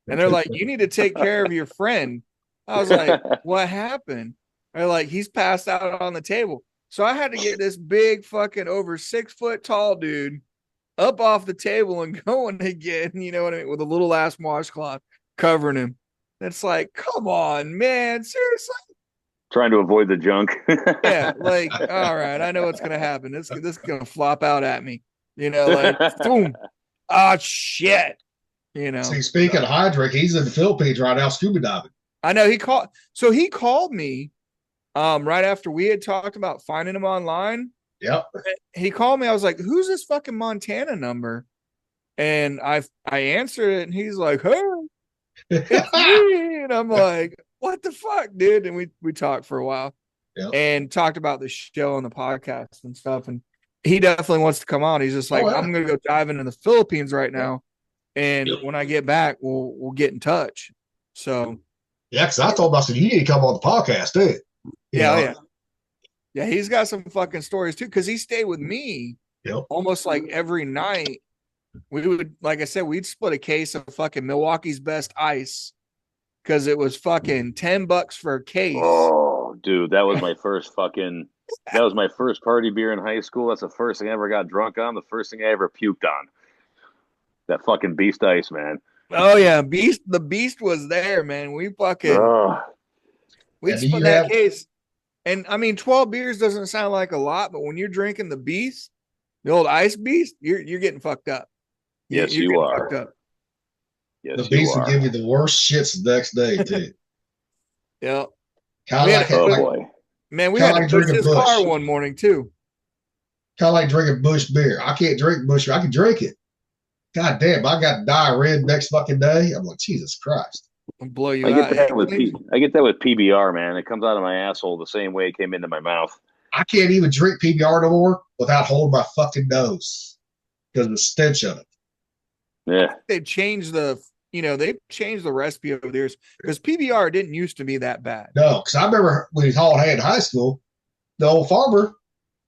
And they're like, you need to take care of your friend. I was like, what happened? They're like, he's passed out on the table. So I had to get this big fucking over 6 foot tall dude up off the table and going again, you know what I mean, with a little ass washcloth covering him. It's like, come on, man, seriously. Trying to avoid the junk. Yeah, like, all right, I know what's gonna happen. This is gonna flop out at me, like, boom, ah, shit, See, speaking of Hydrick, he's in the Philippines right now, scuba diving. I know he called me, right after we had talked about finding him online. Yep. He called me. I was like, "Who's this fucking Montana number?" And I answered it, and he's like, "Hey." It's me. And I'm like, what the fuck, dude? And we talked for a while and talked about the show on the podcast and stuff. And he definitely wants to come on. He's just like, I'm gonna go dive into the Philippines right now. And when I get back, we'll get in touch. So Yeah, because I told him, I said, you need to come on the podcast too. Yeah. Yeah, he's got some fucking stories too, because he stayed with me Yep. almost like every night. We would, like I said, we'd split a case of fucking Milwaukee's Best Ice because it was fucking $10 for a case. Oh, dude, that was my first party beer in high school. That's the first thing I ever got drunk on. The first thing I ever puked on. That fucking Beast Ice, man. Oh yeah, the beast was there, man. We fucking we'd split that case. And I mean, 12 beers doesn't sound like a lot, but when you're drinking the beast, the old ice beast, you're getting fucked up. Yes, you are. Fucked up. Yes, the beast will give you the worst shits the next day, too. Yeah. Boy. Man, we had to push his car one morning, too. Kind of like drinking Bush beer. I can't drink Bush beer. I can drink it. God damn, I got diarrhea next fucking day. I'm like, Jesus Christ. I'll blow you I out. get that with PBR, man. It comes out of my asshole the same way it came into my mouth. I can't even drink PBR no more without holding my fucking nose because of the stench of it. Yeah. They changed the recipe over the years because PBR didn't used to be that bad. No, because I remember when he hauled hay in high school, the old farmer,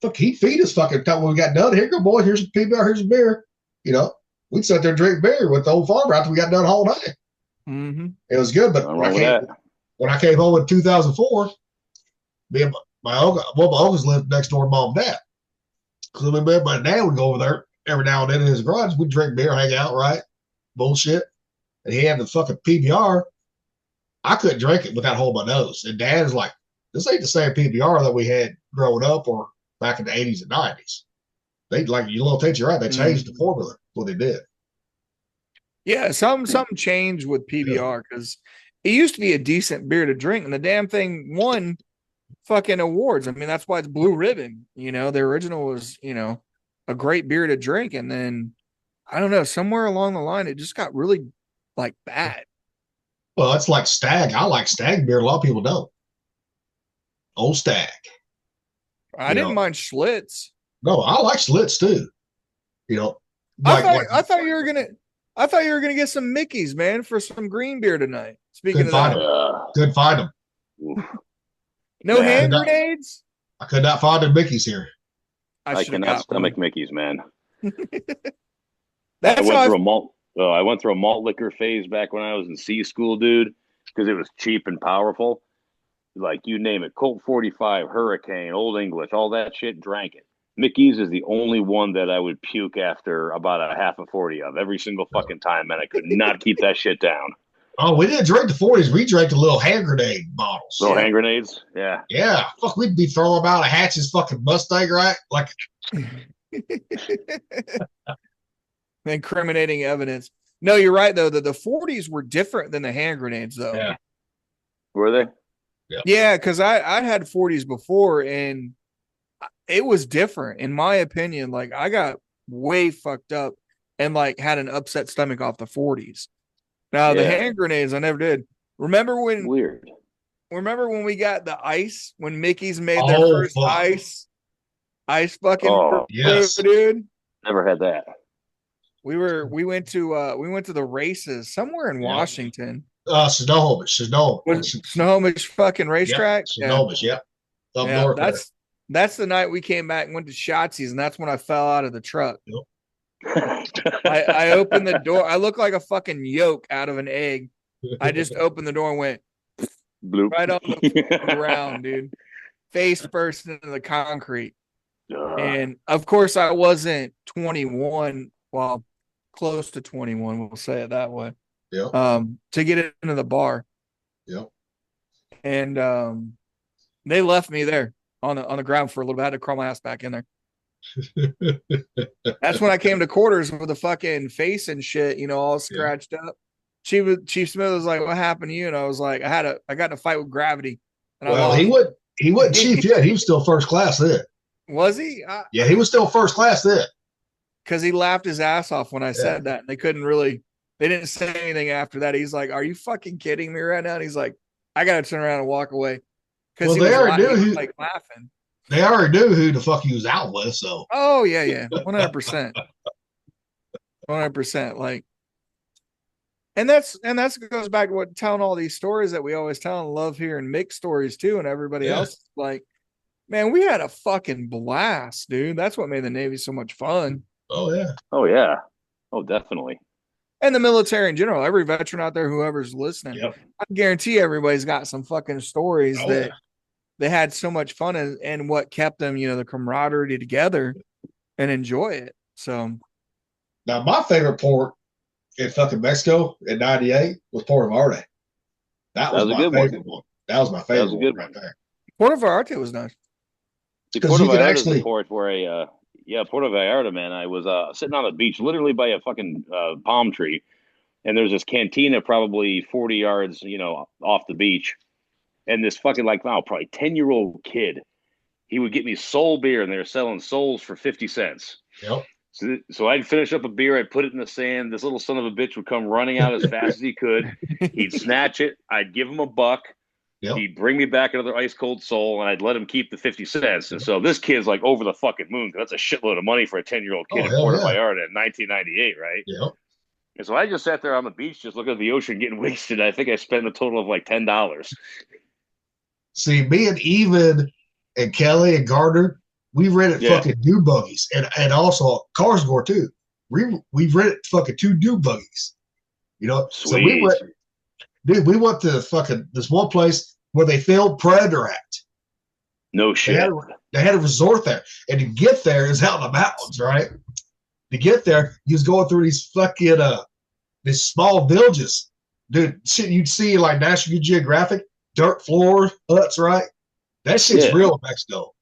fuck, he'd feed us fucking when we got done. Here go, boys, here's some PBR, here's some beer. You know, we'd sit there and drink beer with the old farmer after we got done hauling hay. Mm-hmm. It was good, but when I came home in 2004, me and my uncle, well, my uncles lived next door to mom and dad. So my dad would go over there every now and then in his garage. We'd drink beer, hang out, right? Bullshit. And he had the fucking PBR. I couldn't drink it without holding my nose. And Dad's like, this ain't the same PBR that we had growing up or back in the 80s and 90s. They, like, you little you're right, they changed the formula. What they did. Yeah, something changed with PBR because it used to be a decent beer to drink, and the damn thing won fucking awards. I mean, that's why it's Blue Ribbon. You know, the original was, a great beer to drink, and then I don't know, somewhere along the line, it just got really like bad. Well, it's like Stag. I like Stag beer. A lot of people don't. Old Stag. I didn't mind Schlitz. No, I like Schlitz too. I thought you were gonna get some Mickey's, man, for some green beer tonight. Speaking of that, couldn't find them. No hand grenades. I could not find a Mickey's here. I cannot stomach Mickey's, man. I went through a malt liquor phase back when I was in C school, dude, because it was cheap and powerful. Like, you name it, Colt 45, Hurricane, Old English, all that shit, drank it. Mickey's is the only one that I would puke after about a half a 40 of every single fucking time, man. I could not keep that shit down. Oh, we didn't drink the 40s. We drank the little hand grenade bottles. Little hand grenades? Yeah. Yeah. Fuck, we'd be throwing them out of Hatch's fucking Mustang, right? Like. Incriminating evidence. No, you're right, though, that the 40s were different than the hand grenades, though. Yeah. Were they? Yeah, because I had 40s before, and it was different, in my opinion. Like, I got way fucked up and, like, had an upset stomach off the 40s. Now, the hand grenades, I never did. Remember when we got the ice, when Mickey's made their first ice fucking dude? Never had that. We went to the races somewhere in Washington. Snohomish fucking racetrack. Snohomish, Up north. That's the night we came back and went to Shotzi's, and that's when I fell out of the truck. Yep. I opened the door. I looked like a fucking yolk out of an egg. I just opened the door and went bloop right on the ground, dude. Face first into the concrete. And of course, I wasn't 21. Well, close to 21. We'll say it that way. Yeah. To get into the bar. Yep. And they left me there on the ground for a little bit. I had to crawl my ass back in there. That's when I came to quarters with the fucking face and shit, all scratched up. Chief Smith was like, "What happened to you?" And I was like, "I got in a fight with gravity." And he wasn't chief yet. He was still first class then. Was he? Yeah, he was still first class then. Because he laughed his ass off when I said that. And they didn't say anything after that. He's like, "Are you fucking kidding me right now?" And he's like, "I got to turn around and walk away." Because they already knew laughing. They already knew who the fuck he was out with. So. Oh yeah, 100%, 100%. Like, And that's goes back to what telling all these stories that we always tell and love hearing Mick's stories too, and everybody else. Like, man, we had a fucking blast, dude. That's what made the Navy so much fun. Oh yeah. Oh yeah. Oh, definitely. And the military in general, every veteran out there, whoever's listening, Yep. I guarantee everybody's got some fucking stories Oh, that yeah. they had so much fun and what kept them, the camaraderie together and enjoy it. So Now my favorite port in fucking Mexico in '98 was Puerto Vallarta. That was was a my good one. favorite one. That was my That favorite was a one good right there. Puerto Vallarta was nice. See, 'Cause Puerto you could Vallarta is actually- the port where Puerto Vallarta, man. I was sitting on the beach, literally by a fucking palm tree, and there's this cantina probably 40 yards, off the beach, and this fucking probably 10-year-old kid, he would get me Sol beer, and they were selling Sols for 50 cents. Yep. So I'd finish up a beer, I'd put it in the sand. This little son of a bitch would come running out as fast as he could. He'd snatch it. I'd give him a buck. Yep. He'd bring me back another ice cold Sol, and I'd let him keep the 50 cents. And so this kid's like over the fucking moon, because that's a shitload of money for a 10-year-old kid Oh, in hell Puerto yeah. Vallarta in 1998, right? Yep. And so I just sat there on the beach, just looking at the ocean, getting wasted. I think I spent a total of like $10. See, me and Even and Kelly and Gardner, we rented Yeah. fucking dune buggies and also Carsgore too. We rented fucking 2 dune buggies. So we Sweet. we went to fucking this one place where they filmed Predator at. No shit. They had a resort there, and to get there is out in the mountains, right? To get there, you was going through these fucking these small villages, dude. Shit, you'd see like National Geographic dirt floor huts, right? That shit's real in Mexico,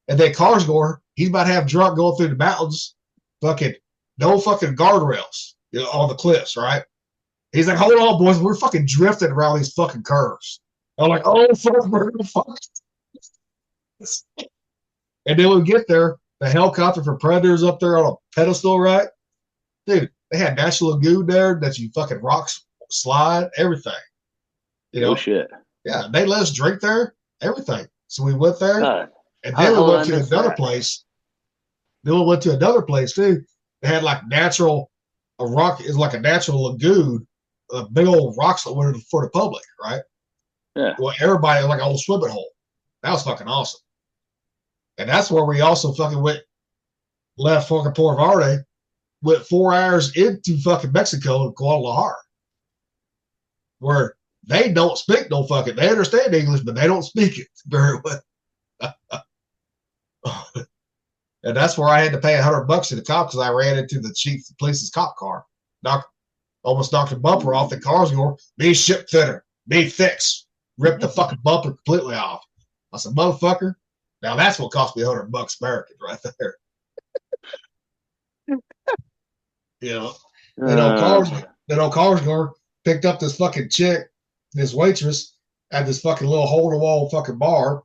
And then Carsgore, he's about half drunk going through the mountains, fucking no fucking guardrails, on the cliffs, right? He's like, hold on, boys, we're fucking drifting around these fucking curves. I'm like, oh fuck, we're gonna fuck. And then we get there, the helicopter for Predators up there on a pedestal, right? Dude, they had National Lagoon there that you fucking rocks slide, everything. No shit. Yeah, they let us drink there, everything. So we went there, God. and How then the we hell went did I to miss another that? place. Then we went to another place too. They had like a rock is like a natural lagoon, a big old rocks for the public, right? Yeah. Well, everybody like a whole swimming hole. That was fucking awesome. And that's where we also fucking left fucking Puerto Vallarta, went 4 hours into fucking Mexico and Guadalajara, where they don't speak no fucking, they understand English, but they don't speak it very well. And that's where I had to pay $100 to the cop because I ran into the chief of police's cop car. Almost knocked a bumper off. The car's going, me ship thinner, me fix. Ripped the fucking bumper completely off. I said, motherfucker, now that's what cost me $100 American right there. Carsgore picked up this fucking chick, this waitress, at this fucking little hole in the wall fucking bar.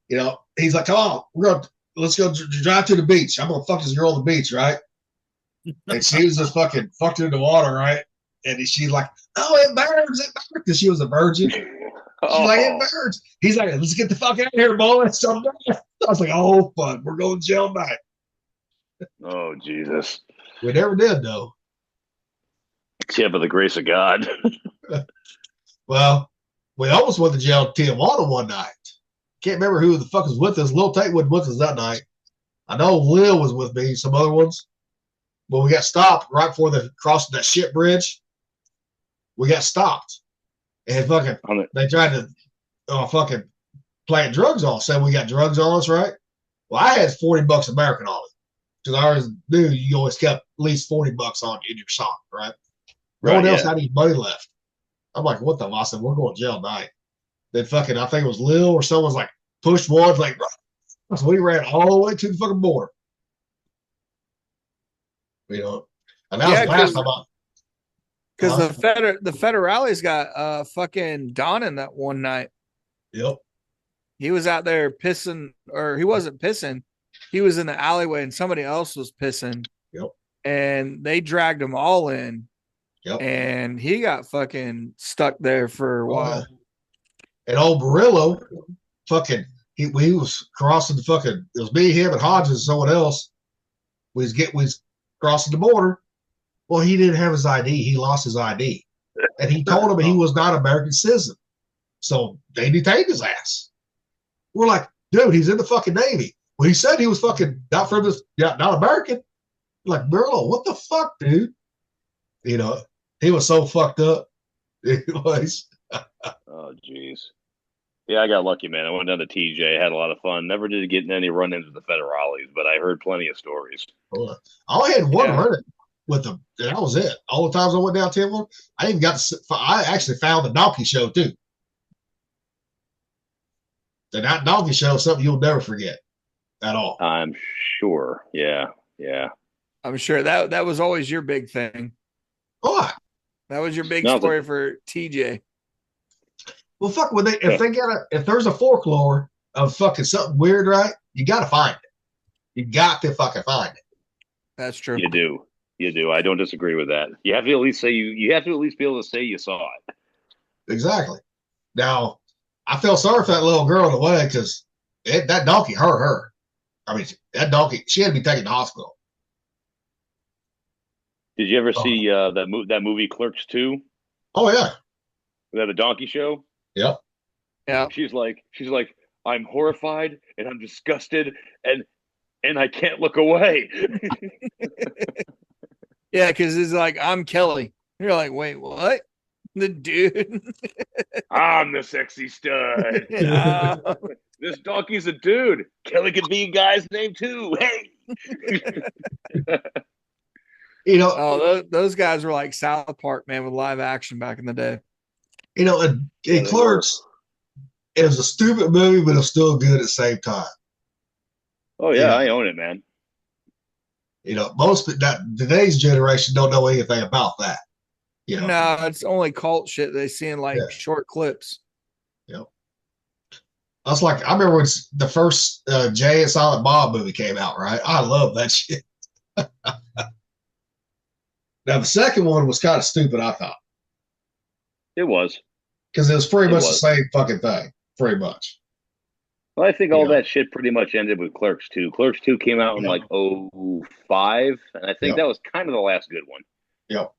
He's like, come on, let's go drive to the beach. I'm gonna fuck this girl on the beach, right? And she was just fucking fucked her in the water, right? And she's like, oh, it burns, because she was a virgin. She's like, it burns. He's like, let's get the fuck out of here, boys. I was like, oh fuck, we're going to jail tonight. Oh, Jesus. We never did though. Yeah, by the grace of God. Well, we almost went to jail in Tijuana one night. Can't remember who the fuck was with us. Lil Tate wasn't with us that night. I know Lil was with me, some other ones. But we got stopped right before the crossing that shit bridge. We got stopped. And fucking, they tried to fucking plant drugs on us, saying we got drugs on us, right? Well, I had $40 American on it. Because I always knew you always kept at least $40 on you in your sock, right? No one else had any money left. I'm like, what the hell? I said, we're going to jail tonight. Then fucking, I think it was Lil or someone's like, pushed one, like, so we ran all the way to the fucking border. And that was the last time because the federales got fucking Don in that one night. Yep. He was out there pissing, or he wasn't pissing. He was in the alleyway and somebody else was pissing. Yep. And they dragged him all in. Yep. And he got fucking stuck there for a while. And old Barillo, fucking, he was crossing the fucking, it was me, him, and Hodges and someone else. We was crossing the border. Well, he didn't have his ID. He lost his ID. And he told him he was not an American citizen. So they detained his ass. We're like, dude, he's in the fucking Navy. Well, he said he was fucking not from this, not American. Like, Merlo, what the fuck, dude? You know, he was so fucked up. It was. Oh, jeez. Yeah, I got lucky, man. I went down to TJ, had a lot of fun. Never did get in any run-ins with the federales, but I heard plenty of stories. I only had one run with them, and that was it. All the times I went down Timberland, I even got to, I actually found the donkey show, too. And that donkey show is something you'll never forget at all. I'm sure. Yeah. I'm sure that was always your big thing. What? That was your big story for TJ. Well, fuck, when if there's a folklore of fucking something weird, right? You got to find it. You got to fucking find it. That's true. You do. I don't disagree with that. You have to at least say you have to at least be able to say you saw it. Exactly. Now, I feel sorry for that little girl in the way because that donkey hurt her. I mean, that donkey, she had to be taken to the hospital. Did you ever see that movie Clerks 2? Oh yeah. Was that a donkey show? Yep. Yeah. She's like, I'm horrified and I'm disgusted and I can't look away. Yeah, because it's like, I'm Kelly. You're like, wait, what? The dude. I'm the sexy stud. This donkey's a dude. Kelly could be a guy's name too. Hey. You know, those guys were like South Park, man, with live action back in the day. You know, in Clerks, it was a stupid movie, but it was still good at the same time. Oh yeah, I own it, man. You know, today's generation don't know anything about that. You know, no, it's only cult shit they see in like short clips. Yep. I was like, I remember when the first Jay and Silent Bob movie came out, right? I love that shit. Now, the second one was kind of stupid, I thought. It was. Because it was pretty much the same fucking thing, pretty much. Well, I think all that shit pretty much ended with Clerks 2. Clerks 2 came out in like 2005, and I think that was kind of the last good one. Yep.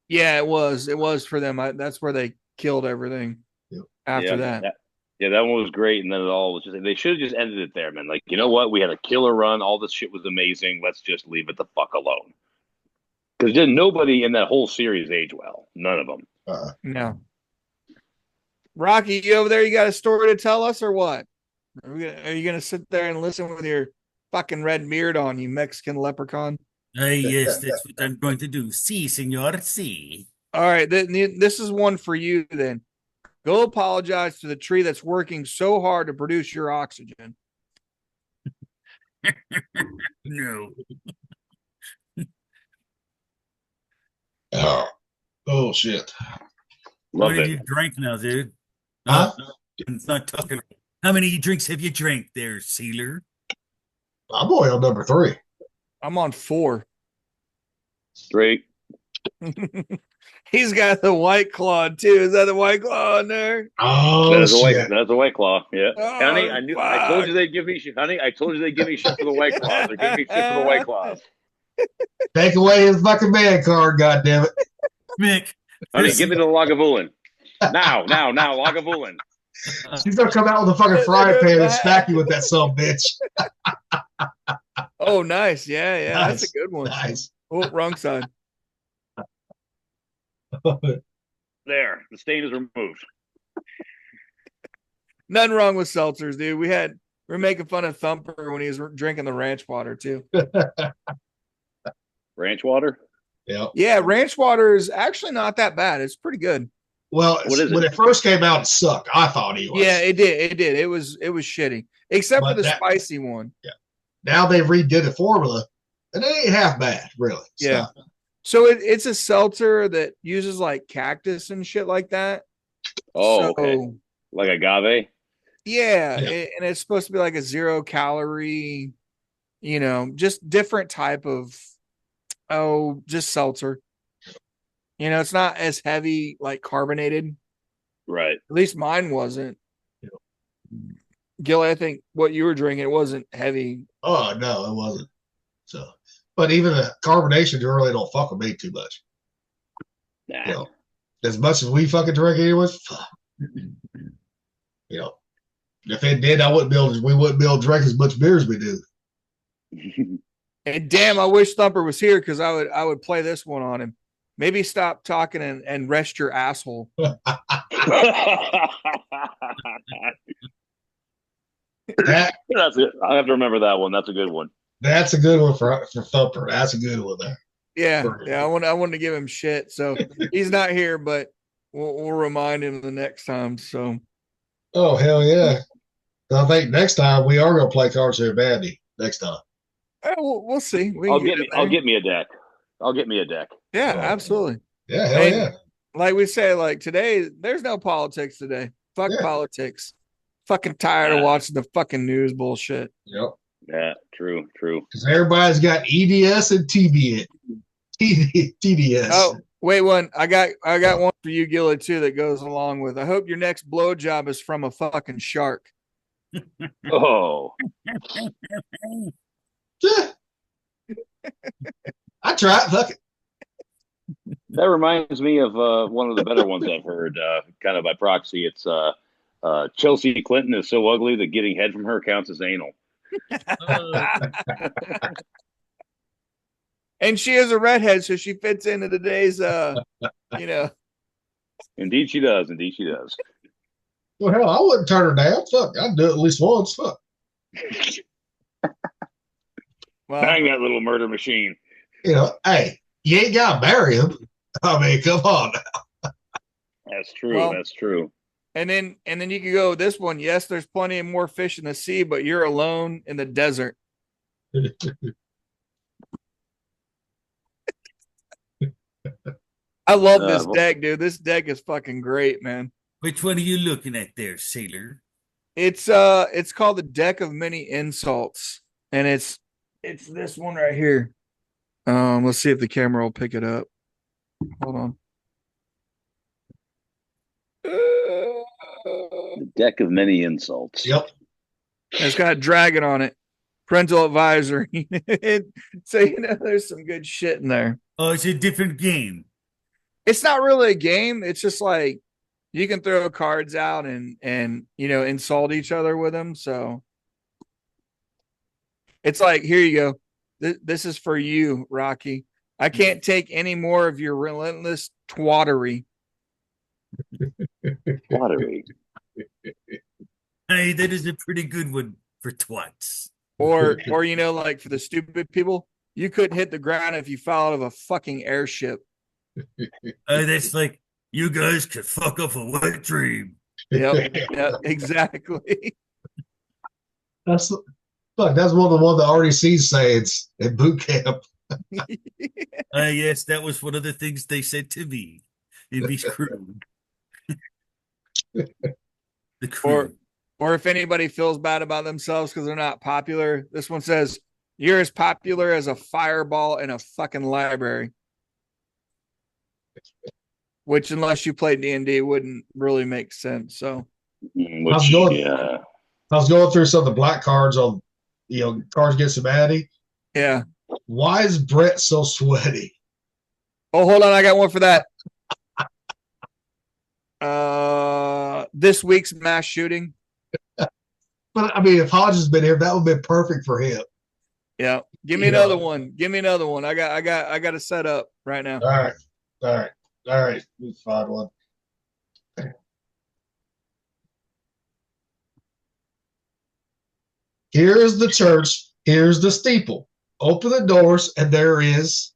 Yeah, it was. It was for them. That's where they killed everything after that. Yeah, that one was great, and then it all was just, they should have just ended it there, man. Like, you know what? We had a killer run. All this shit was amazing. Let's just leave it the fuck alone. Because nobody in that whole series aged well. None of them. No. Rocky, you over there? You got a story to tell us, or what? Are you gonna sit there and listen with your fucking red beard on, you Mexican leprechaun? Yes, that's what I'm going to do. Si, senor, si. All right, this is one for you then. Go apologize to the tree that's working so hard to produce your oxygen. No. Oh shit. How many you drank now, dude? Huh? It's not talking. How many drinks have you drank there, Sealer? I'm only on number 3. I'm on 4. Straight. He's got the White Claw too. Is that the White Claw in there? Oh, that's shit. That's a White Claw. Yeah, oh, honey, I told you they'd give me shit. Honey, I told you they'd give me shit for the White Claws. They're giving me shit for the White Claws. Take away his fucking man card, goddammit. Mick. Honey, give me the Lagavulin. Now, Lagavulin. She's gonna come out with a fucking frying pan and smack you with that son bitch. Oh, nice. Yeah, Nice. that's a good one. Nice. Oh, wrong side. There, the stain is removed. Nothing wrong with seltzers, dude. We're making fun of Thumper when he was drinking the ranch water too. Ranch water? Yeah, ranch water is actually not that bad. It's pretty good. Well, when it first came out, it sucked. I thought he was. Yeah, it did. It was shitty, except for the spicy one. Yeah. Now they've redid the formula, and it ain't half bad, really. Yeah. So it's a seltzer that uses like cactus and shit like that. Oh, okay. Like agave? Yeah, and it's supposed to be like a 0 calorie, just different type of, just seltzer. It's not as heavy, like carbonated. Right. At least mine wasn't. Gil, I think what you were drinking, it wasn't heavy. Oh, no, it wasn't. So, But even the carbonation really don't fuck with me too much. Nah. You know, as much as we fucking drink anyways, fuck. You know, if it did, we wouldn't be able to drink as much beer as we do. And damn, I wish Thumper was here because I would play this one on him. Maybe stop talking and rest your asshole. That That's it. I have to remember that one. That's a good one. that's a good one for Thumper. That's a good one there. Yeah. I wanted to give him shit. So he's not here, but we'll remind him the next time. So. Oh hell yeah! I think next time we are gonna play Cards Here Bandy. Next time. We'll see. I'll get me a deck. I'll get me a deck. Yeah, absolutely. Yeah, hell And yeah. like we say, like today, there's no politics today. Fuck politics. Fucking tired of watching the fucking news bullshit. Yep. Yeah, true. Because everybody's got EDS and TDS. Oh, wait one. I got one for you, Gilly, too, that goes along with. I hope your next blowjob is from a fucking shark. Oh. I tried. Fuck it. That reminds me of one of the better ones I've heard, kind of by proxy. It's Chelsea Clinton is so ugly that getting head from her counts as anal. And she is a redhead, so she fits into today's, Indeed she does. Indeed she does. Well, hell, I wouldn't turn her down. Fuck, I'd do it at least once. Fuck. Well, Bang that little murder machine. You know, hey, you ain't got to marry him. I mean, come on. That's true. Well, That's true. And then you could go this one. Yes, there's plenty of more fish in the sea, but you're alone in the desert. I love this deck, dude. This deck is fucking great, man. Which one are you looking at there, sailor? It's called the Deck of Many Insults, and it's this one right here. Let's see if the camera will pick it up. Hold on. The Deck of Many Insults. Yep. It's got a dragon on it. Parental advisory. So there's some good shit in there. Oh, it's a different game. It's not really a game. It's just like you can throw cards out and insult each other with them. So it's like, here you go. This is for you, Rocky. I can't take any more of your relentless twattery. Twattery. Hey, that is a pretty good one for twats. Or like for the stupid people, you couldn't hit the ground if you fell out of a fucking airship. That's like, you guys could fuck up a wet dream. Yep, yeah, exactly. That's one of the RDC sayings at boot camp. Yes, that was one of the things they said to me in Beast Crew. The crew. Or if anybody feels bad about themselves because they're not popular, this one says, you're as popular as a fireball in a fucking library. Which, unless you played D&D, wouldn't really make sense. So, I was going through some of the black cards on, Cards Against Humanity. Yeah. Why is Brett so sweaty? Oh, hold on. I got one for that. This week's mass shooting. But I mean, if Hodges had been here, that would have been perfect for him. Yeah. Give me another one. Give me another one. I got to set up right now. All right. Let me find one. Here is the church. Here's the steeple. Open the doors, and there is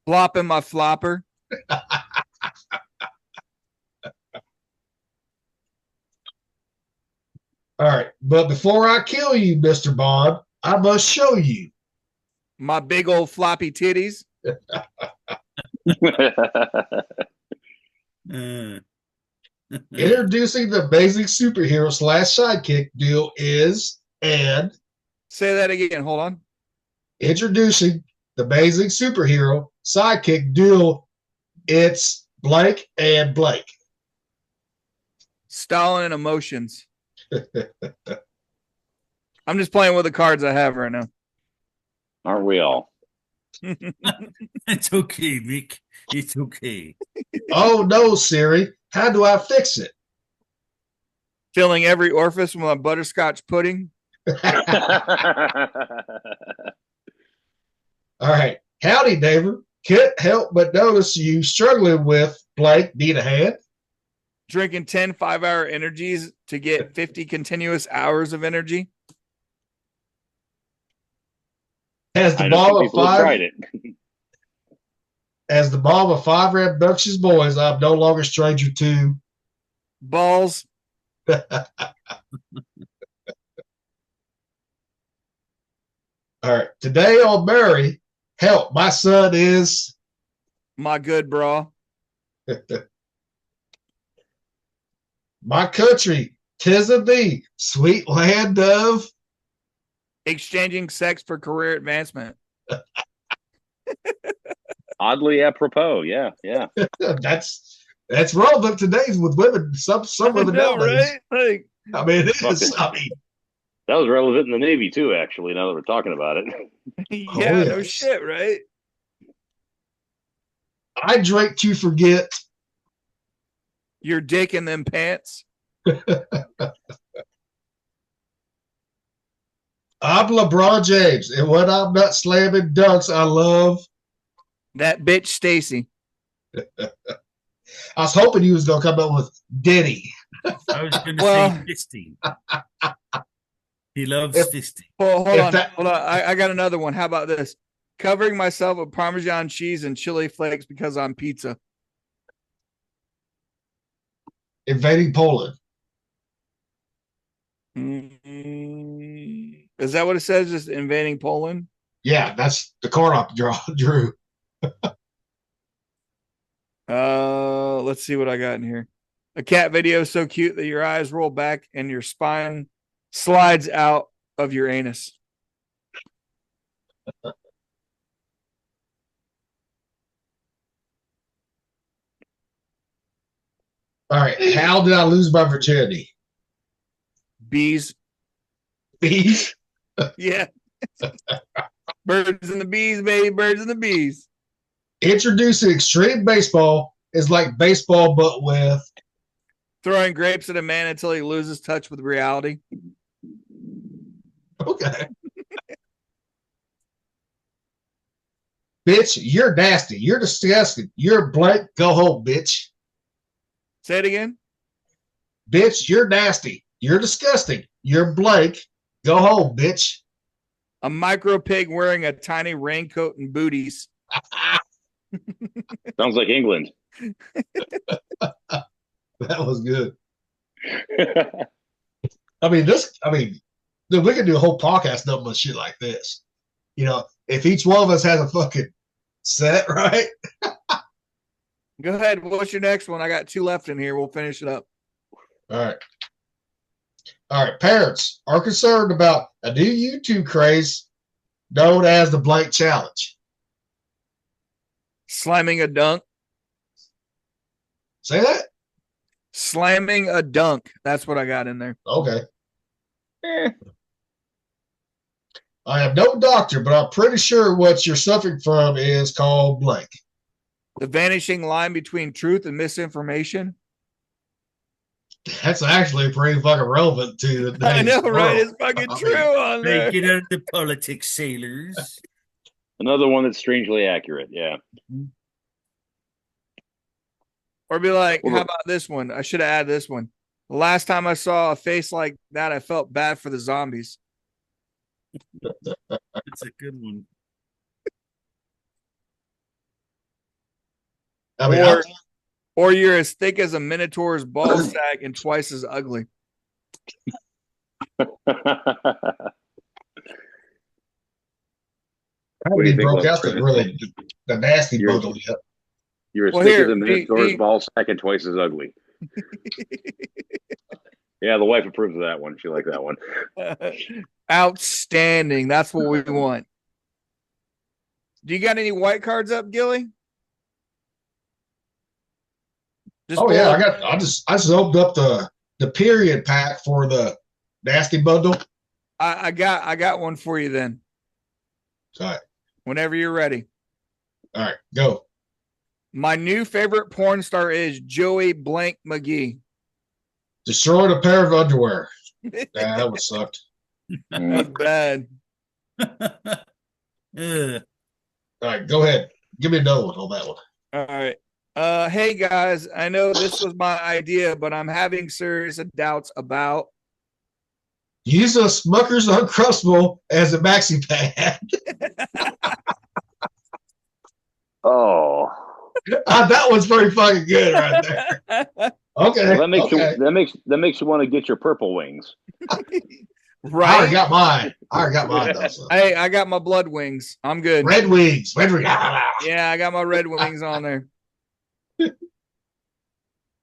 flopping my flopper. All right, but before I kill you, Mr. Bond, I must show you my big old floppy titties. Introducing the basic superhero / sidekick deal is, and say that again. Hold on. Introducing the basic superhero sidekick deal. It's blank and blank. Stalin and emotions. I'm just playing with the cards I have right now. Aren't we all? It's okay, Mick. It's okay. Oh no, Siri. How do I fix it? Filling every orifice with a butterscotch pudding. All right. Howdy, neighbor. Can't help but notice you struggling with blank. Need a hand? Drinking 10 5-hour energies to get 50 continuous hours of energy. As the I know mom some of people have tried five, it. as the mom of five rambunctious boys, I'm no longer stranger to. Balls. All right. Today on Mary, help, my son is. My good bra. My country, 'tis of thee, sweet land of. Exchanging sex for career advancement. Oddly apropos. Yeah. That's relevant today with women. Some women nowadays. Like, I mean, it Fucking- is. I mean, That was relevant in the Navy too, actually, now that we're talking about it. yeah, no yes. shit, right? I drink to forget. Your dick in them pants. I'm LeBron James, and when I'm not slamming dunks, I love. That bitch Stacy. I was hoping he was going to come up with Diddy. I was going to Well- say fisting. He loves If- fisting. Well, If hold that- on. I got another one. How about this? Covering myself with Parmesan cheese and chili flakes because I'm pizza. Invading Poland. Is that what it says? Just invading Poland? Yeah, that's the card I drew. Let's see what I got in here. A cat video so cute that your eyes roll back and your spine slides out of your anus. All right. How did I lose my virginity? Bees. Bees. Yeah. Birds and the bees, baby. Birds and the bees. Introducing extreme baseball is like baseball, but with. Throwing grapes at a man until he loses touch with reality. Okay. Bitch, you're nasty. You're disgusting. You're blank. Go home, bitch. Say it again. Bitch, you're nasty. You're disgusting. You're blank. Go home, bitch. A micro pig wearing a tiny raincoat and booties. Sounds like England. That was good. I mean, dude, we could do a whole podcast nothing but shit like this. You know, if each one of us has a fucking set, right? Go ahead. What's your next one? I got 2 left in here. We'll finish it up. All right. All right. Parents are concerned about a new YouTube craze known as the Blank Challenge. Slamming a dunk. Say that? Slamming a dunk. That's what I got in there. Okay. I am no doctor, but I'm pretty sure what you're suffering from is called blank. The vanishing line between truth and misinformation. That's actually pretty fucking relevant to the I know, right? world. It's fucking I mean, true on there. Make it out of the politics, sailors. Another one that's strangely accurate. Yeah. Or be like, Well, how look- about this one? I should have added this one. The last time I saw a face like that, I felt bad for the zombies. That's a good one. I mean, Or you're as thick as a minotaur's ball sack and twice as ugly. how What do he you think, broke out Lance? the nasty You're- bundle yet. You're as Well, thick here, as a Minotaur's ball sack and twice as ugly. Yeah, the wife approves of that one. She liked that one. Outstanding. That's what we want. Do you got any white cards up, Gilly? Just Oh pull yeah, up- I just opened up the period pack for the nasty bundle. I got one for you then. All right. Whenever you're ready. All right, go. My new favorite porn star is Joey Blank McGee. Destroyed a pair of underwear. That would sucked. That's bad. Uh, All right, go ahead. Give me another one on that one. All right. Hey guys, I know this was my idea, but I'm having serious doubts about Use a Smucker's Uncrustable as a maxi pad. Oh, That was pretty fucking good right there. Okay. well, that makes okay. that makes you want to get your purple wings. I right. already got mine. Though, so. Hey, I got my blood wings. I'm good. Red wings. Red wings. Yeah, I got my red wings on there.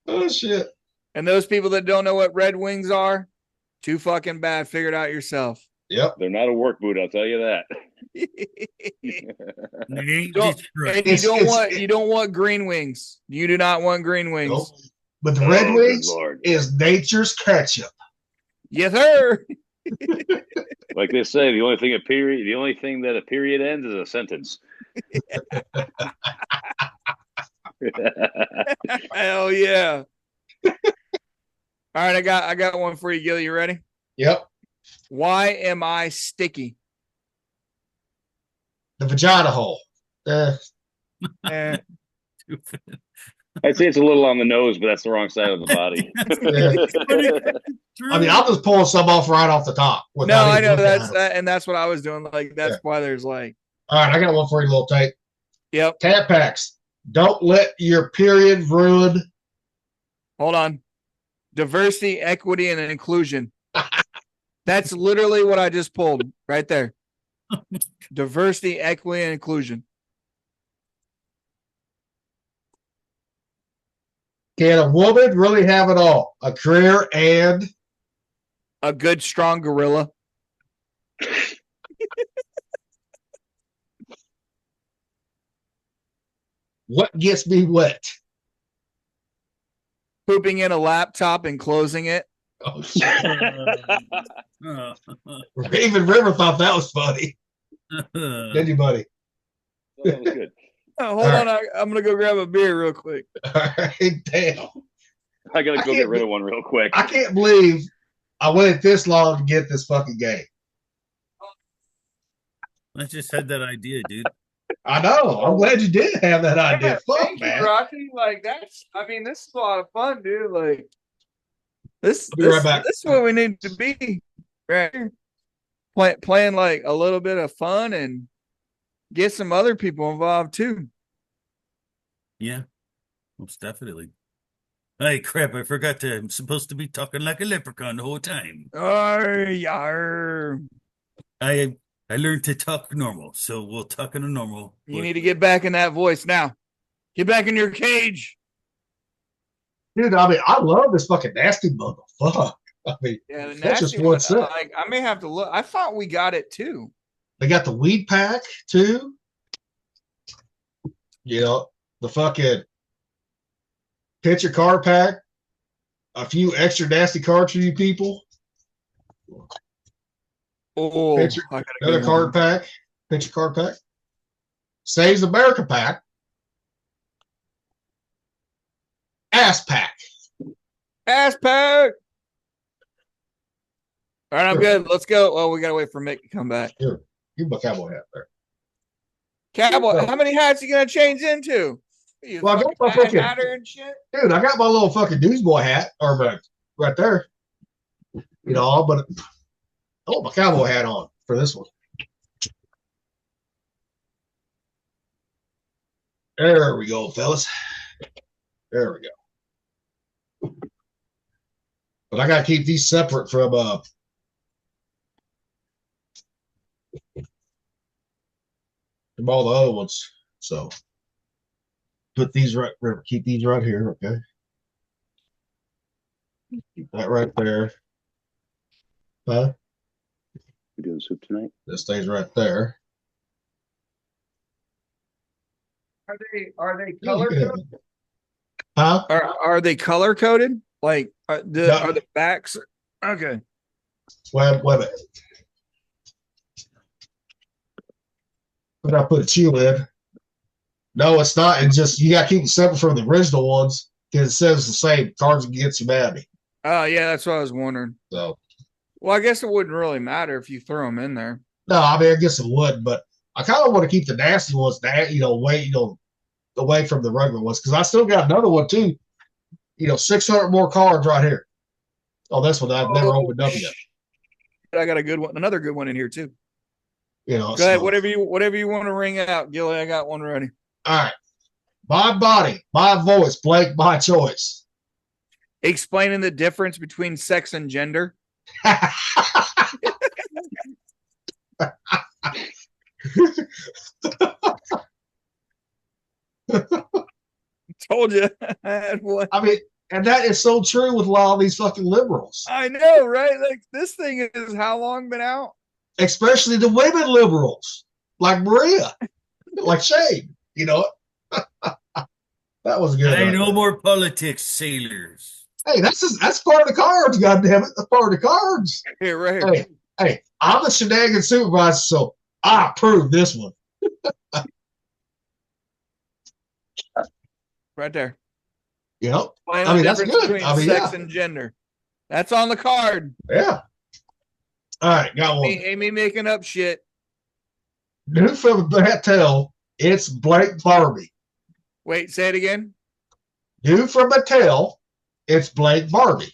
Oh shit. And those people that don't know what red wings are, too fucking bad. Figure it out yourself. Yep. They're not a work boot, I'll tell you that. And you don't want green wings. You do not want green wings. Nope. But the red Oh, wings good Lord. is nature's ketchup. Yes, sir. Like they say, the only thing that a period ends is a sentence. Hell yeah. All right, I got one for you, Gilly. You ready? Yep. Why am I sticky? The vagina hole. Eh, I'd say it's a little on the nose, but that's the wrong side of the body. I mean, I'll just pull some off right off the top. no, without I even know looking that's at 'em. that, and that's what I was doing. Like that's why there's like, All right, I got one for you, little tape. yep. Tampax. Don't let your period ruin. Hold on. Diversity, equity, and inclusion. That's literally what I just pulled right there. Diversity, equity, and inclusion. Can a woman really have it all? A career and A good, strong gorilla. what gets me wet? Pooping in a laptop and closing it. Oh, shit. Even River thought that was funny. Did you, buddy? That was good. Oh, hold on. I'm going to go grab a beer real quick. All right, damn. I gotta go get rid of one real quick. I can't believe I waited this long to get this fucking game. I just had that idea, dude. I know. I'm glad you did have that idea. Fuck, Thank you, man. Rocky. Like this is a lot of fun, dude. Like this Be right back. This is what we need to be right here. Playing like a little bit of fun and get some other people involved too. Yeah, most definitely. Hey, crap, I forgot to. I'm supposed to be talking like a leprechaun the whole time. Yar. I learned to talk normal, so we'll talk in a normal. You need to get back in that voice now. Get back in your cage. Dude, I mean, I love this fucking nasty motherfucker. I mean, Yeah, the that's just nasty one one. set. Like, I may have to look. I thought we got it too. They got the weed pack, too. You know, the fucking picture card pack. A few extra nasty cards for you people. Oh, Picture, I gotta another go card pack. Picture card pack. Saves America pack. Ass pack. Ass pack. All right, I'm good. Let's go. Oh, we gotta wait for Mick to come back. Here, give him a cowboy hat there. Cowboy, how many hats you gonna change into? You Well, I got my fucking fucking- hatter and shit. Dude, I got my little fucking newsboy hat right there. You know, but I want my cowboy hat on for this one. There we go, fellas. There we go. But I gotta keep these separate from all the other ones. So put these right, keep these right here, okay? Keep that right there. Huh? We doing soup tonight? That stays right there. Are they Yeah, color you can have coded? it. Huh? Are they color coded? Like are No. the backs? Okay. Wait a minute. But I put a chew in. No, it's not. It's just you got to keep it separate from the original ones because it says the same Cards Against Humanity. Oh, yeah, that's what I was wondering. So, Well, I guess it wouldn't really matter if you throw them in there. no, I mean, I guess it would, but I kind of want to keep the nasty ones, away from the regular ones because I still got another one too. 600 more cards right here. Oh, this one I've never opened up yet. I got a good one, another good one in here too. Go ahead, whatever you want to ring out, Gilly. I got one ready. All right. My body, my voice, Blake, my choice. Explaining the difference between sex and gender. Told you. I had one. I mean, and that is so true with a lot of these fucking liberals. I know, right? Like this thing is how long been out? Especially the women liberals, like Maria, like Shane. That was good. Ain't no more politics, sailors. Hey, that's part of the cards, goddammit. That's part of the cards. Here, right here. Hey, I'm the shenanigan supervisor, so I approve this one. Right there. I mean, that's good. I mean, sex and gender. That's on the card. Yeah. All right, got one. Amy making up shit. New from Mattel, it's Blake Barbie. Wait, say it again. New from Mattel, it's Blake Barbie.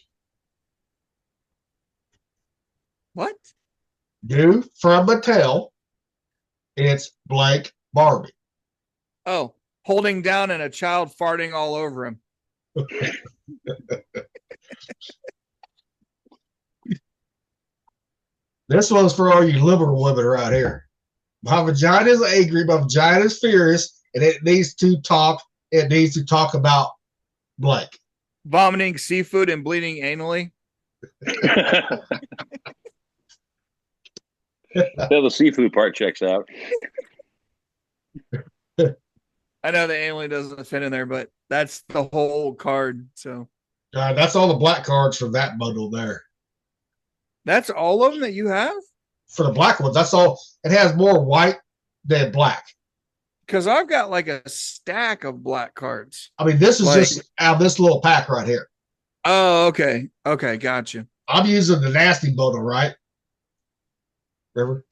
What? New from Mattel, it's Blake Barbie. Oh, holding down and a child farting all over him. This one's for all you liberal women right here. My vagina is angry, my vagina is furious, and it needs to talk about Blake. Vomiting seafood and bleeding anally. Yeah, the seafood part checks out. I know the anally doesn't fit in there, but that's the whole card. So that's all the black cards from that bundle there. That's all of them that you have? For the black ones, that's all. It has more white than black. Because I've got like a stack of black cards. I mean, this is just out of this little pack right here. Oh, okay. Okay, gotcha. I'm using the nasty bundle, right? River,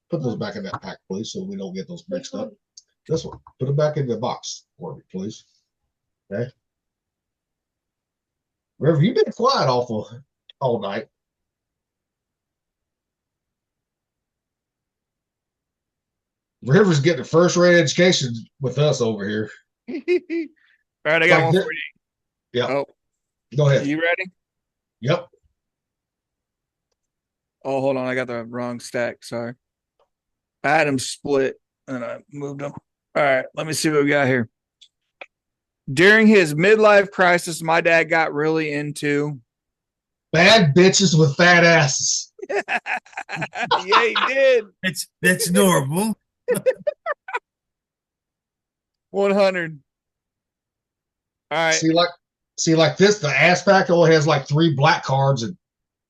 put those back in that pack, please, so we don't get those mixed up. This one, put it back in the box for me, please. Okay. River, you've been quiet all night. River's getting a first-rate education with us over here. All right, I got one for you. Yeah. Oh, go ahead. You ready? Yep. Oh, hold on. I got the wrong stack. Sorry. I had them split and I moved them. All right. Let me see what we got here. During his midlife crisis, my dad got really into bad bitches with fat asses. Yeah, he did. That's normal. 100. All right. See, like this, the ass pack only has like 3 black cards and.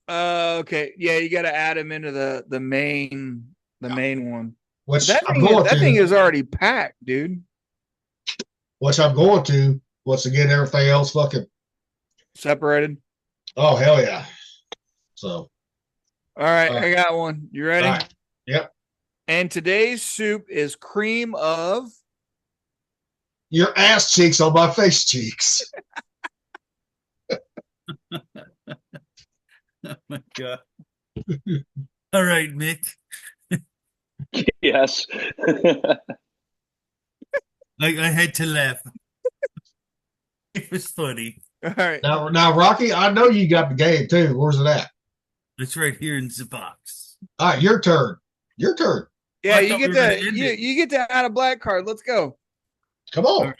Okay. Yeah, you got to add him into the main one. Which that thing is already packed, dude. Which I'm going to once again. Everything else fucking separated. Oh hell yeah! So. All right, I got one. You ready? Right. Yep. And today's soup is cream of your ass cheeks on my face cheeks. Oh my god! All right, Mick. Yes. I had to laugh. It was funny. All right. Now, Rocky, I know you got the game too. Where's it at? It's right here in the box. All right, your turn. Your turn. Yeah, you get you get to add a black card. Let's go. Come on. All right,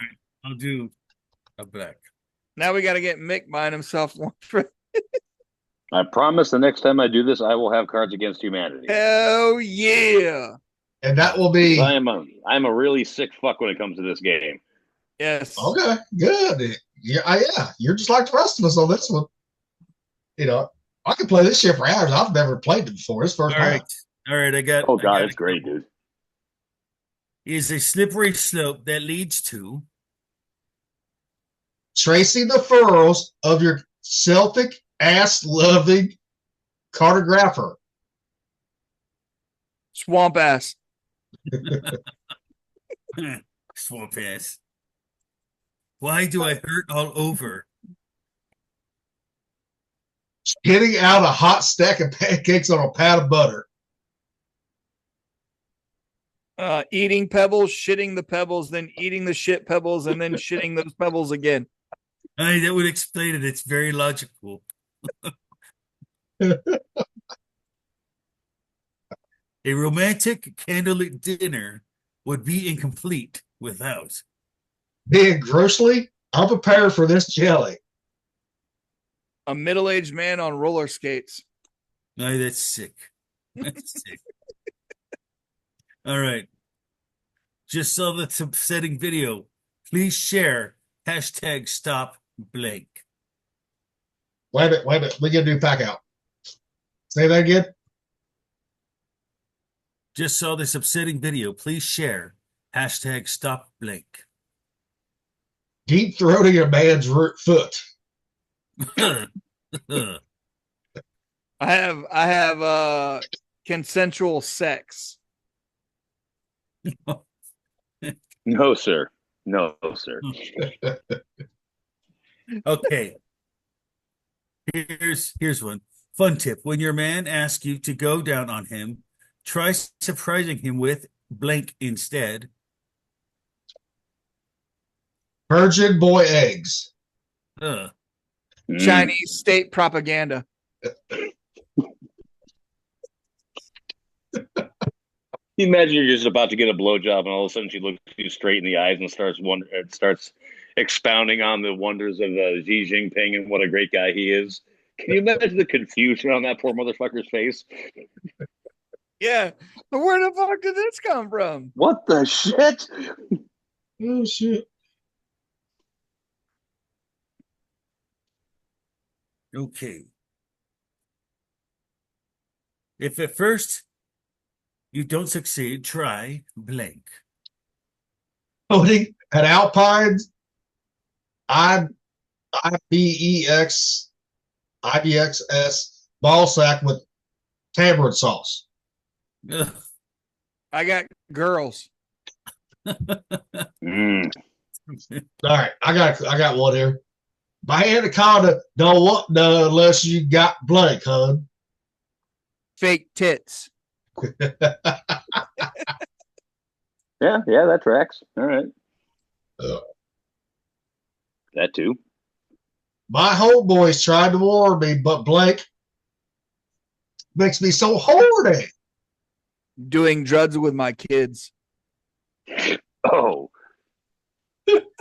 I'll do a black. Now we got to get Mick buying himself one. I promise the next time I do this, I will have Cards Against Humanity. Hell yeah! And that will be. I'm a really sick fuck when it comes to this game. Yes. Okay. Good. Yeah. You're just like the rest of us on this one. I can play this shit for hours. I've never played it before. It's first time. All right. I got. Oh god, it's great, dude. is a slippery slope that leads to tracing the furrows of your Celtic ass-loving cartographer. Swamp ass. swamp ass. Why do I hurt all over? Getting out a hot stack of pancakes on a pat of butter. Eating pebbles, shitting the pebbles, then eating the shit pebbles, and then shitting those pebbles again. That would explain it. It's very logical. A romantic candlelit dinner would be incomplete without being grossly unprepared for this jelly. A middle-aged man on roller skates. No, that's sick. That's sick. All right. Just saw the upsetting video. Please share. Hashtag stop blank. Wait a minute. We got to do pack out. Say that again. Just saw this upsetting video. Please share. Hashtag stop blank. Deep throating a man's foot. I have consensual sex. No, sir. No, sir. Okay. Here's one. Fun tip. When your man asks you to go down on him, try surprising him with blank instead. Virgin boy eggs. Chinese state propaganda. You imagine you're just about to get a blowjob, and all of a sudden she looks you straight in the eyes and starts expounding on the wonders of Xi Jinping and what a great guy he is. Can you imagine the confusion on that poor motherfucker's face? Yeah. Where the fuck did this come from? What the shit? Oh, shit. Okay. If at first you don't succeed, try blank. Loading at Alpine's IBXS ball sack with tamarind sauce. Ugh. I got girls. Mm. All right, I got one here. My anaconda don't want none unless you got blank, hun. Fake tits. Yeah, that tracks. All right. Uh, That too. My homeboys tried to warn me, but blank makes me so horny. Doing drugs with my kids. Oh.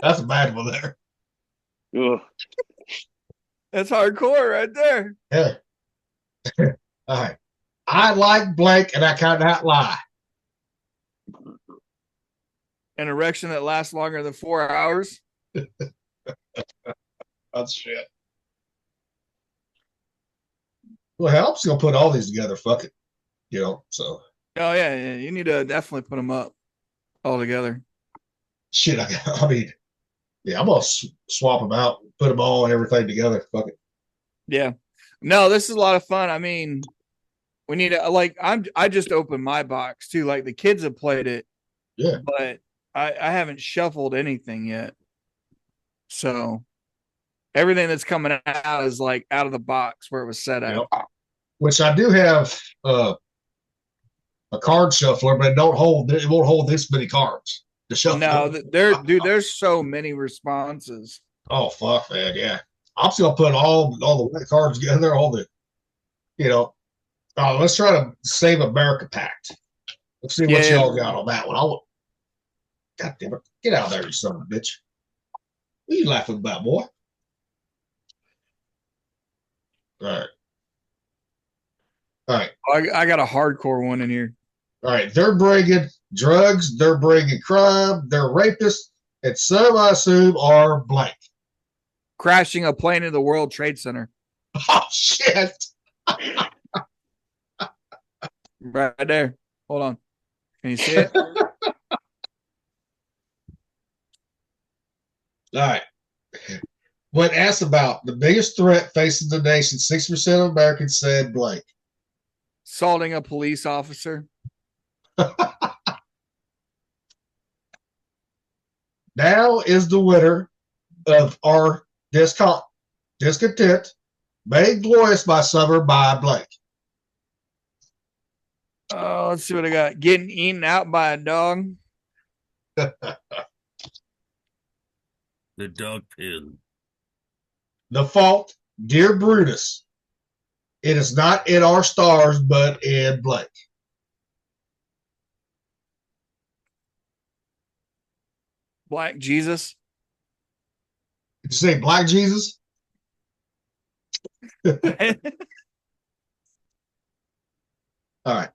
That's a bad one there. Ugh. That's hardcore right there. Yeah. All right. I like blank and I cannot lie. An erection that lasts longer than 4 hours. That's shit. Well, hell, I'm just gonna put all these together. Fuck it. So Oh yeah. You need to definitely put them up all together. shit. I mean, yeah, I'm gonna swap them out, put them all and everything together. Fuck it. Yeah. No, this is a lot of fun. I mean, we need to I just opened my box too. Like the kids have played it. Yeah. But I haven't shuffled anything yet. So everything that's coming out is like out of the box where it was set out. Yep. Which I do have a card shuffler, but it won't hold this many cards. The shuffle. No, there's so many responses. Oh fuck, man, yeah. I'm still gonna put all the white cards together, all the let's try to save America Pact. Let's see what y'all got on that one. God damn it. Get out of there, you son of a bitch. What are you laughing about, boy? All right. I got a hardcore one in here. All right. They're bringing drugs. They're bringing crime. They're rapists. And some, I assume, are blank. Crashing a plane in the World Trade Center. Oh, shit. Right there. Hold on. Can you see it? All right. When asked about the biggest threat facing the nation, 6% of Americans said blank. Assaulting a police officer. Now is the winner of our discontent, made glorious by summer by blank. Oh, let's see what I got. Getting eaten out by a dog. The dog pill. The fault, dear Brutus, it is not in our stars, but in blank. Black Jesus. Did you say Black Jesus? All right.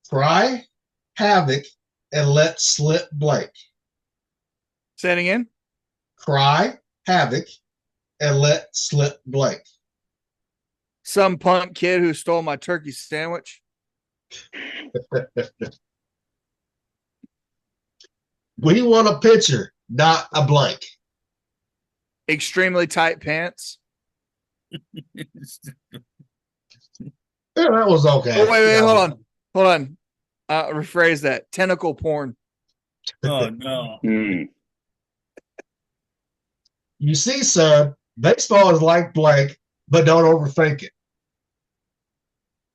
Cry havoc and let slip blank. Say it again. Cry havoc and let slip blank. Some punk kid who stole my turkey sandwich. We want a picture, not a blank. Extremely tight pants. Yeah, that was okay. Oh, wait, Yeah. hold on. Rephrase that. Tentacle porn. Oh no. You see, son, baseball is like blank, but don't overthink it.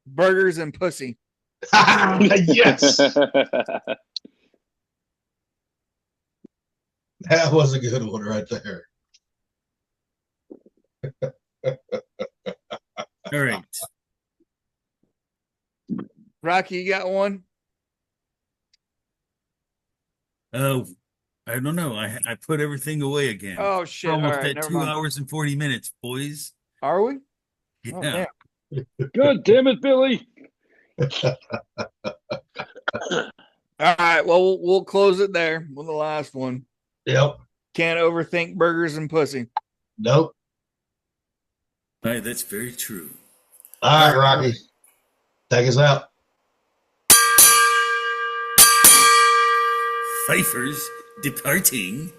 Burgers and pussy. Yes, that was a good one right there. All right. Rocky, you got one? Oh, I don't know. I put everything away again. Oh, shit. We're All almost right, at never 2 mind. hours and 40 minutes, boys. Are we? Yeah. Oh, damn. God damn it, Billy. All right. Well, we'll close it there with the last one. Yep. Can't overthink burgers and pussy. Nope. All right, that's very true. All right, Rocky. Take us out. Pfeiffer's departing.